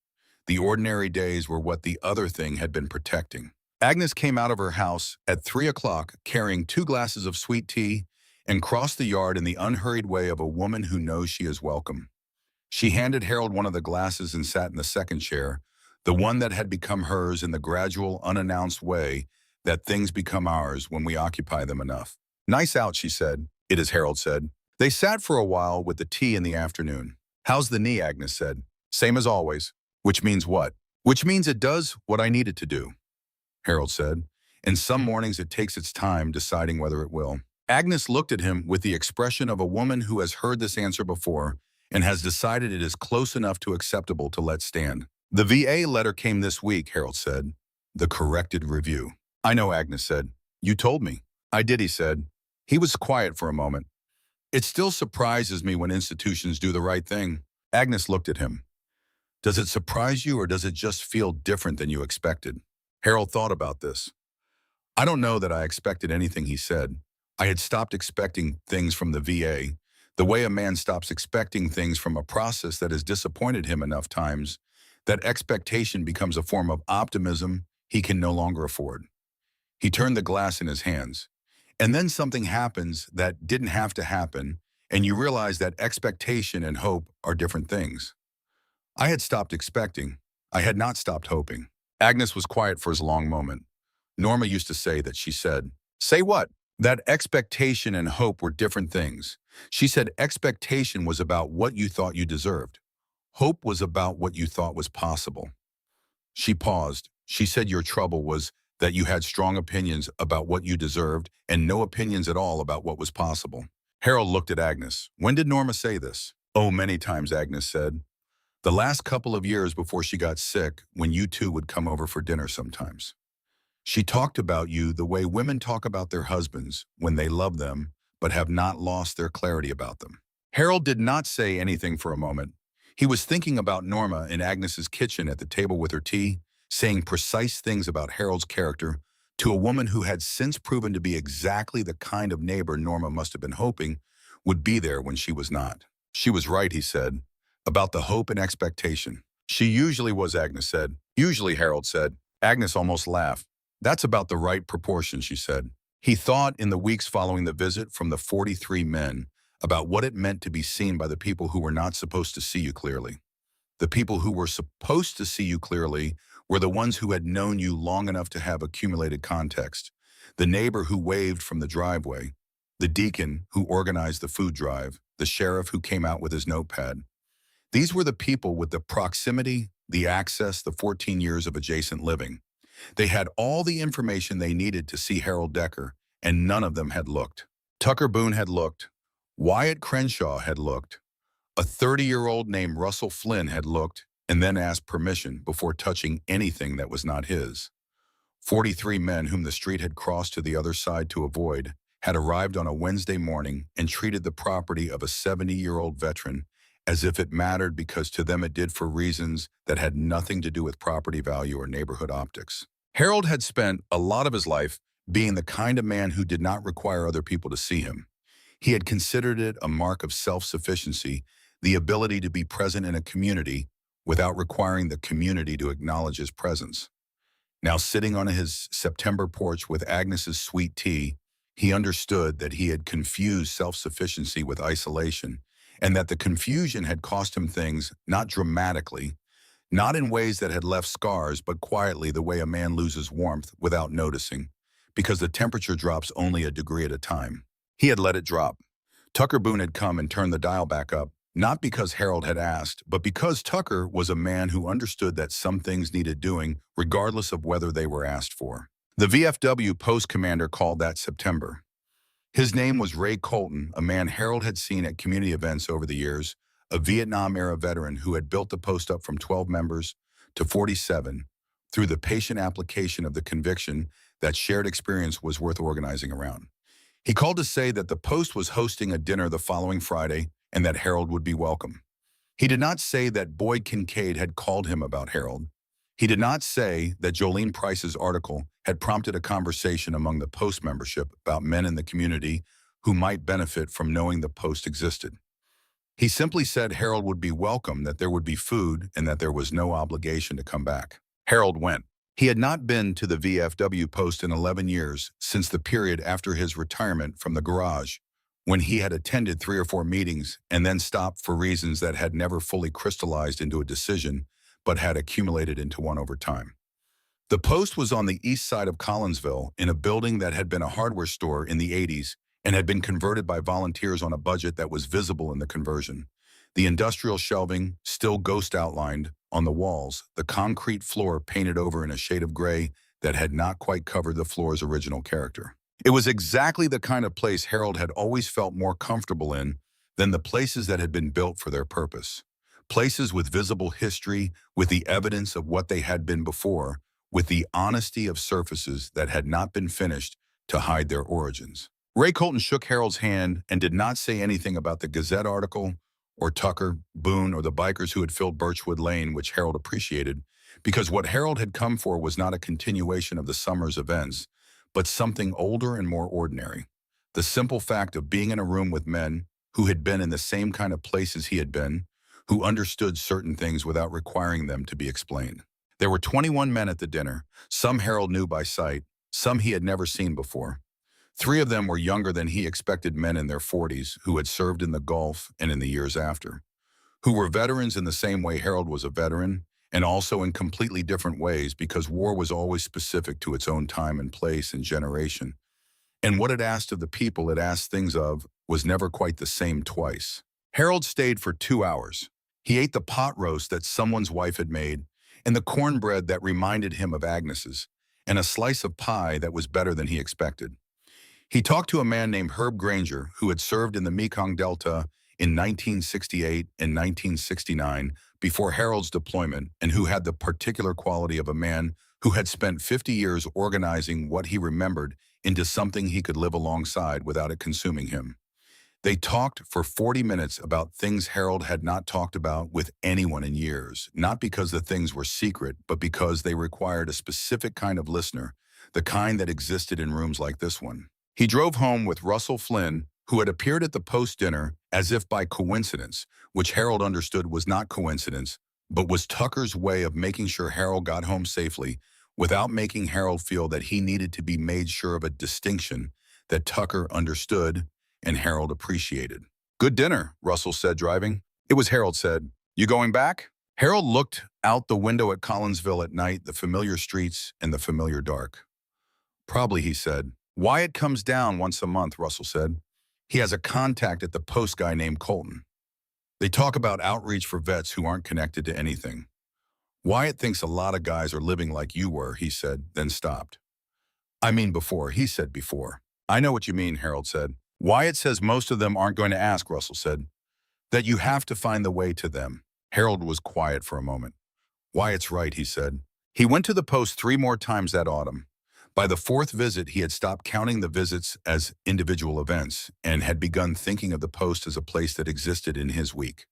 The ordinary days were what the other thing had been protecting. Agnes came out of her house at 3 o'clock carrying 2 glasses of sweet tea and crossed the yard in the unhurried way of a woman who knows she is welcome. She handed Harold one of the glasses and sat in the second chair, the one that had become hers in the gradual, unannounced way that things become ours when we occupy them enough. "Nice out," she said. "It is," Harold said. They sat for a while with the tea in the afternoon. "How's the knee?" Agnes said. "Same as always." "Which means what?" "Which means it does what I need it to do." Harold said. And some mornings it takes its time deciding whether it will. Agnes looked at him with the expression of a woman who has heard this answer before and has decided it is close enough to acceptable to let stand. The VA letter came this week, Harold said. The corrected review. I know, Agnes said. You told me. I did, he said. He was quiet for a moment. It still surprises me when institutions do the right thing. Agnes looked at him. Does it surprise you or does it just feel different than you expected? Harold thought about this. I don't know that I expected anything, he said. I had stopped expecting things from the VA, the way a man stops expecting things from a process that has disappointed him enough times, that expectation becomes a form of optimism he can no longer afford. He turned the glass in his hands. And then something happens that didn't have to happen, and you realize that expectation and hope are different things. I had stopped expecting. I had not stopped hoping. Agnes was quiet for a long moment. Norma used to say that she said, "Say what?" That expectation and hope were different things. She said expectation was about what you thought you deserved. Hope was about what you thought was possible. She paused. She said your trouble was that you had strong opinions about what you deserved and no opinions at all about what was possible. Harold looked at Agnes. When did Norma say this? Oh, many times, Agnes said. The last couple of years before she got sick, when you two would come over for dinner sometimes. She talked about you the way women talk about their husbands when they love them but have not lost their clarity about them. Harold did not say anything for a moment. He was thinking about Norma in Agnes's kitchen at the table with her tea, saying precise things about Harold's character to a woman who had since proven to be exactly the kind of neighbor Norma must have been hoping would be there when she was not. She was right, he said, about the hope and expectation. She usually was, Agnes said. Usually, Harold said. Agnes almost laughed. That's about the right proportion, she said. He thought in the weeks following the visit from the 43 men about what it meant to be seen by the people who were not supposed to see you clearly. The people who were supposed to see you clearly were the ones who had known you long enough to have accumulated context. The neighbor who waved from the driveway, the deacon who organized the food drive, the sheriff who came out with his notepad. These were the people with the proximity, the access, the 14 years of adjacent living. They had all the information they needed to see Harold Decker, and none of them had looked. Tucker Boone had looked. Wyatt Crenshaw had looked. A 30-year-old named Russell Flynn had looked and then asked permission before touching anything that was not his. 43 men whom the street had crossed to the other side to avoid had arrived on a Wednesday morning and treated the property of a 70-year-old veteran as if it mattered because to them it did for reasons that had nothing to do with property value or neighborhood optics. Harold had spent a lot of his life being the kind of man who did not require other people to see him. He had considered it a mark of self-sufficiency, the ability to be present in a community without requiring the community to acknowledge his presence. Now sitting on his September porch with Agnes's sweet tea, he understood that he had confused self-sufficiency with isolation, and that the confusion had cost him things, not dramatically, not in ways that had left scars, but quietly the way a man loses warmth without noticing, because the temperature drops only a degree at a time. He had let it drop. Tucker Boone had come and turned the dial back up, not because Harold had asked, but because Tucker was a man who understood that some things needed doing regardless of whether they were asked for. The VFW post commander called that September. His name was Ray Colton, a man Harold had seen at community events over the years, a Vietnam-era veteran who had built the post up from 12 members to 47 through the patient application of the conviction that shared experience was worth organizing around. He called to say that the post was hosting a dinner the following Friday and that Harold would be welcome. He did not say that Boyd Kincaid had called him about Harold. He did not say that Jolene Price's article had prompted a conversation among the Post membership about men in the community who might benefit from knowing the Post existed. He simply said Harold would be welcome, that there would be food, and that there was no obligation to come back. Harold went. He had not been to the VFW Post in 11 years, since the period after his retirement from the garage, when he had attended 3 or 4 meetings and then stopped for reasons that had never fully crystallized into a decision, but had accumulated into one over time. The Post was on the east side of Collinsville in a building that had been a hardware store in the 80s and had been converted by volunteers on a budget that was visible in the conversion. The industrial shelving, still ghost outlined, on the walls, the concrete floor painted over in a shade of gray that had not quite covered the floor's original character. It was exactly the kind of place Harold had always felt more comfortable in than the places that had been built for their purpose. Places with visible history, with the evidence of what they had been before, with the honesty of surfaces that had not been finished to hide their origins. Ray Colton shook Harold's hand and did not say anything about the Gazette article or Tucker, Boone, or the bikers who had filled Birchwood Lane, which Harold appreciated, because what Harold had come for was not a continuation of the summer's events, but something older and more ordinary. The simple fact of being in a room with men who had been in the same kind of places he had been, who understood certain things without requiring them to be explained. There were 21 men at the dinner. Some Harold knew by sight, some he had never seen before. 3 of them were younger than he expected men in their 40s who had served in the Gulf and in the years after, who were veterans in the same way Harold was a veteran, and also in completely different ways because war was always specific to its own time and place and generation. And what it asked of the people it asked things of was never quite the same twice. Harold stayed for 2 hours. He ate the pot roast that someone's wife had made, and the cornbread that reminded him of Agnes's, and a slice of pie that was better than he expected. He talked to a man named Herb Granger, who had served in the Mekong Delta in 1968 and 1969 before Harold's deployment, and who had the particular quality of a man who had spent 50 years organizing what he remembered into something he could live alongside without it consuming him. They talked for 40 minutes about things Harold had not talked about with anyone in years, not because the things were secret, but because they required a specific kind of listener, the kind that existed in rooms like this one. He drove home with Russell Flynn, who had appeared at the post-dinner as if by coincidence, which Harold understood was not coincidence, but was Tucker's way of making sure Harold got home safely without making Harold feel that he needed to be made sure of a distinction that Tucker understood and Harold appreciated. "Good dinner," Russell said, driving. It was Harold said. "You going back?" Harold looked out the window at Collinsville at night, the familiar streets and the familiar dark. "Probably," he said. "Wyatt comes down once a month," Russell said. "He has a contact at the post guy named Colton. They talk about outreach for vets who aren't connected to anything. Wyatt thinks a lot of guys are living like you were," he said, then stopped. "I mean before," he said before. "I know what you mean," Harold said. "Wyatt says most of them aren't going to ask," Russell said. "That you have to find the way to them." Harold was quiet for a moment. "Wyatt's right," he said. He went to the post 3 more times that autumn. By the 4th visit, he had stopped counting the visits as individual events and had begun thinking of the post as a place that existed in his week.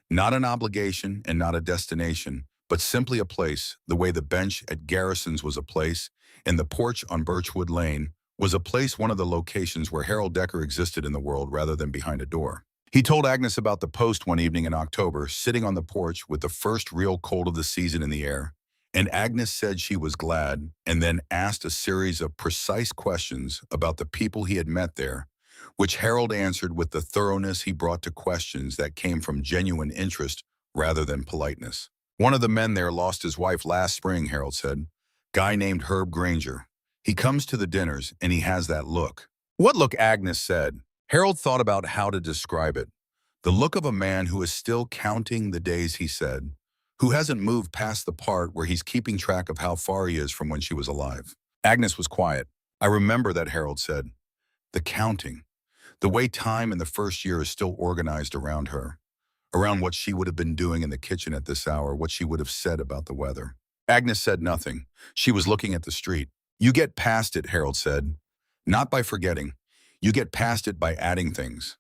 Not an obligation and not a destination, but simply a place, the way the bench at Garrison's was a place, and the porch on Birchwood Lane was a place, one of the locations where Harold Decker existed in the world rather than behind a door. He told Agnes about the post one evening in October, sitting on the porch with the first real cold of the season in the air, and Agnes said she was glad, and then asked a series of precise questions about the people he had met there, which Harold answered with the thoroughness he brought to questions that came from genuine interest rather than politeness. "One of the men there lost his wife last spring," Harold said. "Guy named Herb Granger. He comes to the dinners, and he has that look." "What look?" Agnes said. Harold thought about how to describe it. "The look of a man who is still counting the days," he said, "who hasn't moved past the part where he's keeping track of how far he is from when she was alive." Agnes was quiet. "I remember that," Harold said. The counting. The way time in the first year is still organized around her. Around what she would have been doing in the kitchen at this hour, what she would have said about the weather. Agnes said nothing. She was looking at the street. "You get past it," Harold said. "Not by forgetting. You get past it by adding things.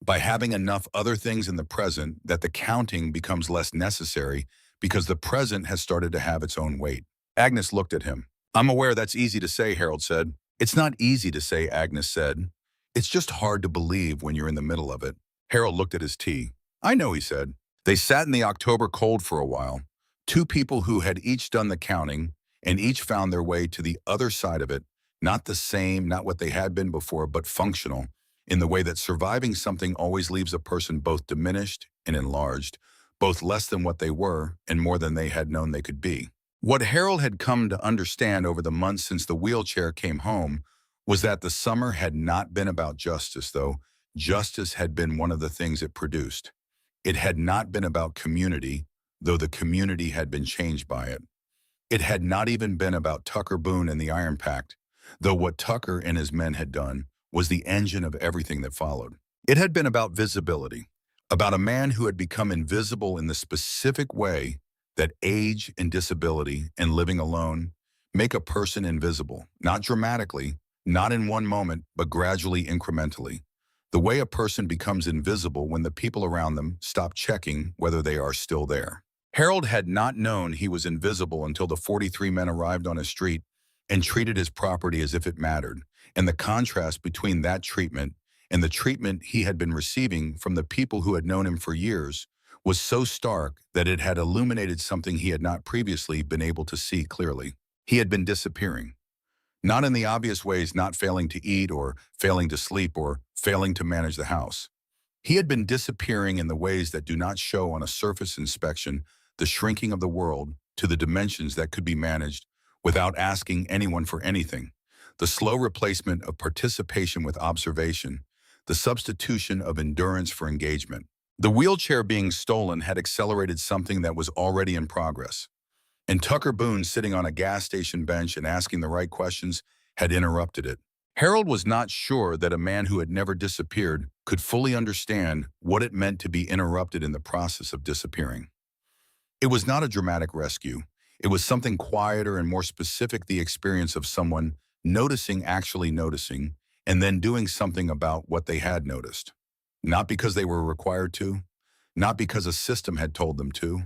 By having enough other things in the present that the counting becomes less necessary because the present has started to have its own weight." Agnes looked at him. "I'm aware that's easy to say," Harold said. "It's not easy to say," Agnes said. "It's just hard to believe when you're in the middle of it." Harold looked at his tea. "I know," he said. They sat in the October cold for a while. 2 people who had each done the counting and each found their way to the other side of it, not the same, not what they had been before, but functional, in the way that surviving something always leaves a person both diminished and enlarged, both less than what they were and more than they had known they could be. What Harold had come to understand over the months since the wheelchair came home was that the summer had not been about justice, though justice had been one of the things it produced. It had not been about community, though the community had been changed by it. It had not even been about Tucker Boone and the Iron Pact, though what Tucker and his men had done was the engine of everything that followed. It had been about visibility, about a man who had become invisible in the specific way that age and disability and living alone make a person invisible, not dramatically, not in one moment, but gradually, incrementally. The way a person becomes invisible when the people around them stop checking whether they are still there. Harold had not known he was invisible until the 43 men arrived on his street and treated his property as if it mattered, and the contrast between that treatment and the treatment he had been receiving from the people who had known him for years was so stark that it had illuminated something he had not previously been able to see clearly. He had been disappearing. Not in the obvious ways, not failing to eat or failing to sleep or failing to manage the house. He had been disappearing in the ways that do not show on a surface inspection the shrinking of the world to the dimensions that could be managed without asking anyone for anything, the slow replacement of participation with observation, the substitution of endurance for engagement. The wheelchair being stolen had accelerated something that was already in progress, and Tucker Boone sitting on a gas station bench and asking the right questions had interrupted it. Harold was not sure that a man who had never disappeared could fully understand what it meant to be interrupted in the process of disappearing. It was not a dramatic rescue. It was something quieter and more specific, the experience of someone actually noticing, and then doing something about what they had noticed. Not because they were required to, not because a system had told them to,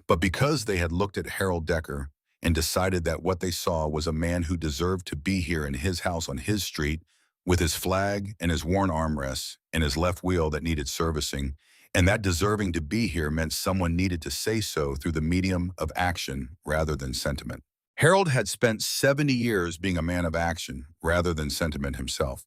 but because they had looked at Harold Decker and decided that what they saw was a man who deserved to be here in his house on his street with his flag and his worn armrests and his left wheel that needed servicing, and that deserving to be here meant someone needed to say so through the medium of action rather than sentiment. Harold had spent 70 years being a man of action rather than sentiment himself.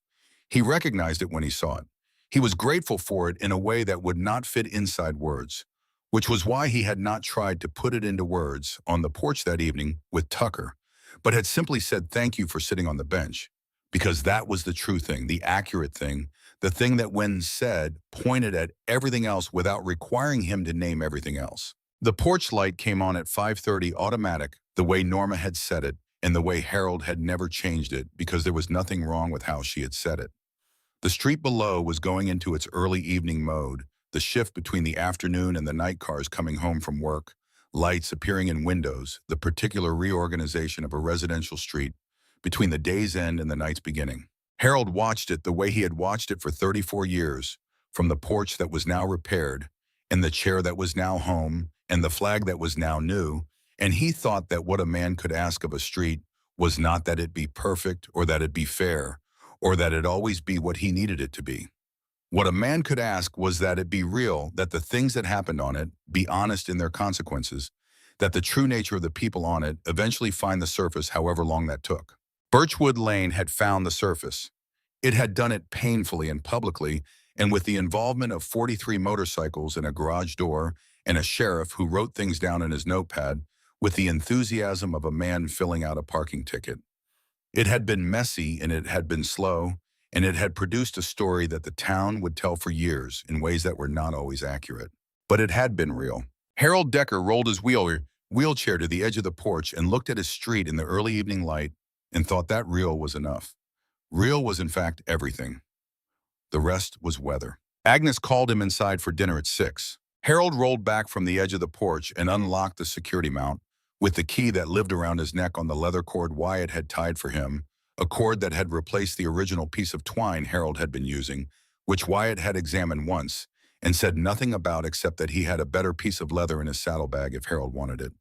He recognized it when he saw it. He was grateful for it in a way that would not fit inside words, which was why he had not tried to put it into words on the porch that evening with Tucker, but had simply said thank you for sitting on the bench, because that was the true thing, the accurate thing, the thing that when said pointed at everything else without requiring him to name everything else. The porch light came on at 5:30 automatic, the way Norma had said it, and the way Harold had never changed it because there was nothing wrong with how she had said it. The street below was going into its early evening mode, the shift between the afternoon and the night cars coming home from work, lights appearing in windows, the particular reorganization of a residential street between the day's end and the night's beginning. Harold watched it the way he had watched it for 34 years, from the porch that was now repaired, and the chair that was now home, and the flag that was now new, and he thought that what a man could ask of a street was not that it be perfect or that it be fair, or that it always be what he needed it to be. What a man could ask was that it be real, that the things that happened on it be honest in their consequences, that the true nature of the people on it eventually find the surface however long that took. Birchwood Lane had found the surface. It had done it painfully and publicly, and with the involvement of 43 motorcycles and a garage door and a sheriff who wrote things down in his notepad with the enthusiasm of a man filling out a parking ticket. It had been messy and it had been slow, and it had produced a story that the town would tell for years in ways that were not always accurate. But it had been real. Harold Decker rolled his wheelchair to the edge of the porch and looked at his street in the early evening light and thought that real was enough. Real was in fact everything. The rest was weather. Agnes called him inside for dinner at 6. Harold rolled back from the edge of the porch and unlocked the security mount with the key that lived around his neck on the leather cord Wyatt had tied for him, a cord that had replaced the original piece of twine Harold had been using, which Wyatt had examined once and said nothing about except that he had a better piece of leather in his saddlebag if Harold wanted it.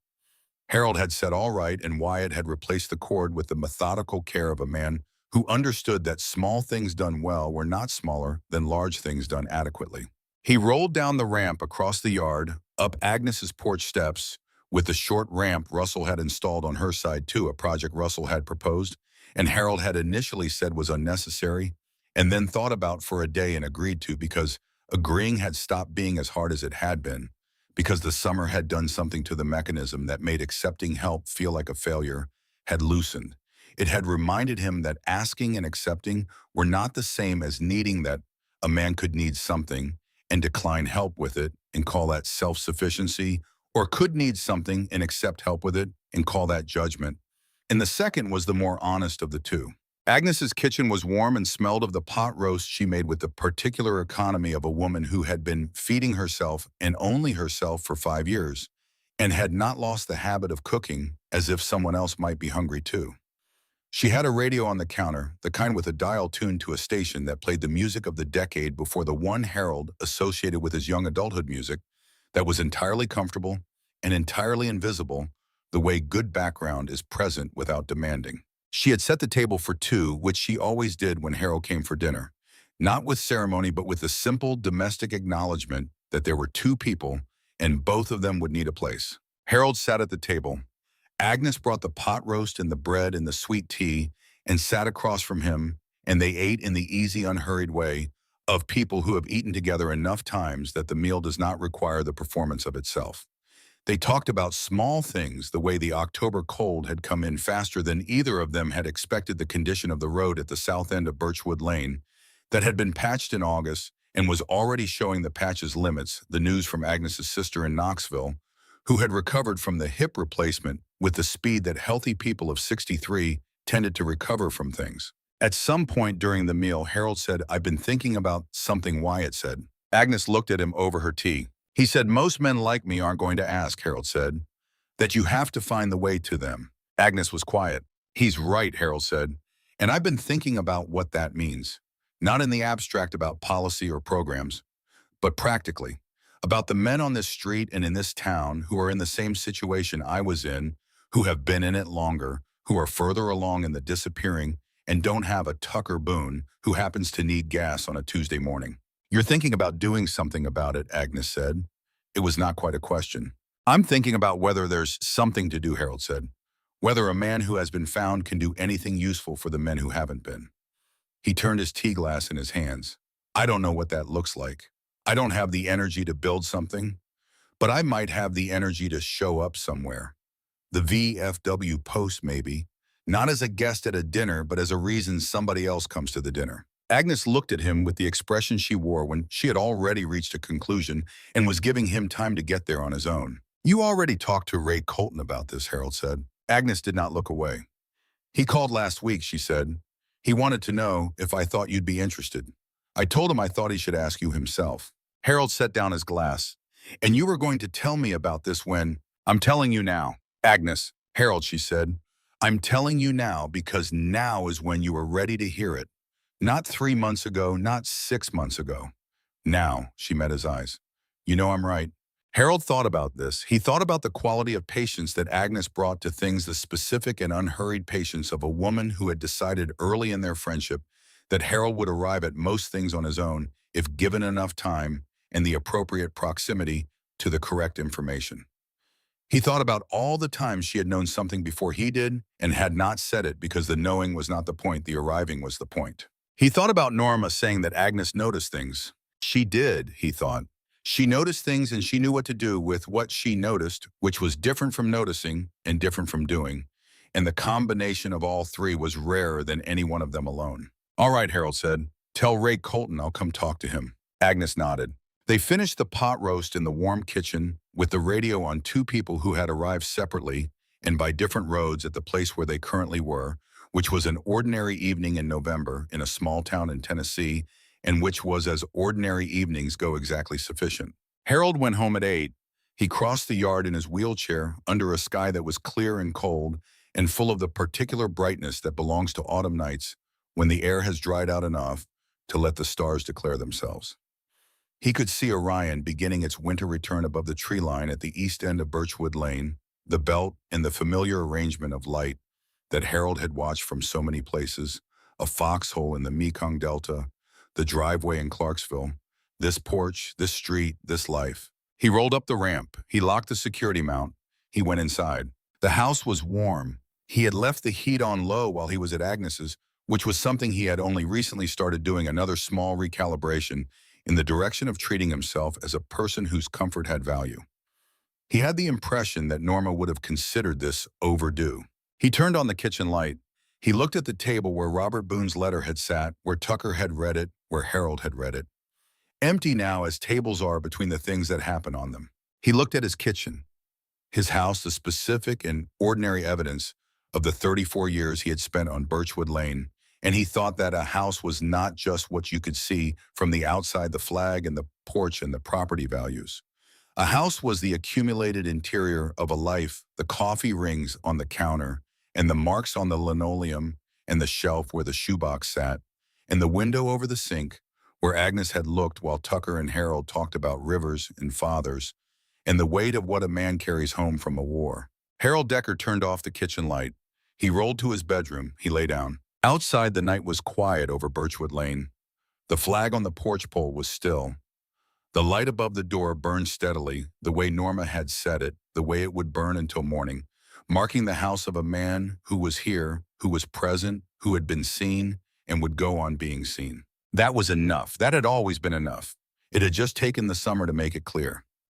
Harold had said all right, and Wyatt had replaced the cord with the methodical care of a man who understood that small things done well were not smaller than large things done adequately. He rolled down the ramp across the yard, up Agnes's porch steps, with the short ramp Russell had installed on her side too, a project Russell had proposed, and Harold had initially said was unnecessary, and then thought about for a day and agreed to because agreeing had stopped being as hard as it had been, because the summer had done something to the mechanism that made accepting help feel like a failure, had loosened. It had reminded him that asking and accepting were not the same as needing, that a man could need something and decline help with it and call that self-sufficiency or could need something and accept help with it and call that judgment. And the second was the more honest of the two. Agnes's kitchen was warm and smelled of the pot roast she made with the particular economy of a woman who had been feeding herself and only herself for 5 years and had not lost the habit of cooking as if someone else might be hungry too. She had a radio on the counter, the kind with a dial tuned to a station that played the music of the decade before the one Harold associated with his young adulthood music that was entirely comfortable and entirely invisible, the way good background is present without demanding. She had set the table for two, which she always did when Harold came for dinner, not with ceremony but with the simple domestic acknowledgement that there were two people and both of them would need a place. Harold sat at the table. Agnes brought the pot roast and the bread and the sweet tea and sat across from him, and they ate in the easy, unhurried way of people who have eaten together enough times that the meal does not require the performance of itself. They talked about small things, the way the October cold had come in faster than either of them had expected, the condition of the road at the south end of Birchwood Lane that had been patched in August and was already showing the patch's limits, the news from Agnes's sister in Knoxville, who had recovered from the hip replacement with the speed that healthy people of 63 tended to recover from things. At some point during the meal, Harold said, "I've been thinking about something," Wyatt said. Agnes looked at him over her tea. He said, "Most men like me aren't going to ask," Harold said, "that you have to find the way to them." Agnes was quiet. "He's right," Harold said, "and I've been thinking about what that means. Not in the abstract about policy or programs, but practically, about the men on this street and in this town who are in the same situation I was in, who have been in it longer, who are further along in the disappearing and don't have a Tucker Boone who happens to need gas on a Tuesday morning." "You're thinking about doing something about it," Agnes said. It was not quite a question. "I'm thinking about whether there's something to do," Harold said. "Whether a man who has been found can do anything useful for the men who haven't been." He turned his tea glass in his hands. "I don't know what that looks like. I don't have the energy to build something, but I might have the energy to show up somewhere. The VFW Post, maybe. Not as a guest at a dinner, but as a reason somebody else comes to the dinner." Agnes looked at him with the expression she wore when she had already reached a conclusion and was giving him time to get there on his own. "You already talked to Ray Colton about this," Harold said. Agnes did not look away. "He called last week," she said. "He wanted to know if I thought you'd be interested. I told him I thought he should ask you himself." Harold set down his glass. "And you were going to tell me about this when—" "I'm telling you now." "Agnes." "Harold," she said, "I'm telling you now because now is when you are ready to hear it. Not 3 months ago, not 6 months ago. Now." She met his eyes. "You know I'm right." Harold thought about this. He thought about the quality of patience that Agnes brought to things, the specific and unhurried patience of a woman who had decided early in their friendship that Harold would arrive at most things on his own if given enough time and the appropriate proximity to the correct information. He thought about all the times she had known something before he did and had not said it because the knowing was not the point, the arriving was the point. He thought about Norma saying that Agnes noticed things. She did, he thought. She noticed things and she knew what to do with what she noticed, which was different from noticing and different from doing. And the combination of all three was rarer than any one of them alone. "All right," Harold said. "Tell Ray Colton I'll come talk to him." Agnes nodded. They finished the pot roast in the warm kitchen with the radio on two people who had arrived separately and by different roads at the place where they currently were, which was an ordinary evening in November in a small town in Tennessee, and which was as ordinary evenings go exactly sufficient. Harold went home at 8. He crossed the yard in his wheelchair under a sky that was clear and cold and full of the particular brightness that belongs to autumn nights when the air has dried out enough to let the stars declare themselves. He could see Orion beginning its winter return above the tree line at the east end of Birchwood Lane, the belt and the familiar arrangement of light that Harold had watched from so many places, a foxhole in the Mekong Delta, the driveway in Clarksville, this porch, this street, this life. He rolled up the ramp. He locked the security mount. He went inside. The house was warm. He had left the heat on low while he was at Agnes's, which was something he had only recently started doing, another small recalibration in the direction of treating himself as a person whose comfort had value. He had the impression that Norma would have considered this overdue. He turned on the kitchen light. He looked at the table where Robert Boone's letter had sat, where Tucker had read it, where Harold had read it. Empty now as tables are between the things that happen on them. He looked at his kitchen. His house, the specific and ordinary evidence of the 34 years he had spent on Birchwood Lane, and he thought that a house was not just what you could see from the outside, the flag and the porch and the property values. A house was the accumulated interior of a life, the coffee rings on the counter, and the marks on the linoleum, and the shelf where the shoebox sat, and the window over the sink where Agnes had looked while Tucker and Harold talked about rivers and fathers, and the weight of what a man carries home from a war. Harold Decker turned off the kitchen light. He rolled to his bedroom. He lay down. Outside, the night was quiet over Birchwood Lane. The flag on the porch pole was still. The light above the door burned steadily, the way Norma had set it, the way it would burn until morning, marking the house of a man who was here, who was present, who had been seen, and would go on being seen. That was enough. That had always been enough. It had just taken the summer to make it clear.